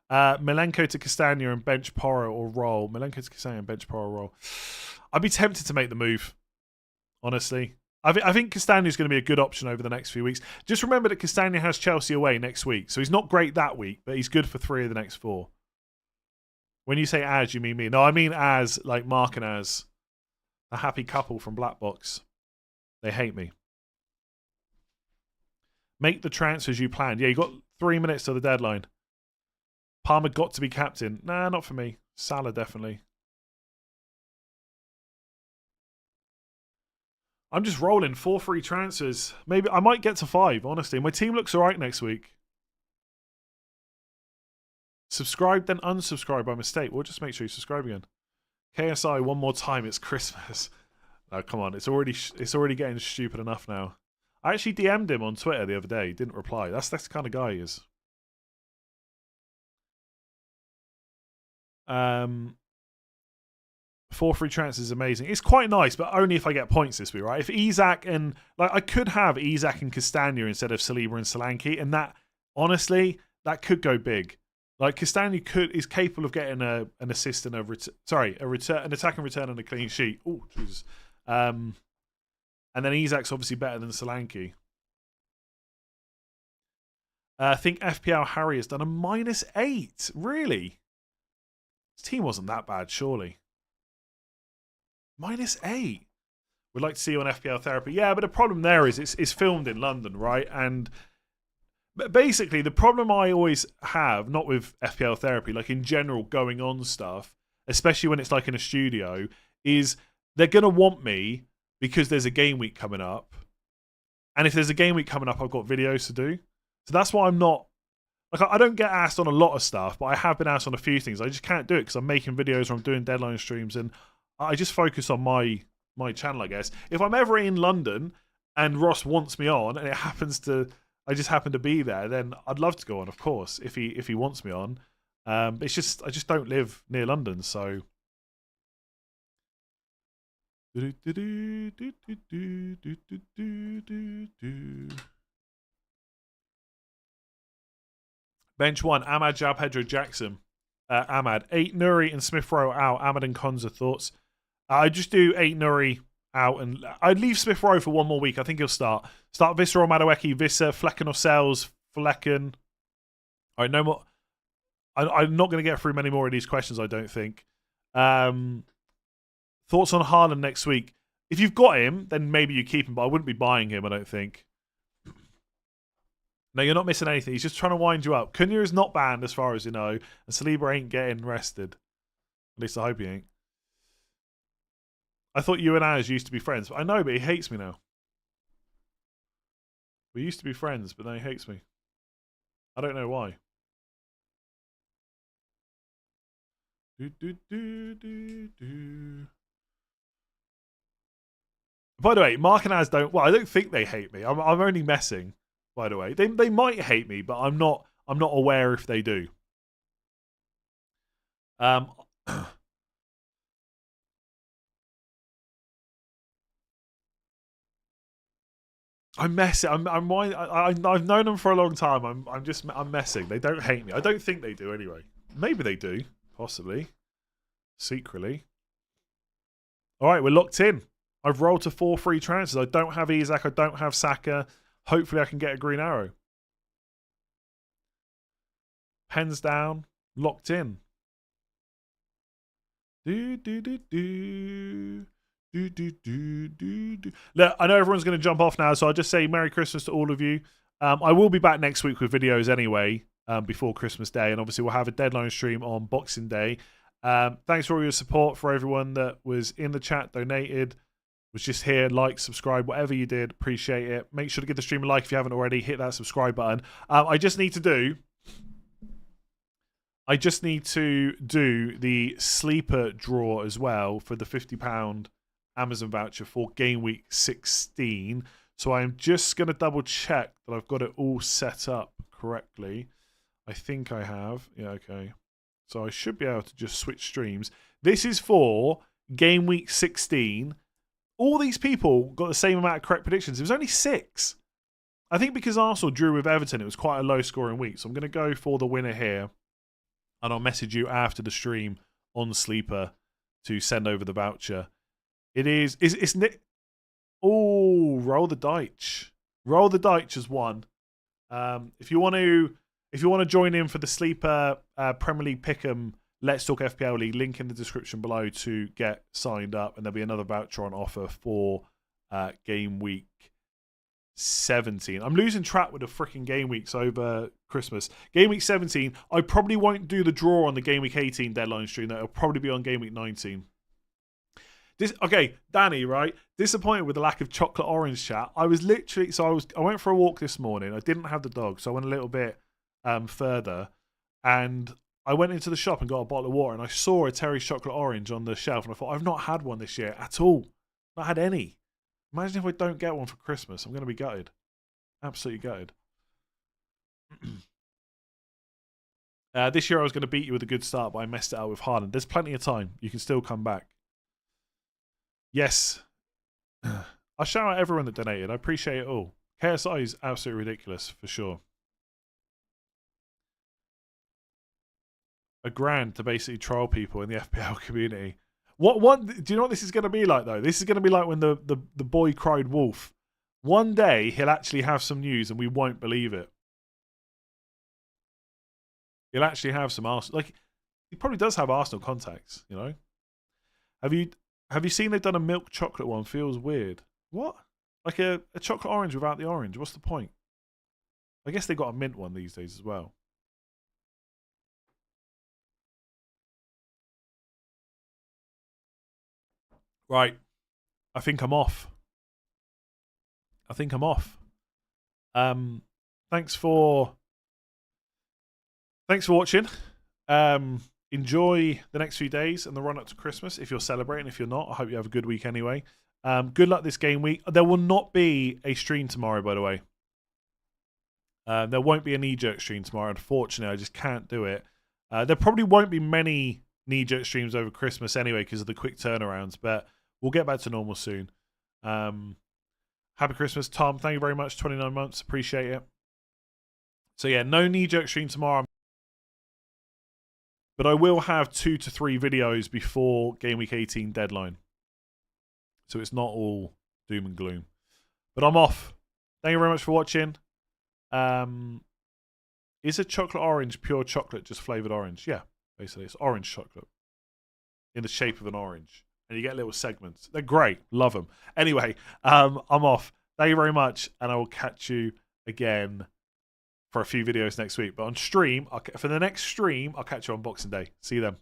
Milenko to Castagna and bench Porro or roll. Milenko to Castagna and bench Porro or roll. I'd be tempted to make the move, honestly. I think Castagna's going to be a good option over the next few weeks. Just remember that Castagna has Chelsea away next week, so he's not great that week, but he's good for 3 of the next 4. When you say as, you mean me? No, I mean as, like Mark and as. A happy couple from Black Box. They hate me. Make the transfers you planned. Yeah, you got 3 minutes to the deadline. Palmer got to be captain. Nah, not for me. Salah, definitely. I'm just rolling 4 free transfers. Maybe I might get to 5, honestly. My team looks all right next week. Subscribe, then unsubscribe by mistake. We'll just make sure you subscribe again. KSI, one more time. It's Christmas. No, come on. It's already getting stupid enough now. I actually DM'd him on Twitter the other day. He didn't reply. That's the kind of guy he is. 4 free transfers is amazing. It's quite nice, but only if I get points this week, right? If Isak and I could have Isak and Castagna instead of Saliba and Solanke, and that honestly that could go big. Like Castagna is capable of getting an assist and an attack and return and a clean sheet. Oh Jesus. And then Isak's obviously better than Solanke. I think FPL Harry has done a -8. Really? His team wasn't that bad, surely. -8. We'd like to see you on FPL Therapy. Yeah, but the problem there is it's filmed in London, right? And basically, the problem I always have, not with FPL Therapy, like in general going on stuff, especially when it's like in a studio, is they're going to want me because there's a game week coming up. And if there's a game week coming up, I've got videos to do. So that's why I'm not... Like, I don't get asked on a lot of stuff, but I have been asked on a few things. I just can't do it because I'm making videos or I'm doing deadline streams, and I just focus on my channel, I guess. If I'm ever in London and Ross wants me on, and I just happen to be there, then I'd love to go on, of course, if he wants me on. It's just I just don't live near London, so... Bench 1, Ahmad, Jab, Pedro, Jackson. Ahmad. 8 Nuri and Smith Rowe out. Ahmad and Konza, thoughts? I'd just do 8 Nuri out, and I'd leave Smith Rowe for 1 more week. I think he'll start. Start Visser or Madueke, Visser, Flecken or Sells, Flecken. All right, no more. I'm not going to get through many more of these questions, I don't think. Thoughts on Haaland next week? If you've got him, then maybe you keep him, but I wouldn't be buying him, I don't think. No, you're not missing anything. He's just trying to wind you up. Cunha is not banned as far as you know, and Saliba ain't getting rested. At least I hope he ain't. I thought you and Az used to be friends. I know, but he hates me now. We used to be friends, but now he hates me. I don't know why. By the way, Mark and Az don't... Well, I don't think they hate me. I'm only messing, by the way. They might hate me, but I'm not aware if they do. I'm messing. I've known them for a long time. I'm messing. They don't hate me. I don't think they do anyway. Maybe they do. Possibly. Secretly. All right, we're locked in. I've rolled to 4 free transfers. I don't have Isak. I don't have Saka. Hopefully I can get a green arrow. Pens down. Locked in. Look, I know everyone's going to jump off now, so I'll just say Merry Christmas to all of you. I will be back next week with videos anyway, before Christmas Day, and obviously we'll have a deadline stream on Boxing Day. Thanks for all your support, for everyone that was in the chat, donated, was just here, like, subscribe, whatever you did, appreciate it. Make sure to give the stream a like if you haven't already, hit that subscribe button. I just need to do the sleeper draw as well for the £50 Amazon voucher for Game Week 16. So I'm just going to double check that I've got it all set up correctly. I think I have. Yeah, okay. So I should be able to just switch streams. This is for Game Week 16. All these people got the same amount of correct predictions. It was only 6. I think because Arsenal drew with Everton, it was quite a low-scoring week. So I'm going to go for the winner here. And I'll message you after the stream on Sleeper to send over the voucher. It's Nick. Oh, roll the dice. Roll the dice as one. If you want to join in for the Sleeper Premier League Pick'em Let's Talk FPL League, link in the description below to get signed up, and there'll be another voucher on offer for Game Week 17. I'm losing track with the freaking game weeks over Christmas. Game Week 17, I probably won't do the draw on the Game Week 18 deadline stream. That'll probably be on Game Week 19. Okay, Danny, right? Disappointed with the lack of chocolate orange chat. I went for a walk this morning. I didn't have the dog, so I went a little bit further, and I went into the shop and got a bottle of water, and I saw a Terry's chocolate orange on the shelf, and I thought, I've not had one this year at all. Not had any. Imagine if I don't get one for Christmas. I'm going to be gutted. Absolutely gutted. This year I was going to beat you with a good start, but I messed it out with Haaland. There's plenty of time. You can still come back. Yes. I'll shout out everyone that donated. I appreciate it all. KSI is absolutely ridiculous, for sure. £1,000 to basically troll people in the FPL community. What do you know what this is going to be like, though? This is going to be like when the boy cried wolf. One day he'll actually have some news and we won't believe it. He'll actually have some Arsenal. Like, he probably does have Arsenal contacts, you know? Have you seen they've done a milk chocolate one? Feels weird. What? Like a chocolate orange without the orange. What's the point? I guess they got a mint one these days as well. Right. I think I'm off. Thanks for watching. Enjoy the next few days and the run up to Christmas. If you're celebrating, if you're not, I hope you have a good week anyway. Good luck this game week. There will not be a stream tomorrow, by the way. There won't be a knee-jerk stream tomorrow. Unfortunately, I just can't do it. There probably won't be many knee-jerk streams over Christmas anyway because of the quick turnarounds, but we'll get back to normal soon. Happy Christmas, Tom. Thank you very much. 29 months. Appreciate it. So, yeah, no knee-jerk stream tomorrow. But I will have 2 to 3 videos before Game Week 18 deadline. So it's not all doom and gloom. But I'm off. Thank you very much for watching. Is a chocolate orange pure chocolate, just flavoured orange? Yeah, basically. It's orange chocolate in the shape of an orange. And you get little segments. They're great. Love them. Anyway, I'm off. Thank you very much. And I will catch you again for a few videos next week. But on stream, for the next stream, I'll catch you on Boxing Day. See you then.